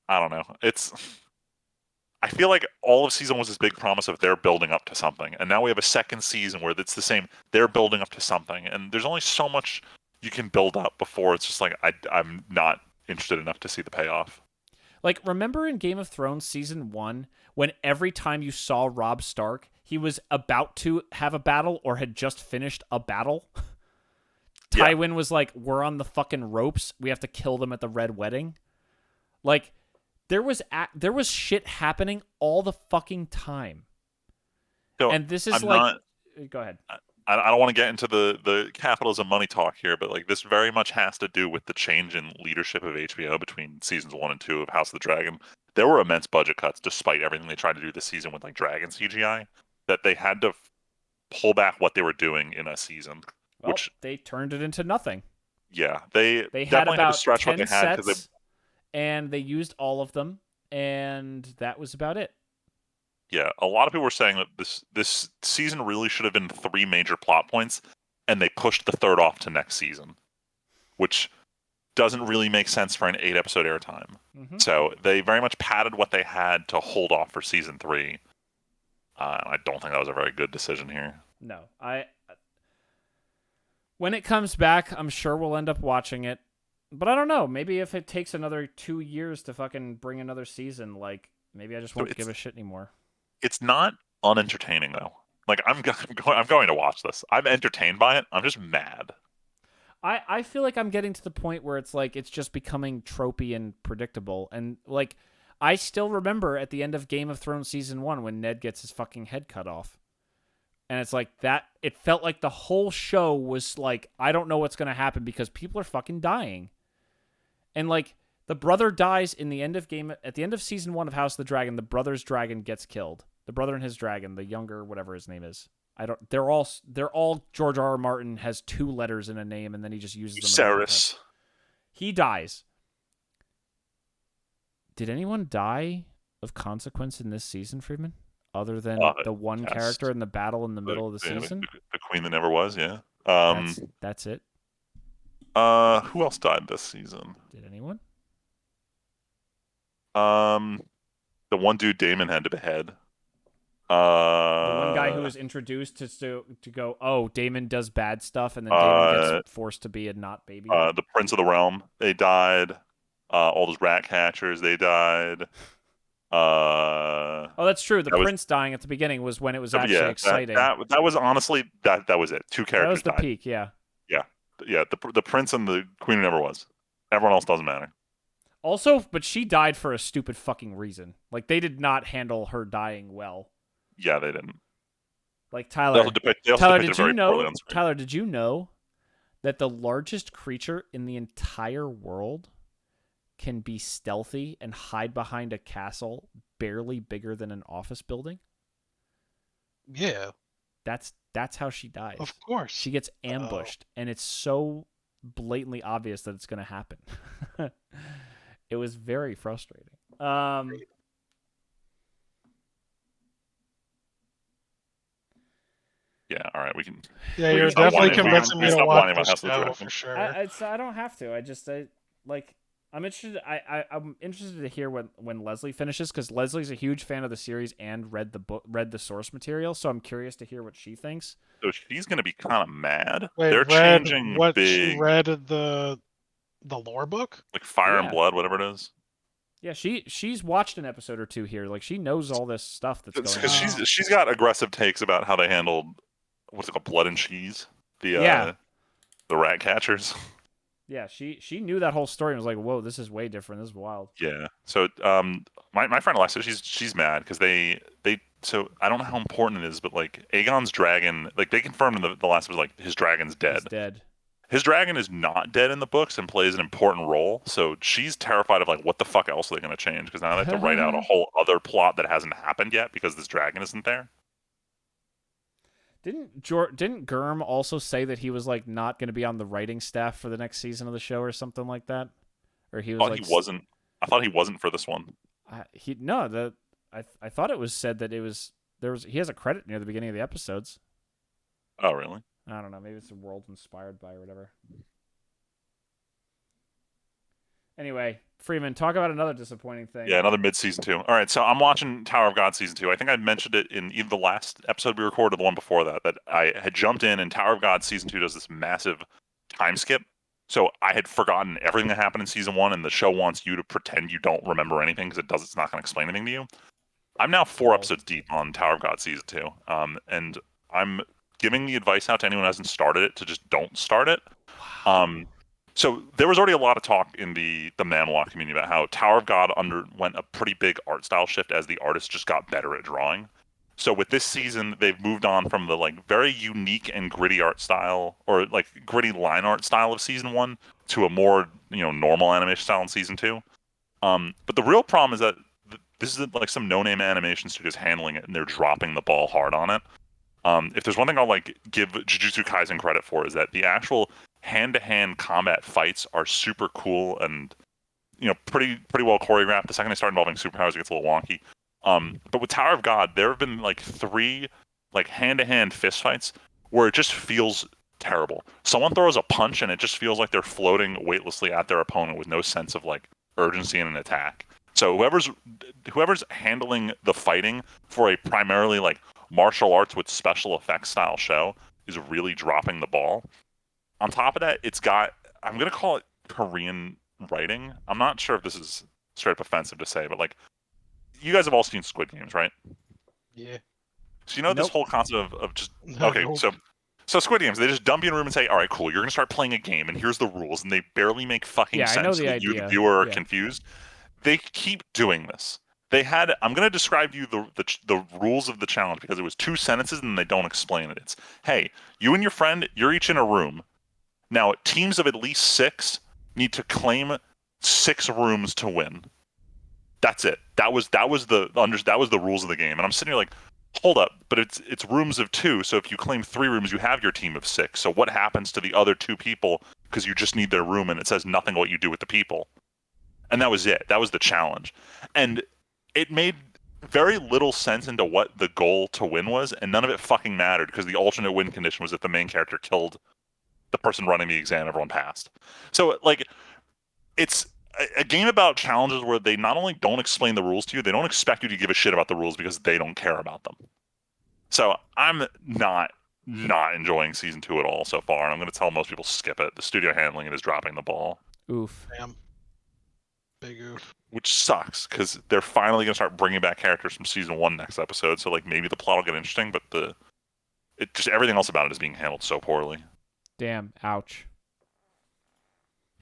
I don't know. I feel like all of season 1 was this big promise of they're building up to something, and now we have a second season where it's the same. They're building up to something, and there's only so much you can build up before it's just like I'm not interested enough to see the payoff. Like, remember in Game of Thrones season 1 when every time you saw Robb Stark, he was about to have a battle or had just finished a battle? Yeah. Tywin was like, we're on the fucking ropes. We have to kill them at the Red Wedding. Like, there was shit happening all the fucking time. So And this is I'm like... not, Go ahead. I don't want to get into the capitalism money talk here, but like this very much has to do with the change in leadership of HBO between seasons 1 and 2 of House of the Dragon. There were immense budget cuts, despite everything they tried to do this season with like Dragon CGI, that they had to pull back what they were doing in a season. Well, which they turned it into nothing. Yeah, they They had definitely about had to stretch 10 what they had sets, and they used all of them, and that was about it. Yeah, a lot of people were saying that this season really should have been 3 major plot points, and they pushed the third off to next season, which doesn't really make sense for an 8-episode airtime. Mm-hmm. So they very much padded what they had to hold off for season 3. I don't think that was a very good decision here. No, when it comes back, I'm sure we'll end up watching it, but I don't know. Maybe if it takes another 2 years to fucking bring another season, like maybe I just won't give a shit anymore. It's not unentertaining though. Like I'm going to watch this. I'm entertained by it. I'm just mad. I feel like I'm getting to the point where it's like it's just becoming tropey and predictable, and like I still remember at the end of Game of Thrones season 1 when Ned gets his fucking head cut off. And it's like that, it felt like the whole show was like, I don't know what's going to happen because people are fucking dying. And like, the brother dies at the end of season 1 of House of the Dragon, the brother's dragon gets killed. The brother and his dragon, the younger, whatever his name is. They're all George R.R. Martin has 2 letters in a name and then he just uses them. Viserys. He dies. Did anyone die of consequence in this season, Friedman? Other than the one character in the battle in the middle of the season? The queen that never was, yeah. That's it. Who else died this season? Did anyone? The one dude Damon had to behead. The one guy who was introduced to go, oh, Damon does bad stuff, and then Damon gets forced to be a not baby. The Prince of the Realm, they died. All those rat catchers, they died. Oh, that's true. The prince dying at the beginning was when it was actually exciting. That was honestly that was it. 2 characters. That was the died. peak, yeah. Yeah. The prince and the queen who never was. Everyone else doesn't matter. Also, but she died for a stupid fucking reason. Like they did not handle her dying well. Yeah, they didn't. Like Tyler. Tyler, did you know that the largest creature in the entire world can be stealthy and hide behind a castle barely bigger than an office building? Yeah. That's how she dies. Of course. She gets ambushed, and it's so blatantly obvious that it's going to happen. It was very frustrating. Yeah, all right, we can. Yeah, you're definitely convincing me to watch this show for sure. I don't have to. I'm interested. I'm interested to hear when Leslie finishes, because Leslie's a huge fan of the series and read the source material. So I'm curious to hear what she thinks. So she's going to be kind of mad. Wait, they're changing what big. She read the lore book, like Fire and Blood, whatever it is. Yeah, she's watched an episode or 2 here. Like she knows all this stuff that's going on. Because she's got aggressive takes about how they handled what's it called, Blood and Cheese, the rat catchers. Yeah, she knew that whole story and was like, "Whoa, this is way different. This is wild." Yeah. So my friend Alexa, she's mad because they so I don't know how important it is, but like Aegon's dragon, like they confirmed in the last was like his dragon's dead. He's dead. his dragon is not dead in the books and plays an important role. So she's terrified of like what the fuck else are they going to change, because now they have to write out a whole other plot that hasn't happened yet because this dragon isn't there. Didn't Gurm also say that he was like not going to be on the writing staff for the next season of the show or something like that? Or he was like He wasn't. I thought he wasn't for this one. I thought it was said that he has a credit near the beginning of the episodes. Oh, really? I don't know. Maybe it's a world inspired by or whatever. Anyway, Freeman, talk about another disappointing thing. Yeah, another mid-season 2. All right, so I'm watching Tower of God season 2. I think I mentioned it in either the last episode we recorded or the one before that I had jumped in, and Tower of God season 2 does this massive time skip. So I had forgotten everything that happened in season 1, and the show wants you to pretend you don't remember anything because it's not going to explain anything to you. I'm now 4 episodes deep on Tower of God season 2, and I'm giving the advice out to anyone who hasn't started it to just don't start it. So there was already a lot of talk in the Manwalk community about how Tower of God underwent a pretty big art style shift as the artists just got better at drawing. So with this season, they've moved on from the like very unique and gritty art style, or like gritty line art style of season 1 to a more normal animation style in season 2. But the real problem is that this is like some no-name animation studios handling it, and they're dropping the ball hard on it. If there's one thing I'll like give Jujutsu Kaisen credit for, is that the actual hand-to-hand combat fights are super cool and pretty well choreographed. The second they start involving superpowers, it gets a little wonky. But with Tower of God, there have been like 3 like hand-to-hand fist fights where it just feels terrible. Someone throws a punch and it just feels like they're floating weightlessly at their opponent with no sense of like urgency in an attack. So whoever's handling the fighting for a primarily like martial arts with special effects style show is really dropping the ball. On top of that, it's got, I'm going to call it Korean writing. I'm not sure if this is straight up offensive to say, but like, you guys have all seen Squid Games, right? Yeah. So this whole concept of just, okay, Nope. so Squid Games, they just dump you in a room and say, all right, cool, you're going to start playing a game, and here's the rules, and they barely make fucking sense so that you, the viewer, are confused. They keep doing this. I'm going to describe to you the rules of the challenge, because it was 2 sentences and they don't explain it. It's, hey, you and your friend, you're each in a room. Now, teams of at least 6 need to claim 6 rooms to win. That's it. That was the rules of the game. And I'm sitting here like, hold up, but it's rooms of 2. So if you claim 3 rooms, you have your team of 6. So what happens to the other 2 people? Because you just need their room, and it says nothing what you do with the people. And that was it. That was the challenge. And it made very little sense into what the goal to win was, and none of it fucking mattered, because the alternate win condition was that the main character killed the person running the exam everyone passed. So like, it's a game about challenges where they not only don't explain the rules to you, they don't expect you to give a shit about the rules because they don't care about them. So I'm not enjoying season 2 at all so far, and I'm going to tell most people skip it. The studio handling it is dropping the ball. Oof. Damn. Big oof. Which sucks, because they're finally going to start bringing back characters from season 1 next episode, so like maybe the plot will get interesting, but everything else about it is being handled so poorly. Damn. Ouch.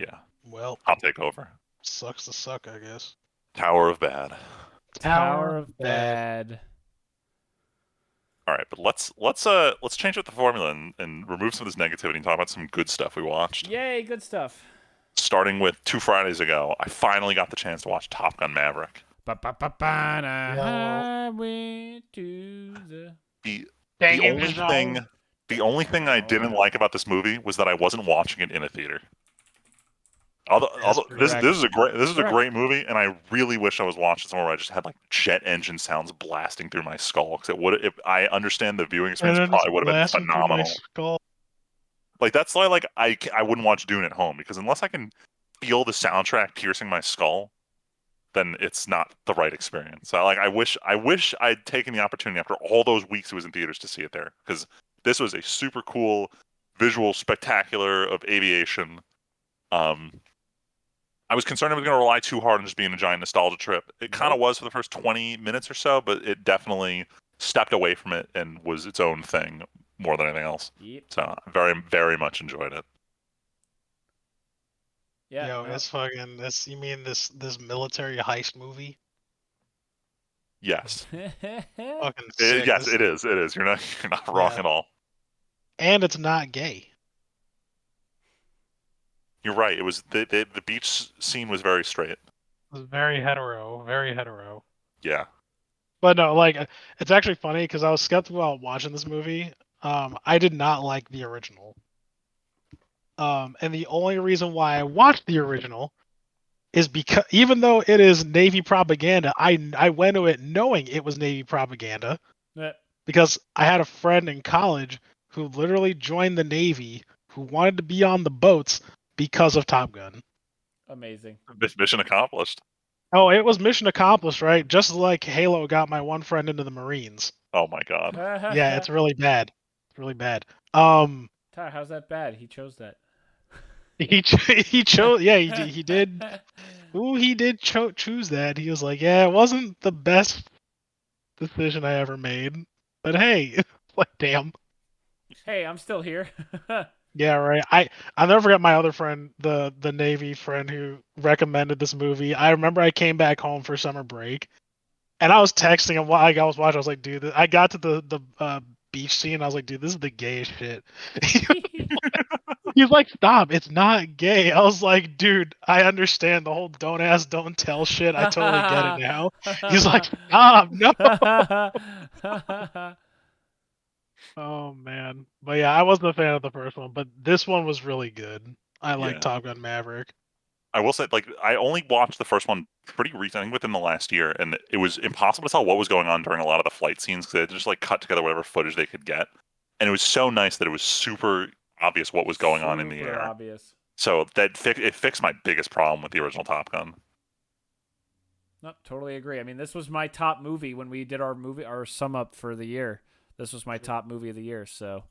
Yeah. Well, I'll take over. Sucks to suck, I guess. Tower of Bad. Tower of Bad. All right, but let's change up the formula and remove some of this negativity and talk about some good stuff we watched. Yay, good stuff. Starting with 2 Fridays ago, I finally got the chance to watch Top Gun Maverick. I went to The only thing I didn't like about this movie was that I wasn't watching it in a theater. This is a great movie, and I really wish I was watching somewhere where I just had like jet engine sounds blasting through my skull. Because I understand the viewing experience probably would have been phenomenal. Like that's why like I wouldn't watch Dune at home, because unless I can feel the soundtrack piercing my skull, then it's not the right experience. So like I wish I'd taken the opportunity after all those weeks it was in theaters to see it there, because this was a super cool visual spectacular of aviation. I was concerned it was going to rely too hard on just being a giant nostalgia trip. It kind of was for the first 20 minutes or so, but it definitely stepped away from it and was its own thing more than anything else. Yep. So I very, very much enjoyed it. Yeah. Yo, it's fucking this. You mean this military heist movie? Yes. Fucking sick. Yes, it is. It is. You're not wrong at all. And it's not gay. You're right. It was the beach scene was very straight. It was very hetero, very hetero. Yeah. But no, like it's actually funny because I was skeptical about watching this movie. I did not like the original. And the only reason why I watched the original is because even though it is Navy propaganda, I went to it knowing it was Navy propaganda because I had a friend in college who literally joined the Navy who wanted to be on the boats because of Top Gun. Amazing. Mission accomplished. Oh, it was mission accomplished, right? Just like Halo got my one friend into the Marines. Oh my god. Yeah, it's really bad. It's really bad. Tyler, how's that bad? He chose that. He chose. Yeah, he did. Ooh, he did choose that. He was like, yeah, it wasn't the best decision I ever made, but hey, like damn. Hey, I'm still here. Yeah, right. I'll never forget my other friend, the Navy friend who recommended this movie. I remember I came back home for summer break, and I was texting him while I was watching. I was like, dude, I got to the beach scene. I was like, dude, this is the gayest shit. He's like, stop, it's not gay. I was like, dude, I understand the whole don't ask, don't tell shit. I totally get it now. He's like, stop, no. Oh man, but yeah, I wasn't a fan of the first one, but this one was really good. I like Yeah. Top Gun Maverick. I will say, like, I only watched the first one pretty recently, within the last year, and it was impossible to tell what was going on during a lot of the flight scenes because they just like cut together whatever footage they could get, and it was so nice that it was super obvious what was going on in the Super air. obvious. So that it fixed my biggest problem with the original Top Gun. Nope, totally agree. I mean, this was my top movie when we did our sum up for the year. This was my top movie of the year, so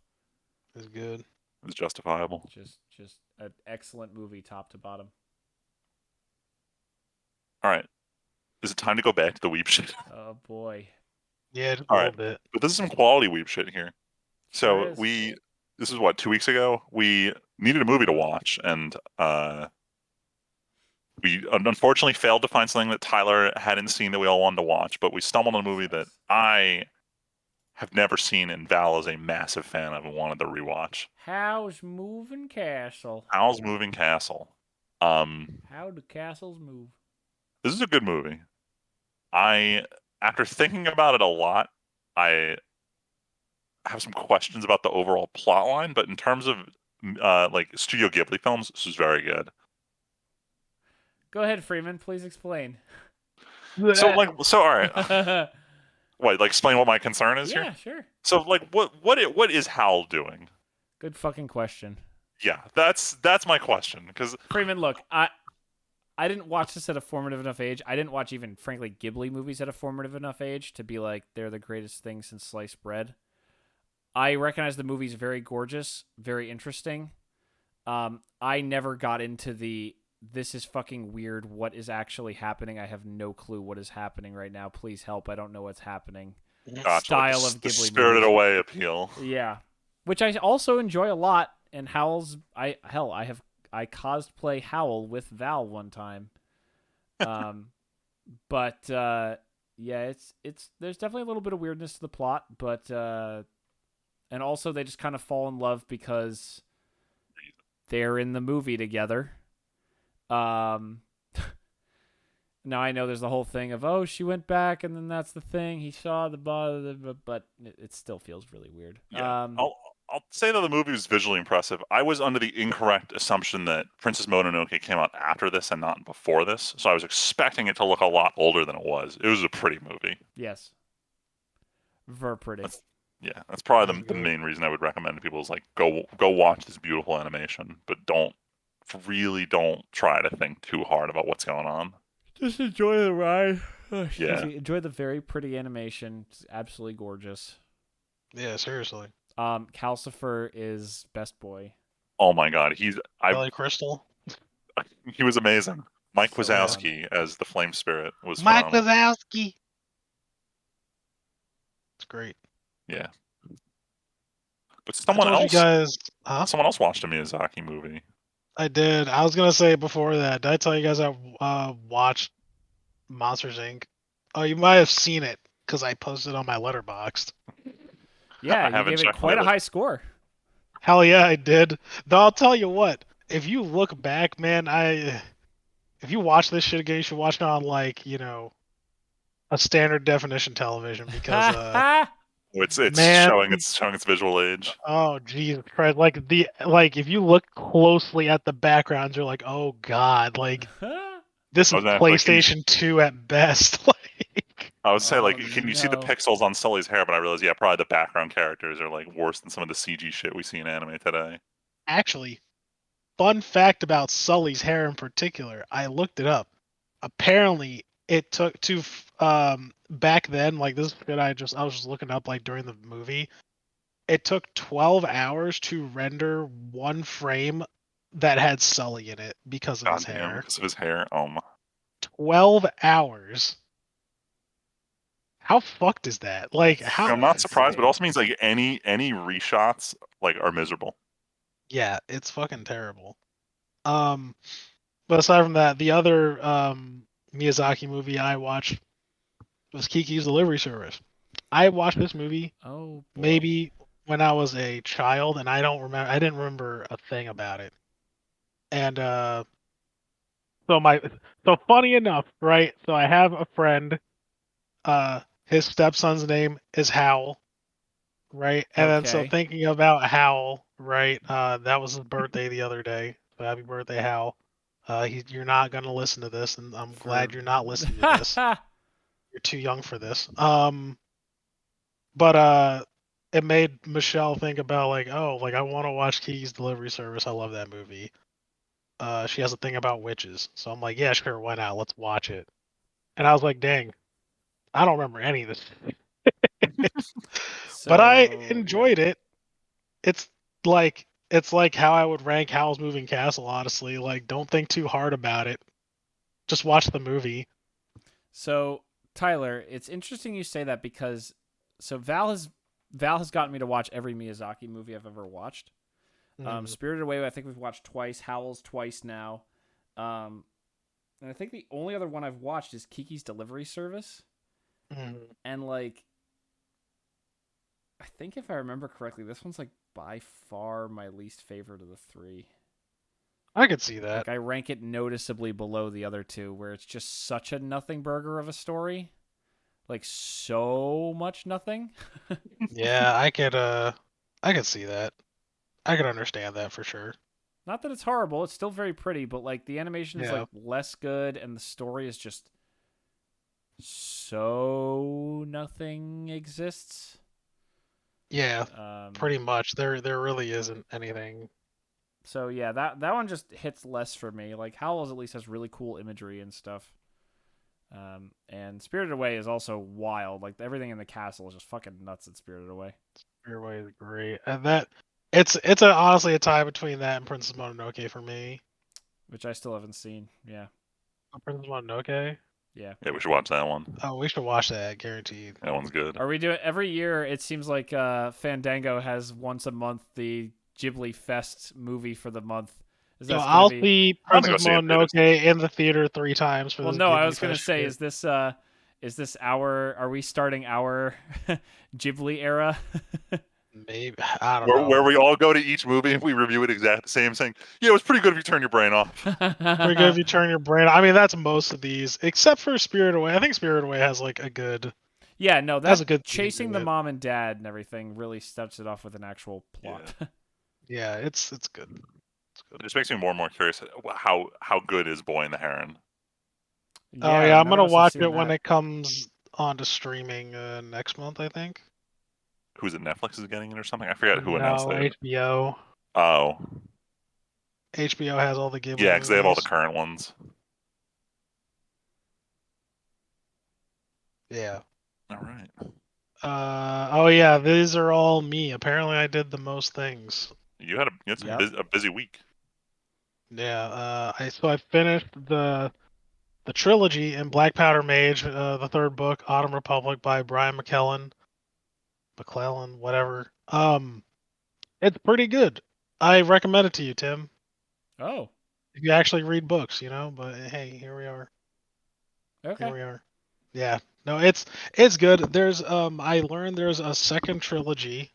It's good. It was justifiable. just an excellent movie, top to bottom. All right, is it time to go back to the Weeb shit? Oh boy. Yeah, just a All little right. bit. But this is some quality Weeb shit here. Sure So is. this is what, 2 weeks ago? We needed a movie to watch, and we unfortunately failed to find something that Tyler hadn't seen that we all wanted to watch, but we stumbled on a movie that I have never seen, and Val is a massive fan of and wanted to rewatch. How's moving castle? Howl's Moving Castle. How do castles move? This is a good movie. After thinking about it a lot, I have some questions about the overall plot line, but in terms of like Studio Ghibli films, this is very good. Go ahead, Freeman. Please explain. So all right. What, like, explain what my concern is Yeah, here? sure. So, like, what is Howl doing? Good fucking question. Yeah, that's my question. Because Freeman, look, I didn't watch this at a formative enough age. I didn't watch even, frankly, Ghibli movies at a formative enough age to be like, they're the greatest thing since sliced bread. I recognize the movie's very gorgeous, very interesting. I never got into this is fucking weird. What is actually happening? I have no clue what is happening right now. Please help. I don't know what's happening. gotcha, Style like of the Ghibli Spirited movies. Away appeal. Yeah, which I also enjoy a lot. And Howl's, I cosplay Howl with Val one time. But yeah, it's there's definitely a little bit of weirdness to the plot, but and also they just kind of fall in love because they're in the movie together. Now I know there's the whole thing of, oh, she went back and then that's the thing. He saw the but it still feels really weird. Yeah. I'll say that the movie was visually impressive. I was under the incorrect assumption that Princess Mononoke came out after this and not before this, so I was expecting it to look a lot older than it was. It was a pretty movie. Yes. Very pretty. That's probably the main reason I would recommend to people is like go watch this beautiful animation, but don't try to think too hard about what's going on. Just enjoy the ride. Yeah. Enjoy the very pretty animation. It's absolutely gorgeous. Yeah, seriously. Calcifer is best boy. Oh my god, Billy Crystal. he was amazing. Mike So Wazowski as the Flame Spirit was Mike phenomenal. Wazowski. It's great. Yeah. But I told you guys, huh? someone else watched a Miyazaki movie. I did. I was gonna say before that. Did I tell you guys I watched Monsters Inc? Oh, you might have seen it because I posted on my Letterboxd. Yeah, I you haven't gave it checked quite a my high score. Hell yeah, I did. Though I'll tell you what, if you look back, man, if you watch this shit again, you should watch it on like a standard definition television because It's man, showing its visual age. oh Jesus Christ, if you look closely at the backgrounds, you're like, oh God, like this I is was gonna, like, PlayStation 2 at best. Like, I would say, Oh, like, can you see the no. pixels on Sully's hair? But I realized, yeah, probably the background characters are like worse than some of the CG shit we see in anime today. actually, fun fact about Sully's hair in particular, I looked it up. Apparently, it took to back then, like this is shit I was just looking up like during the movie. It took 12 hours to render one frame that had Sully in it because of his God damn, hair. because of his hair. Oh my. 12 hours. How fucked is that? Like That's how I'm so not surprised, but it insane. also means like any reshots like are miserable. yeah, it's fucking terrible. But aside from that, the other Miyazaki movie I watched was Kiki's Delivery Service. I watched this movie Oh boy. maybe when I was a child, and I didn't remember a thing about it. And so my, so funny enough, right? So I have a friend. His stepson's name is Howl, right? And then so Okay. thinking about Howl, right? That was his birthday the other day. So happy birthday, Howl. You're not gonna listen to this, and I'm For glad you're not listening to this. You're too young for this. But it made Michelle think about like, oh, like I want to watch Kiki's Delivery Service. I love that movie. She has a thing about witches, so I'm like, yeah, sure, why not? Let's watch it. And I was like, dang, I don't remember any of this, but I So yeah. enjoyed it. It's it's like how I would rank Howl's Moving Castle. Honestly, like, don't think too hard about it. Just watch the movie. So Tyler, it's interesting you say that because so Val has gotten me to watch every Miyazaki movie I've ever watched. Mm, Spirited Away, I think we've watched twice. Howl's twice now. Um, and I think the only other one I've watched is Kiki's Delivery Service. mm. And like, I think if I remember correctly, this one's like by far my least favorite of the three. I could see that. Like I rank it noticeably below the other two, where it's just such a nothing burger of a story. Like so much nothing. Yeah, I could see that. I could understand that for sure. Not that it's horrible, it's still very pretty, but like the animation is Yeah. like less good and the story is just so nothing exists. Yeah, Um pretty much. There really isn't anything. so yeah, that one just hits less for me. Like Howl's at least has really cool imagery and stuff. And Spirited Away is also wild. Like everything in the castle is just fucking nuts at Spirited Away. Your way is great, and that honestly a tie between that and Princess Mononoke for me. Which I still haven't seen. Yeah. Princess Mononoke. Yeah. Yeah, we should watch that one. Oh, we should watch that, guaranteed. That one's good. Are we doing every year? It seems like Fandango has once a month the Ghibli Fest movie for the month. Is Yo, that's gonna I'll be? see I'm gonna go Princess see it later. Mononoke in the theater 3 times for Well, this no. I Ghibli was gonna Fest say, shit. is this our? Are we starting our Ghibli era? Maybe I don't Where know. we all go to each movie and we review it exactly the same, saying, "Yeah, it was pretty good if you turn your brain off." Pretty good if you turn your brain. I mean, that's most of these, except for Spirit Away. I think Spirit Away has like a good Yeah, no, has a that good theme chasing to the it. mom and dad and everything really starts it off with an actual plot. Yeah. Yeah, it's good. It's It good. just makes me more and more curious how good is Boy and the Heron? Oh Yeah, yeah, I'm none of gonna us have watch seen it when that. it comes onto streaming next month. I think. Who's it? Netflix is getting it or something? I forget who announced No, it. HBO. Oh, HBO has all the Ghibli yeah, because they have all the movies. current ones. Yeah. All right. Oh yeah, these are all me. Apparently, I did the most things. Yep. A busy week. Yeah. I finished the trilogy in Black Powder Mage, the third book, Autumn Republic by Brian McClellan, whatever. It's pretty good. I recommend it to you, Tim. Oh, If you actually read books, But hey, here we are. Here okay. we are. Yeah. No, it's good. There's I learned there's a second trilogy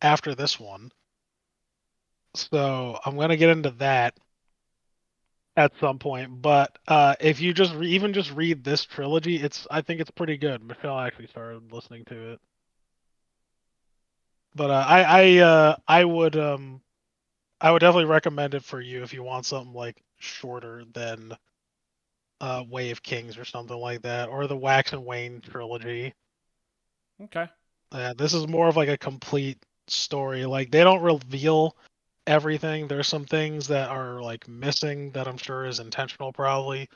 after this one. So I'm gonna get into that at some point. But if you just even just read this trilogy, I think it's pretty good. Michelle actually started listening to it. But I would definitely recommend it for you if you want something like shorter than Way of Kings or something like that, or the Wax and Wayne trilogy. Okay. This is more of like a complete story. Like they don't reveal everything. There's some things that are like missing that I'm sure is intentional probably.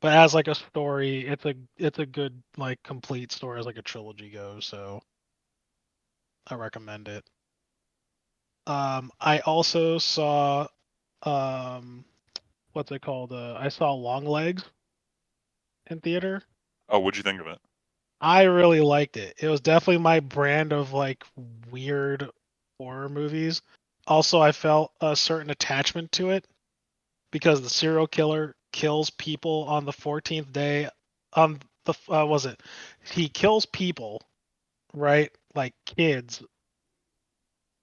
But as like a story, it's a good like complete story as like a trilogy goes, so I recommend it. I also saw um what's it called? I saw Long Legs in theater. Oh, what'd you think of it? I really liked it. It was definitely my brand of like weird horror movies. Also, I felt a certain attachment to it because the serial killer kills people on the 14th day. On the was it? He kills people, right? Like kids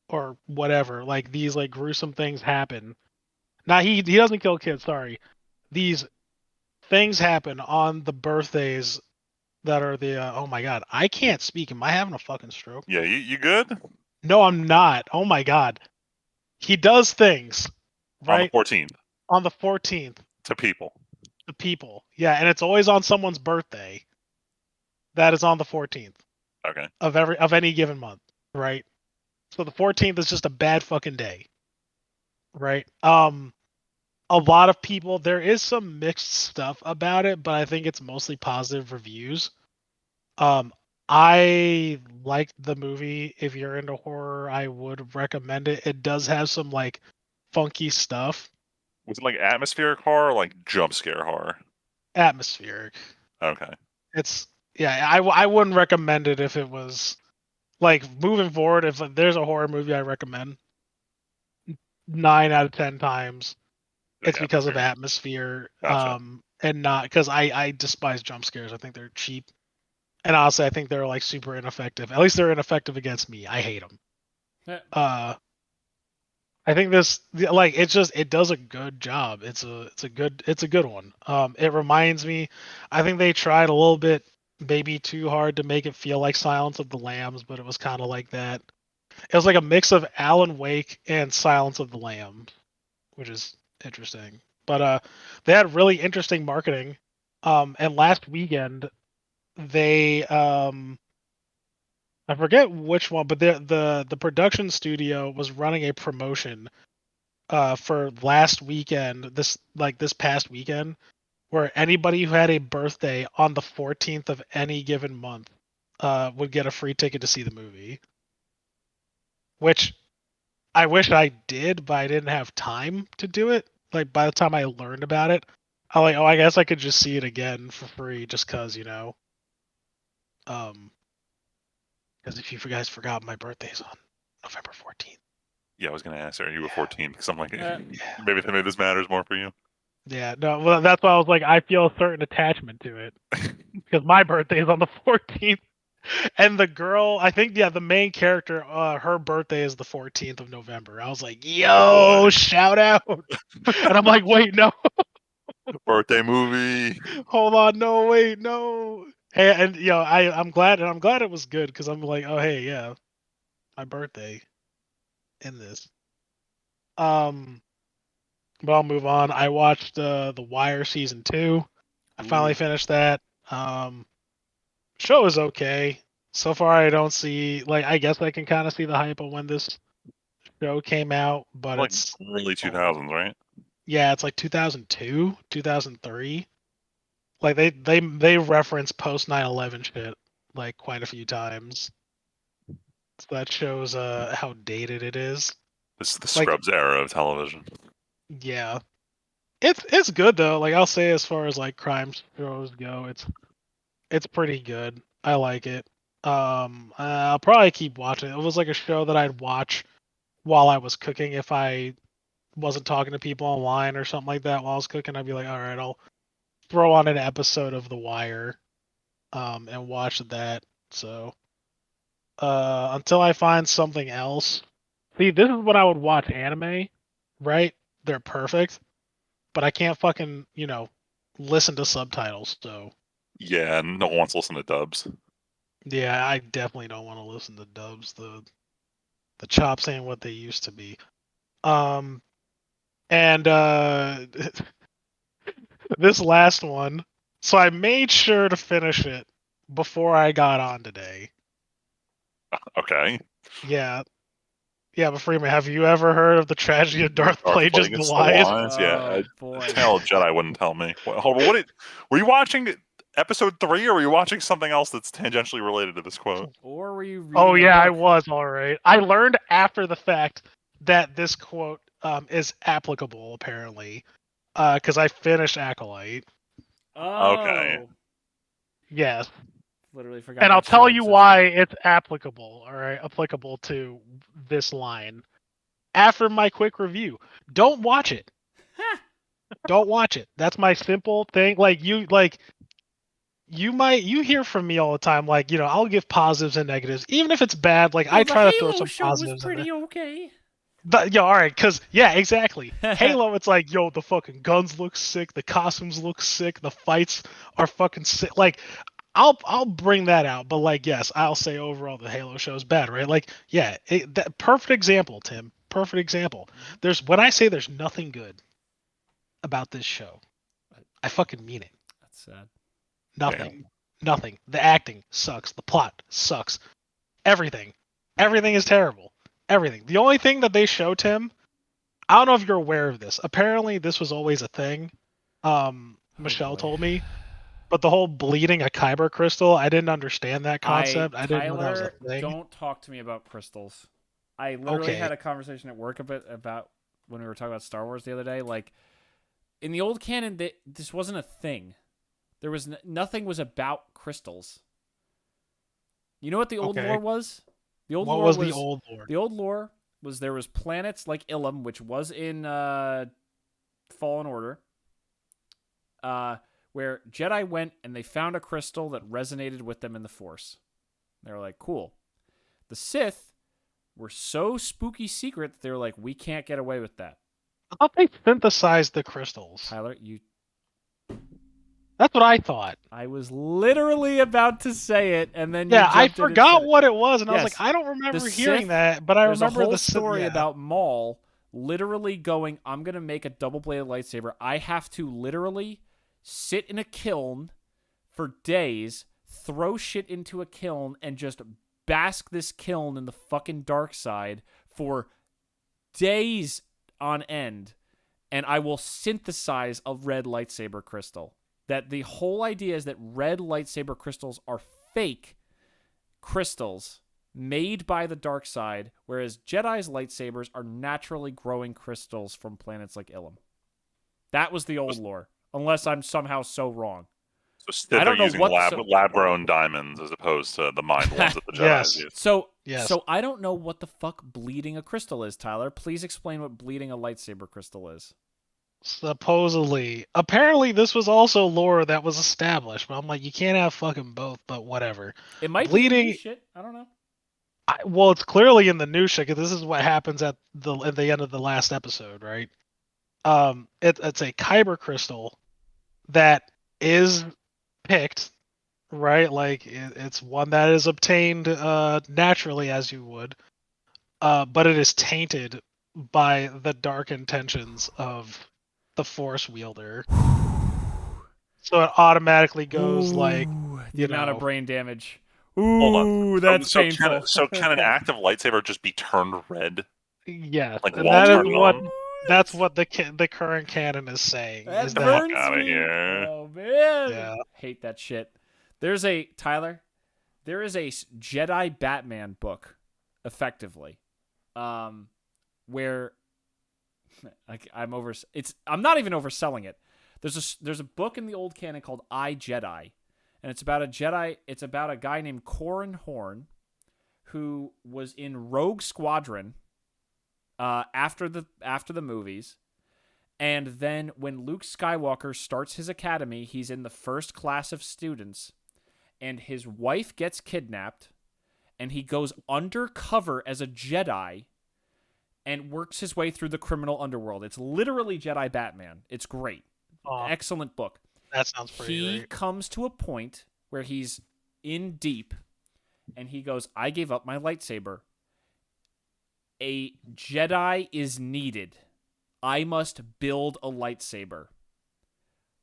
or whatever. Like these like gruesome things happen. Now he doesn't kill kids. Sorry, these things happen on the birthdays that are the oh my god, I can't speak. Am I having a fucking stroke? Yeah, you good? No, I'm not. Oh my god. He does things, On the right? 14th On the 14th to people. to people. Yeah, and it's always on someone's birthday. That is on the 14th Okay. of any given month, right? So the 14th is just a bad fucking day, right? A lot of people there is some mixed stuff about it, but I think it's mostly positive reviews. Um, I liked the movie. If you're into horror, I would recommend it. It does have some like funky stuff. Was it like atmospheric horror or like jump scare horror? Atmospheric. Okay. It's yeah, I wouldn't recommend it if it was like moving forward. If there's a horror movie I recommend, 9 out of 10 times The it's because of atmosphere. atmosphere, Gotcha. and not because I despise jump scares. I think they're cheap, and honestly, I think they're like super ineffective. At least they're ineffective against me. I hate them. Eh, I think this like it does a good job. It's a good one. It reminds me. I think they tried a little bit maybe too hard to make it feel like Silence of the Lambs, but it was kind of like that. It was like a mix of Alan Wake and Silence of the Lambs, which is interesting. But they had really interesting marketing. And last weekend they I forget which one, but the production studio was running a promotion for last weekend, this past weekend, where anybody who had a birthday on the 14th of any given month would get a free ticket to see the movie. Which I wish I did, but I didn't have time to do it. Like by the time I learned about it, I'm like, oh, I guess I could just see it again for free, just cause um, because if you guys forgot, my birthday's on November 14th. Yeah, I was gonna ask, are you a Yeah, 14? Because I'm like, eh. yeah, maybe this matters more for you. yeah. No, well, that's why I was like, I feel a certain attachment to it because my birthday's on the 14th. And the girl, I think, yeah, the main character, her birthday is the 14th of November. I was like, Oh yo, boy, shout out. And I'm like, wait, no, birthday movie. hold on, no, wait, no. And you know, I'm glad it was good because I'm like, oh hey, yeah, my birthday in this. Um, but I'll move on. I watched The Wire season 2. I finally Ooh. finished that. Um, show is okay. So far, I don't see like I guess I can kind of see the hype of when this show came out, but Like it's early old. 2000s, right? Yeah, it's like 2002, 2003. Like they reference post 9/11 shit like quite a few times. So that shows how dated it is. This is the Like Scrubs era of television. yeah. It's good though. Like I'll say as far as like crime shows go, it's pretty good. I like it. I'll probably keep watching it. It was like a show that I'd watch while I was cooking if I wasn't talking to people online or something like that while I was cooking. I'd be like, all right, I'll throw on an episode of The Wire, and watch that. So, until I find something else. See, this is when I would watch anime. right? They're perfect, but I can't fucking, listen to subtitles. So Yeah, no one wants to listen to dubs. yeah, I definitely don't want to listen to dubs. The chops ain't what they used to be. And this last one. So I made sure to finish it before I got on today. Okay. Yeah. Yeah, but Freeman, have you ever heard of the tragedy of Darth Plagueis the Plagueis the Wise? Wise. Yeah. Oh boy. Tale Jedi wouldn't tell me. Hold on. Were you watching episode 3, or were you watching something else that's tangentially related to this quote? Or were you reading Oh a yeah, I book? was all right. I learned after the fact that this quote is applicable apparently, because I finished Acolyte. Okay. Oh. Yes, Literally forgot and I'll that show tell you existed. why it's applicable. All right, applicable to this line. After my quick review, don't watch it. Don't watch it. That's my simple thing. You hear from me all the time, I'll give positives and negatives, even if it's bad. Like I The try to throw Halo some show was positives in it. pretty okay. But, all right, exactly. Halo, it's like, yo, the fucking guns look sick, the costumes look sick, the fights are fucking sick. Like, I'll bring that out, but yes, I'll say overall the Halo show is bad, right? Like, yeah, that perfect example, Tim. Perfect example. When I say there's nothing good about this show, I fucking mean it. That's sad. Nothing. Nothing. The acting sucks. The plot sucks. Everything. Everything is terrible. Everything. The only thing that they show, Tim, I don't know if you're aware of this. Apparently, this was always a thing. Michelle told me. But the whole bleeding a kyber crystal, I didn't understand that concept. I didn't know that was a thing. Don't talk to me about crystals. I literally Okay. had a conversation at work about when we were talking about Star Wars the other day. Like, in the old canon, this wasn't a thing. There was nothing was about crystals. You know what the old lore was? The old lore was the old lore? The old lore was there was planets like Ilum, which was in Fallen Order, where Jedi went and they found a crystal that resonated with them in the Force. They were like, cool. The Sith were so spooky secret that they were like, we can't get away with that. I thought they synthesized the crystals. Tyler, That's what I thought. I was literally about to say it, and then I forgot what it was, and I was like, I don't remember hearing that, but I remember the whole the story about Maul literally going, I'm going to make a double-bladed lightsaber. I have to literally sit in a kiln for days, throw shit into a kiln, and just bask this kiln in the fucking dark side for days on end, and I will synthesize a red lightsaber crystal. That the whole idea is that red lightsaber crystals are fake crystals made by the dark side, whereas Jedi's lightsabers are naturally growing crystals from planets like Ilum. That was the old lore, unless I'm somehow so wrong. So Sith are using lab-grown diamonds as opposed to the mined ones that the Jedi use. So I don't know what the fuck bleeding a crystal is, Tyler. Please explain what bleeding a lightsaber crystal is. Supposedly. Apparently, this was also lore that was established, but I'm like, you can't have fucking both, but whatever. It might be in new shit. I don't know. Well, it's clearly in the new shit, because this is what happens at the end of the last episode, right? It's a kyber crystal that is picked, right? Like, it's one that is obtained naturally, as you would, but it is tainted by the dark intentions of the Force wielder. So it automatically goes the amount of brain damage. Hold on. That's painful. Can an active lightsaber just be turned red? Yes, like and that's what the current canon is saying. That burns out of me. here. Oh man, yeah. Hate that shit. There is a Jedi Batman book, effectively, where I'm not even overselling it. There's a book in the old canon called I, Jedi, and it's about a Jedi. It's about a guy named Corran Horn, who was in Rogue Squadron after the movies, and then when Luke Skywalker starts his academy, he's in the first class of students, and his wife gets kidnapped, and he goes undercover as a Jedi and works his way through the criminal underworld. It's literally Jedi Batman. It's great. Excellent book. That sounds pretty He great. comes to a point where he's in deep, and he goes, I gave up my lightsaber. A Jedi is needed. I must build a lightsaber.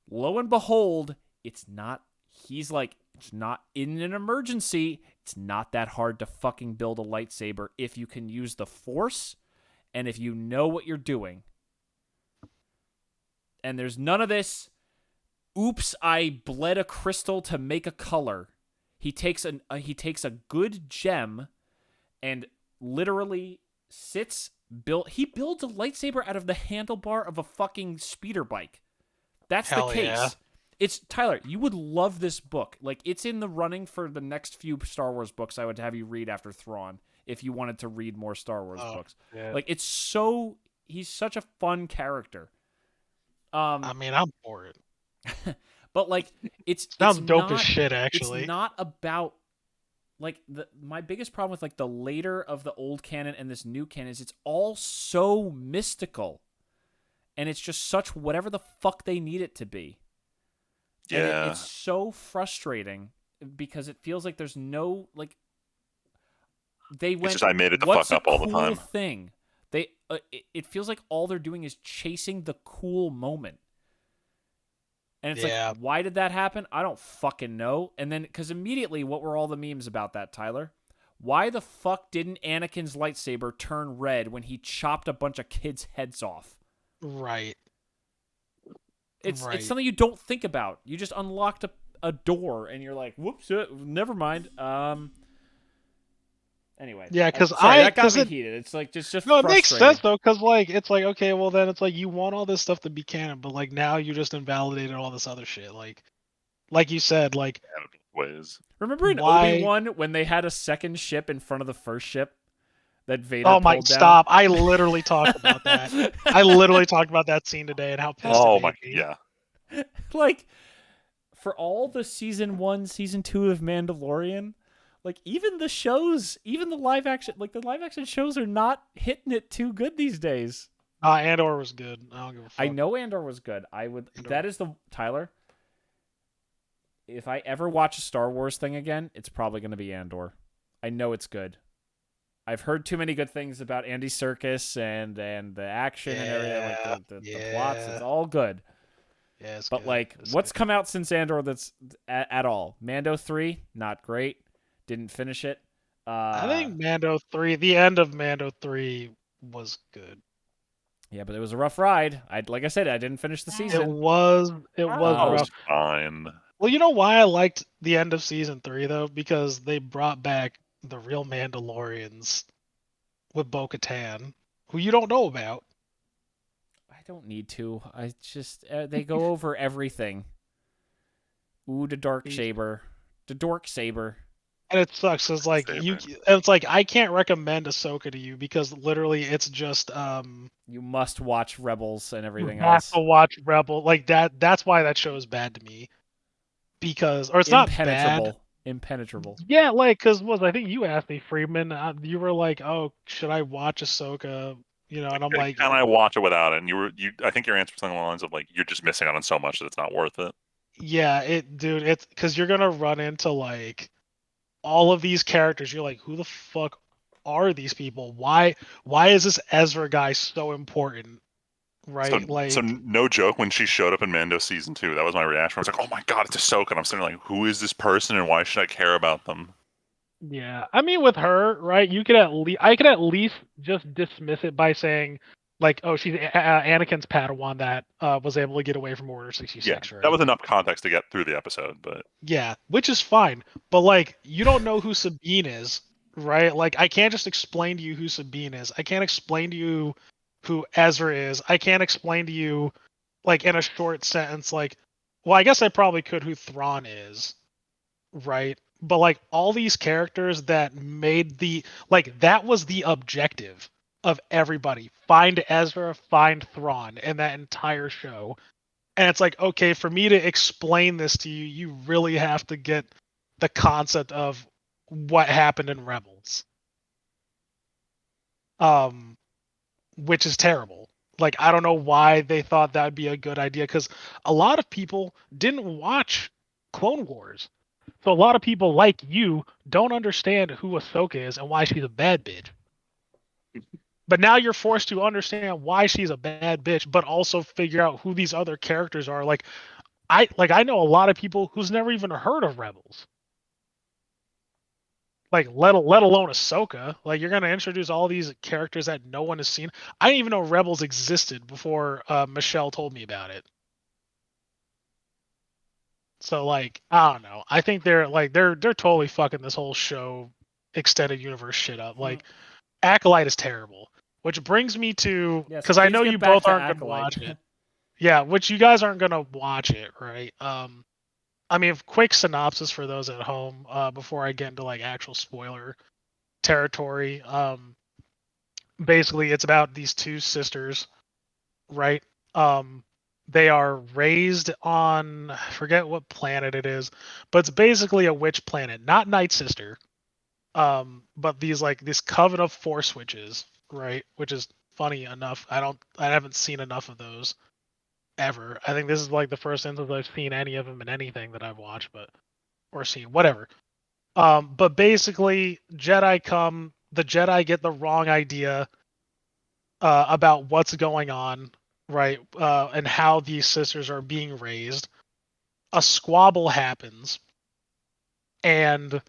Lo and behold, it's not. He's like, it's not in an emergency. It's not that hard to fucking build a lightsaber if you can use the Force and if you know what you're doing. And there's none of this, oops, I bled a crystal to make a color. He takes a good gem and literally he builds a lightsaber out of the handlebar of a fucking speeder bike. That's the case. Yeah. It's Tyler, you would love this book. Like, it's in the running for the next few Star Wars books I would have you read after Thrawn if you wanted to read more Star Wars books. Yeah. Like, he's such a fun character. I mean, I'm for it. But like, Sounds it's dope not, as shit, actually. It's not about like my biggest problem with like the later of the old canon and this new canon is it's all so mystical, and it's just such whatever the fuck they need it to be. Yeah, and it's so frustrating because it feels like there's no like they went. It's just I made it the What's fuck up a all cool the time. Thing they it feels like all they're doing is chasing the cool moment. And it's like, why did that happen? I don't fucking know. And then, because immediately, what were all the memes about that, Tyler? Why the fuck didn't Anakin's lightsaber turn red when he chopped a bunch of kids' heads off? Right. It's something you don't think about. You just unlocked a door, and you're like, whoops, never mind. Anyway. Yeah, because that got me heated. It's like just no, it makes sense though, because like it's like okay, well then it's like you want all this stuff to be canon, but like now you just invalidated all this other shit. Like you said, like ways. Remember in Obi-Wan when they had a second ship in front of the first ship that Vader oh my pulled down? stop! I literally talked about that. I literally talked about that scene today and how pissed it made me. Yeah. Like for all the season 1, season 2 of Mandalorian. Like, even the shows, even the live action shows are not hitting it too good these days. Andor was good. I don't give a fuck. I know Andor was good. That is Tyler, if I ever watch a Star Wars thing again, it's probably going to be Andor. I know it's good. I've heard too many good things about Andy Serkis and the action and everything, like the plots. It's all good. Yeah, it's but good. like, what's come out since Andor that's at all? Mando 3, not great. Didn't finish it. I think Mando 3, the end of Mando 3 was good. Yeah, but it was a rough ride. Like I said, I didn't finish the season. It was rough. Fine. Well, you know why I liked the end of season 3 though? Because they brought back the real Mandalorians with Bo-Katan, who you don't know about. I don't need to. I just they go over everything. Ooh, the dark saber, the dork saber. And it sucks because like it's like I can't recommend Ahsoka to you because literally it's just you must watch Rebels and everything you else. have to watch Rebel like that. That's why that show is bad to me. Because it's not bad. Impenetrable. Yeah, like because I think you asked me, Friedman. You were like, "Oh, should I watch Ahsoka?" You know, and I'm like, "Can I watch it without it?" And I think your answer was something along the lines of like, "You're just missing out on so much that it's not worth it." Yeah, it's because you're gonna run into like all of these characters. You're like, who the fuck are these people? Why is this Ezra guy so important? Right? So no joke, when she showed up in Mando season 2, that was my reaction. I was like, "Oh my god, it's Ahsoka!" And I'm sitting like, "Who is this person, and why should I care about them?" Yeah, I mean, with her, right? I could at least just dismiss it by saying, like, oh, she's Anakin's Padawan that was able to get away from Order 66. Yeah, right? that was enough context to get through the episode, but yeah, which is fine. But like, you don't know who Sabine is, right? Like, I can't just explain to you who Sabine is. I can't explain to you who Ezra is. I can't explain to you, like, in a short sentence, like, well, I guess I probably could who Thrawn is, right? But like all these characters that made that was the objective of everybody. Find Ezra, find Thrawn in that entire show. And it's like, okay, for me to explain this to you, you really have to get the concept of what happened in Rebels. which is terrible. Like, I don't know why they thought that'd be a good idea, because a lot of people didn't watch Clone Wars. So a lot of people like you don't understand who Ahsoka is and why she's a bad bitch. But now you're forced to understand why she's a bad bitch, but also figure out who these other characters are. I know a lot of people who's never even heard of Rebels. Like let alone Ahsoka. Like, you're gonna introduce all these characters that no one has seen. I didn't even know Rebels existed before Michelle told me about it. So like, I don't know. I think they're totally fucking this whole show extended universe shit up. Like, Acolyte is terrible. Which brings me to, Yes, because I please know get you back both to aren't gonna Acolyte. watch it. Yeah, which you guys aren't gonna watch it, right? I mean, quick synopsis for those at home, before I get into like actual spoiler territory. Basically, it's about these two sisters, right? Um, they are raised on, I forget what planet it is, but it's basically a witch planet, not Night Sister. But these like this coven of force witches, right? Which is funny enough. I haven't seen enough of those ever. I think this is like the first instance I've seen any of them in anything that I've watched, but or seen whatever. But basically, the Jedi get the wrong idea about what's going on, right? And how these sisters are being raised. A squabble happens, and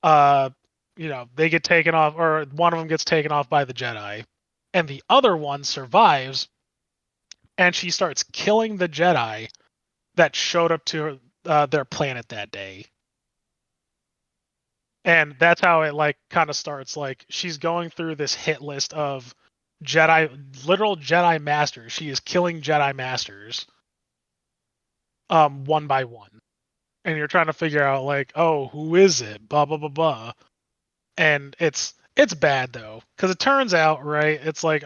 uh, they get taken off, or one of them gets taken off by the Jedi, and the other one survives, and she starts killing the Jedi that showed up to their planet that day. And that's how it like kind of starts. Like, she's going through this hit list of literal Jedi masters. She is killing Jedi masters, one by one. And you're trying to figure out like, oh, who is it? Blah blah blah blah. And it's bad though, because it turns out, right, it's like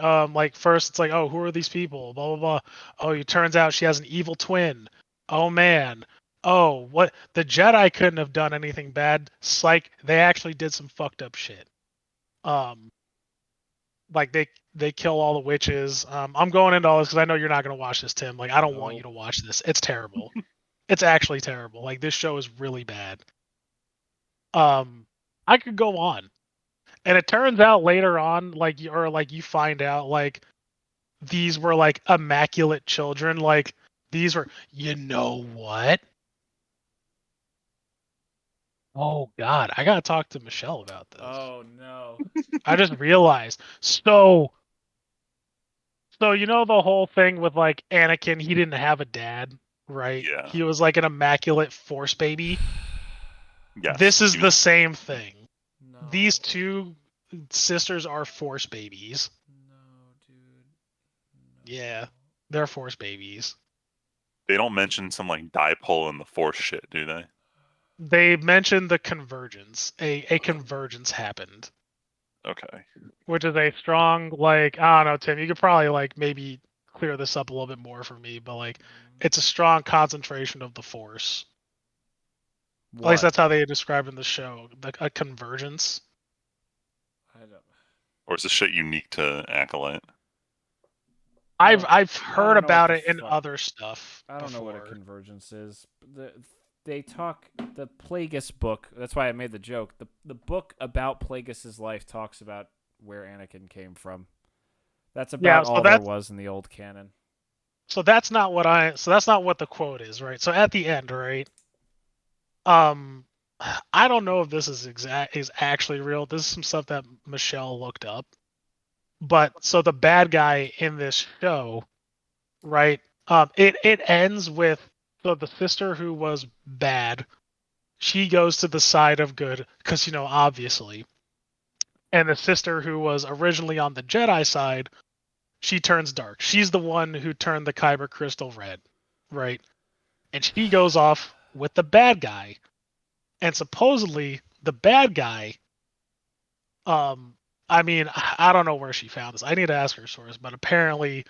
first it's like, oh, who are these people? Blah blah blah. Oh, it turns out she has an evil twin. Oh man. Oh, what, the Jedi couldn't have done anything bad. Psych, they actually did some fucked up shit. Um, like they kill all the witches. I'm going into all this because I know you're not gonna watch this, Tim. Like, I don't want you to watch this. It's terrible. It's actually terrible. Like, this show is really bad. Um, I could go on, and it turns out later on, like you find out like these were like immaculate children. Like, these were, you know what? Oh God, I gotta talk to Michelle about this. Oh no. I just realized. So you know the whole thing with like Anakin, he didn't have a dad, right? Yeah. He was like an immaculate force baby. Yes. This is the same thing. No. These two sisters are force babies. No, dude. No. Yeah, they're force babies. They don't mention some like dipole in the force shit, do they? They mentioned the convergence. A convergence happened, Okay. which is a strong, like, I don't know, Tim, you could probably like maybe clear this up a little bit more for me, but like, it's a strong concentration of the force. At least that's how they describe it in the show, a convergence. I don't. Or is this shit unique to Acolyte? I've heard know what about the it in fuck- other stuff. I don't know what a before. convergence is. They talk the Plagueis book. That's why I made the joke. The book about Plagueis's life talks about where Anakin came from. That's about all there was in the old canon. So that's not what the quote is, right? So at the end, right? I don't know if this is actually real. This is some stuff that Michelle looked up. But so the bad guy in this show, right? It ends with, so the sister who was bad, she goes to the side of good because, obviously. And the sister who was originally on the Jedi side, she turns dark. She's the one who turned the Kyber crystal red, right? And she goes off with the bad guy. And supposedly the bad guy, I mean, I don't know where she found this. I need to ask her source, but apparently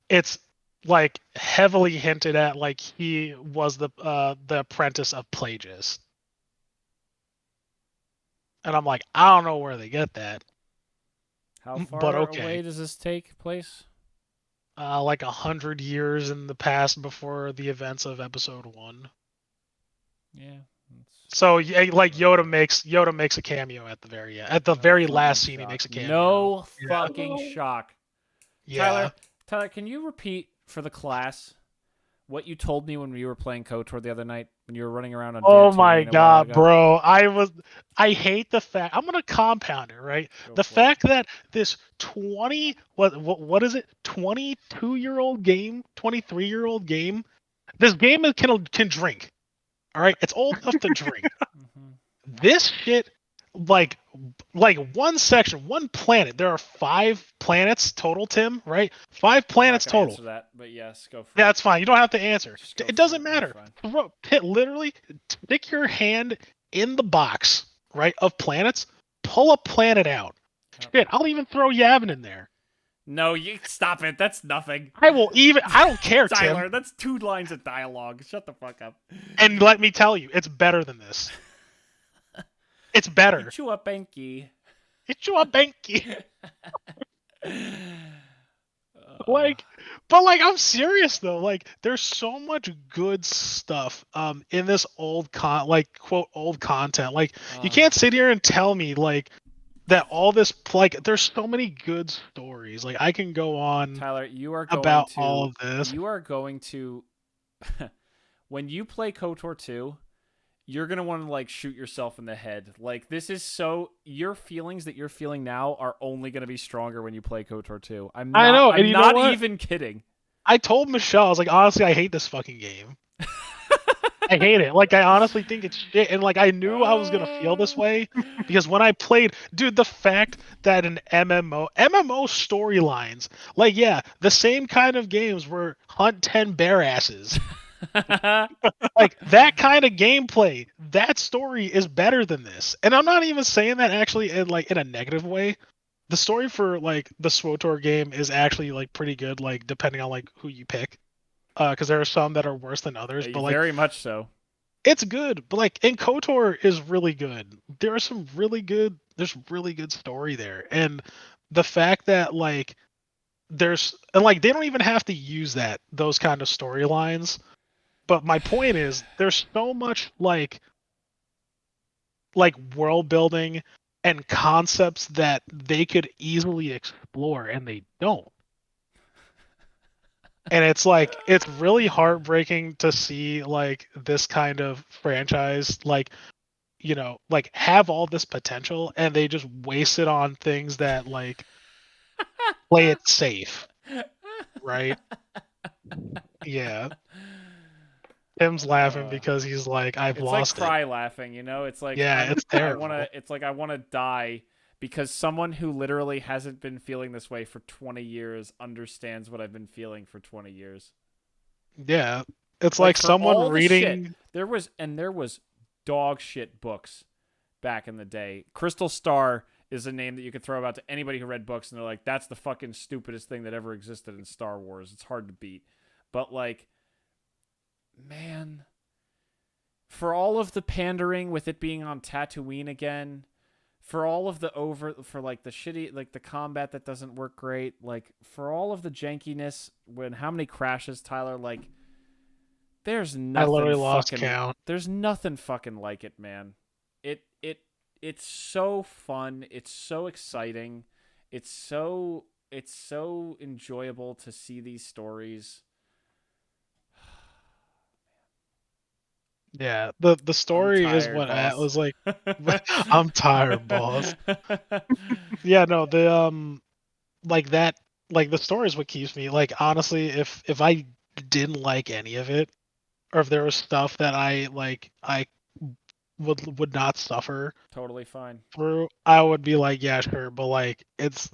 it's like heavily hinted at, like he was the apprentice of Plagueis. And I'm like, I don't know where they get that. How but far okay. away does this take place? Like 100 years in the past before the events of episode 1. Yeah. So like Yoda makes a cameo at the very end. At the very last scene, he makes a cameo. No Yeah. fucking shock. Yeah. Tyler, can you repeat for the class what you told me when we were playing KOTOR the other night when you were running around on Oh Dantooine my a while god, ago? bro. I hate the fact I'm gonna compound it, right? The fact that this 20 what is it? 22-year-old game, 23-year-old game. This game can drink. All right, it's old enough to drink. This shit, like one section, one planet. There are 5 planets total, Tim. Right? 5 planets I'm not gonna total. answer that, but yes, go for it. That's fine. You don't have to answer. It doesn't for matter. It's fine. Literally, stick your hand in the box, right, of planets. Pull a planet out. Yep. Shit, I'll even throw Yavin in there. No, you stop it. That's nothing. I don't care, Tyler, Tim. that's 2 lines of dialogue. Shut the fuck up. And let me tell you, it's better than this. It's better. Ichua Benki. Ichua Benki. But I'm serious though. Like, there's so much good stuff in this quote old content. Like, you can't sit here and tell me like that all this there's so many good stories. Like, I can go on, Tyler, you are going about to all of this. You are going to when you play KOTOR 2, you're going to want to like shoot yourself in the head. Like, this is your feelings that you're feeling now are only going to be stronger when you play KOTOR 2. I know, I'm not even kidding. I told Michelle, I was like, honestly, I hate this fucking game. I hate it. Like, I honestly think it's shit. And like, I knew I was gonna feel this way because when I played, dude, the fact that an MMO storylines, like, yeah, the same kind of games were hunt 10 bear asses. Like, that kind of gameplay, that story is better than this. And I'm not even saying that actually in a negative way. The story for like the SWTOR game is actually like pretty good, like depending on like who you pick. Because there are some that are worse than others, but like, very much so. It's good, but like, and KOTOR is really good. There's really good story there, and the fact that like they don't even have to use those kind of storylines. But my point is, there's so much like world building and concepts that they could easily explore, and they don't. And it's like, it's really heartbreaking to see like this kind of franchise like have all this potential and they just waste it on things that like play it safe, right? Yeah. Tim's laughing because he's like, I've lost it. It's like cry laughing, you know? It's like, yeah, it's terrible. I want to die because someone who literally hasn't been feeling this way for 20 years understands what I've been feeling for 20 years. Yeah. It's like someone reading. There was dog shit books back in the day. Crystal Star is a name that you could throw out to anybody who read books, and they're like, that's the fucking stupidest thing that ever existed in Star Wars. It's hard to beat. But like, man, for all of the pandering with it being on Tatooine again, for all of the for like the shitty, like the combat that doesn't work great, like for all of the jankiness, how many crashes, Tyler, like there's nothing. I literally lost count. There's nothing fucking like it, man. It's so fun. It's so exciting. It's so enjoyable to see these stories. Yeah, the story is what I was like. I'm tired, boss. Yeah, no, the like that, like the story is what keeps me. Like, honestly, if I didn't like any of it, or if there was stuff that I would not suffer totally fine through, I would be like, yeah, sure. But like, it's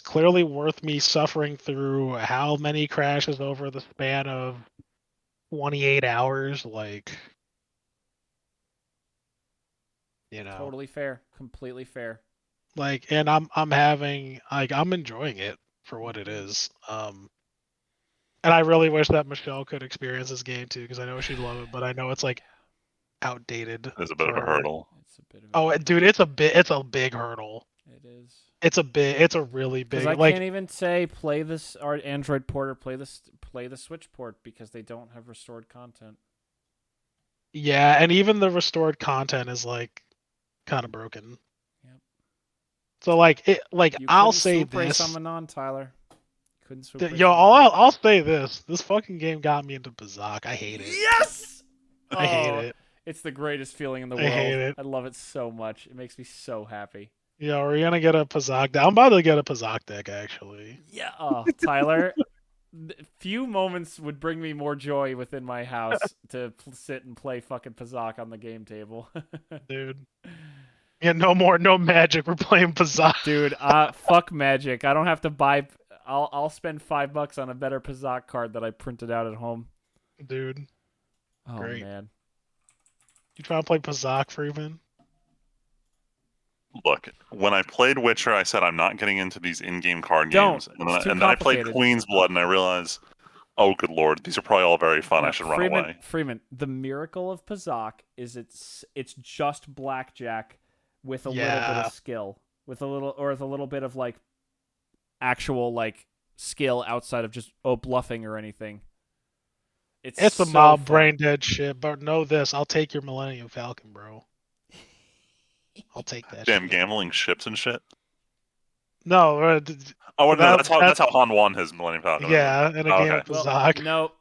clearly worth me suffering through how many crashes over the span of 28 hours, like, you know. Totally fair, completely fair. Like, and I'm enjoying it for what it is. And I really wish that Michelle could experience this game too, because I know she'd love it, but I know it's like outdated. It's a bit of a hurdle. Dude, it's a big hurdle. It is. It's a really big. Because I Like, can't even say play this Android port or play the Switch port because they don't have restored content. yeah, and even the restored content is like kind of broken. Yep. So like You I'll couldn't say swoop race this. on Manon, Tyler. Couldn't swoop race Yo, on Manon. I'll say this. This fucking game got me into Bazak. I hate it. Yes! I hate Oh, it. it's the greatest feeling in the I world. hate it. I love it so much. It makes me so happy. Yeah, we're gonna get a Bazak deck. I'm about to get a Bazak deck actually. Yeah. Oh, Tyler, few moments would bring me more joy within my house to sit and play fucking Pazak on the game table. Dude. Yeah, no magic. We're playing Bazak. Dude, fuck Magic. I don't have to buy. I'll spend $5 on a better Pazak card that I printed out at home. Dude. Oh Great. man. You trying to play Bazak, Freeman? Look, when I played Witcher, I said I'm not getting into these in-game card Don't. games, and It's too then I played complicated. Queen's Blood, and I realized, oh good lord, these are probably all very fun. I should run away. Freeman, the miracle of Pazak is it's just blackjack with a little bit of skill, with a little bit of like actual like skill outside of just bluffing or anything. It's the so mild fun. brain dead shit, but know this, I'll take your Millennium Falcon, bro. I'll take that Damn, shit. gambling ships and shit. No, Oh no, that's how Han won his Millennium Falcon. yeah, in a game of Pazak. No.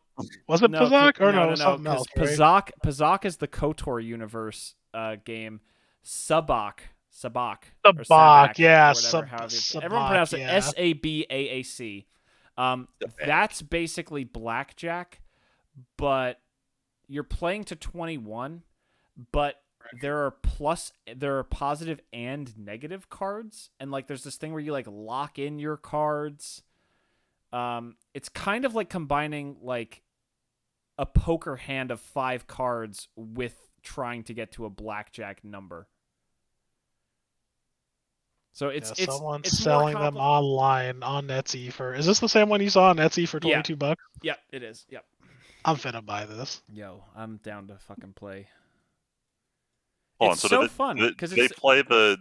Was it Pazak or no? It was No, something else, right? Pazak is the KOTOR universe game. Sabak, Sabak, yeah, everyone pronounces it yeah. Sabaac. That's basically blackjack, but you're playing to 21, but there are positive and negative cards, and like there's this thing where you like lock in your cards. It's kind of like combining like a poker hand of 5 cards with trying to get to a blackjack number. So it's selling them online on Etsy for. Is this the same one you saw on Etsy for $22? Yeah, it is. Yep. I'm finna buy this. Yo, I'm down to fucking play. Hold It's on, so fun because they play the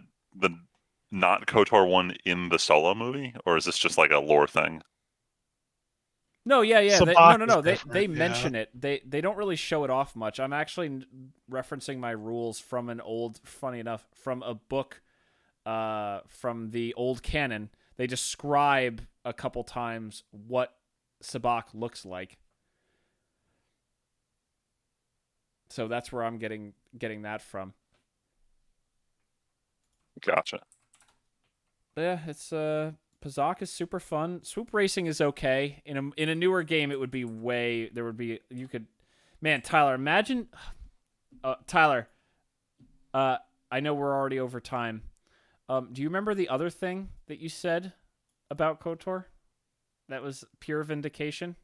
not KOTOR one in the solo movie, or is this just like a lore thing? No, yeah. No. They mention it. They don't really show it off much. I'm actually referencing my rules from an old, funny enough, from a book, from the old canon. They describe a couple times what Sabak looks like. So that's where I'm getting that from. Gotcha. Yeah, it's Pazak is super fun. Swoop racing is okay. In a newer game, it would be man, Tyler, imagine, Tyler, I know we're already over time. Do you remember the other thing that you said about KOTOR? That was pure vindication.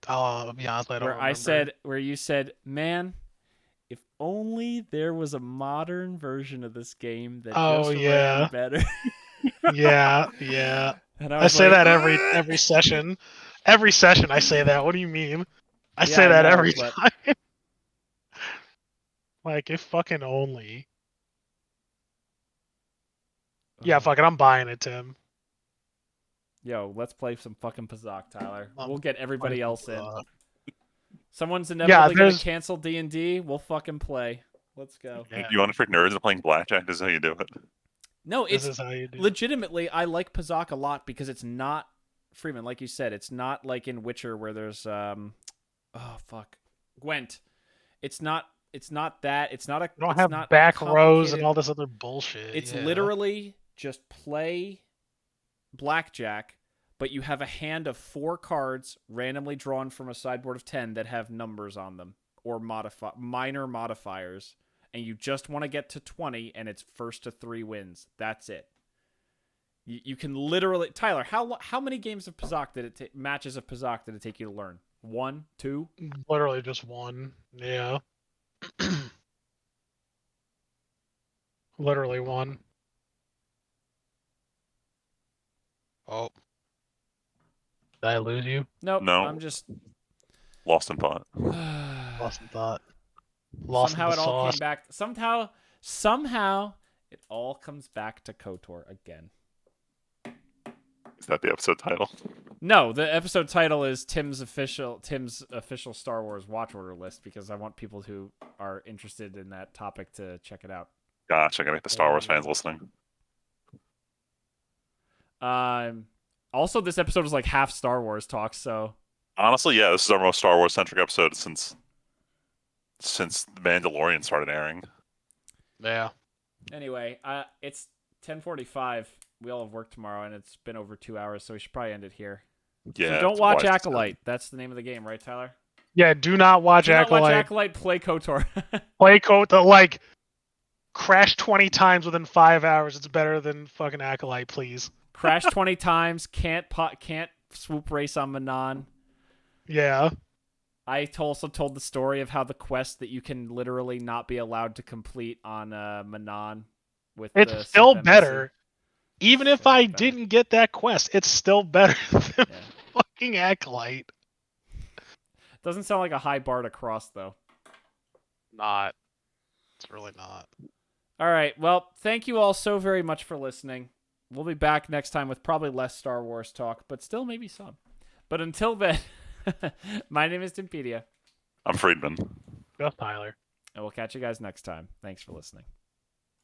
I'll be honest, I don't remember. Where you said, man, if only there was a modern version of this game that ran better. yeah. And I say that every session. Every session I say that. What do you mean? I say that every time. Like, if fucking only. Yeah, fuck it, I'm buying it, Tim. Yo, let's play some fucking Pazak, Tyler. We'll get everybody else in. Someone's inevitably going to cancel D&D. We'll fucking play. Let's go. Yeah. You want to freak nerds into playing blackjack? This is how you do it. No, this is how you do legitimately, I like Pazak a lot because it's not, Freeman, like you said, it's not like in Witcher where there's, Gwent. It's not that. It's not a... You don't have back rows and all this other bullshit. It's literally just play blackjack, but you have a hand of 4 cards randomly drawn from a sideboard of 10 that have numbers on them or minor modifiers, and you just want to get to 20, and it's first to 3 wins. That's it. You can literally... Tyler, how many games of Pazak did it matches of Pazak did it take you to learn? 1, 2? Literally just 1. Yeah. Literally 1. Oh. Did I lose you? Nope, no. I'm just... Lost in thought. Lost in thought. Somehow it all came back. Somehow It all comes back to KOTOR again. Is that the episode title? No, the episode title is Tim's official Star Wars watch order list because I want people who are interested in that topic to check it out. Gosh, I gotta get the Star Wars fans listening. Also, this episode was like half Star Wars talk, so Honestly, yeah, this is our most Star Wars centric episode since The Mandalorian started airing. Yeah. Anyway, it's 10:45. We all have work tomorrow, and it's been over 2 hours, so we should probably end it here. Yeah. So don't watch Acolyte. That's the name of the game, right, Tyler? Yeah, do not watch Do not Acolyte. watch Acolyte. Play KOTOR. Play KOTOR, like, crash 20 times within 5 hours. It's better than fucking Acolyte, please. Crash 20 times. Can't swoop race on Manon. Yeah. I also told the story of how the quest that you can literally not be allowed to complete on Manon with it's still better. Even if I didn't get that quest, it's still better than fucking Acolyte. Doesn't sound like a high bar to cross, though. Not. It's really not. All right. Well, thank you all so very much for listening. We'll be back next time with probably less Star Wars talk, but still maybe some. But until then, my name is Timpedia. I'm Friedman. Just Tyler. And we'll catch you guys next time. Thanks for listening.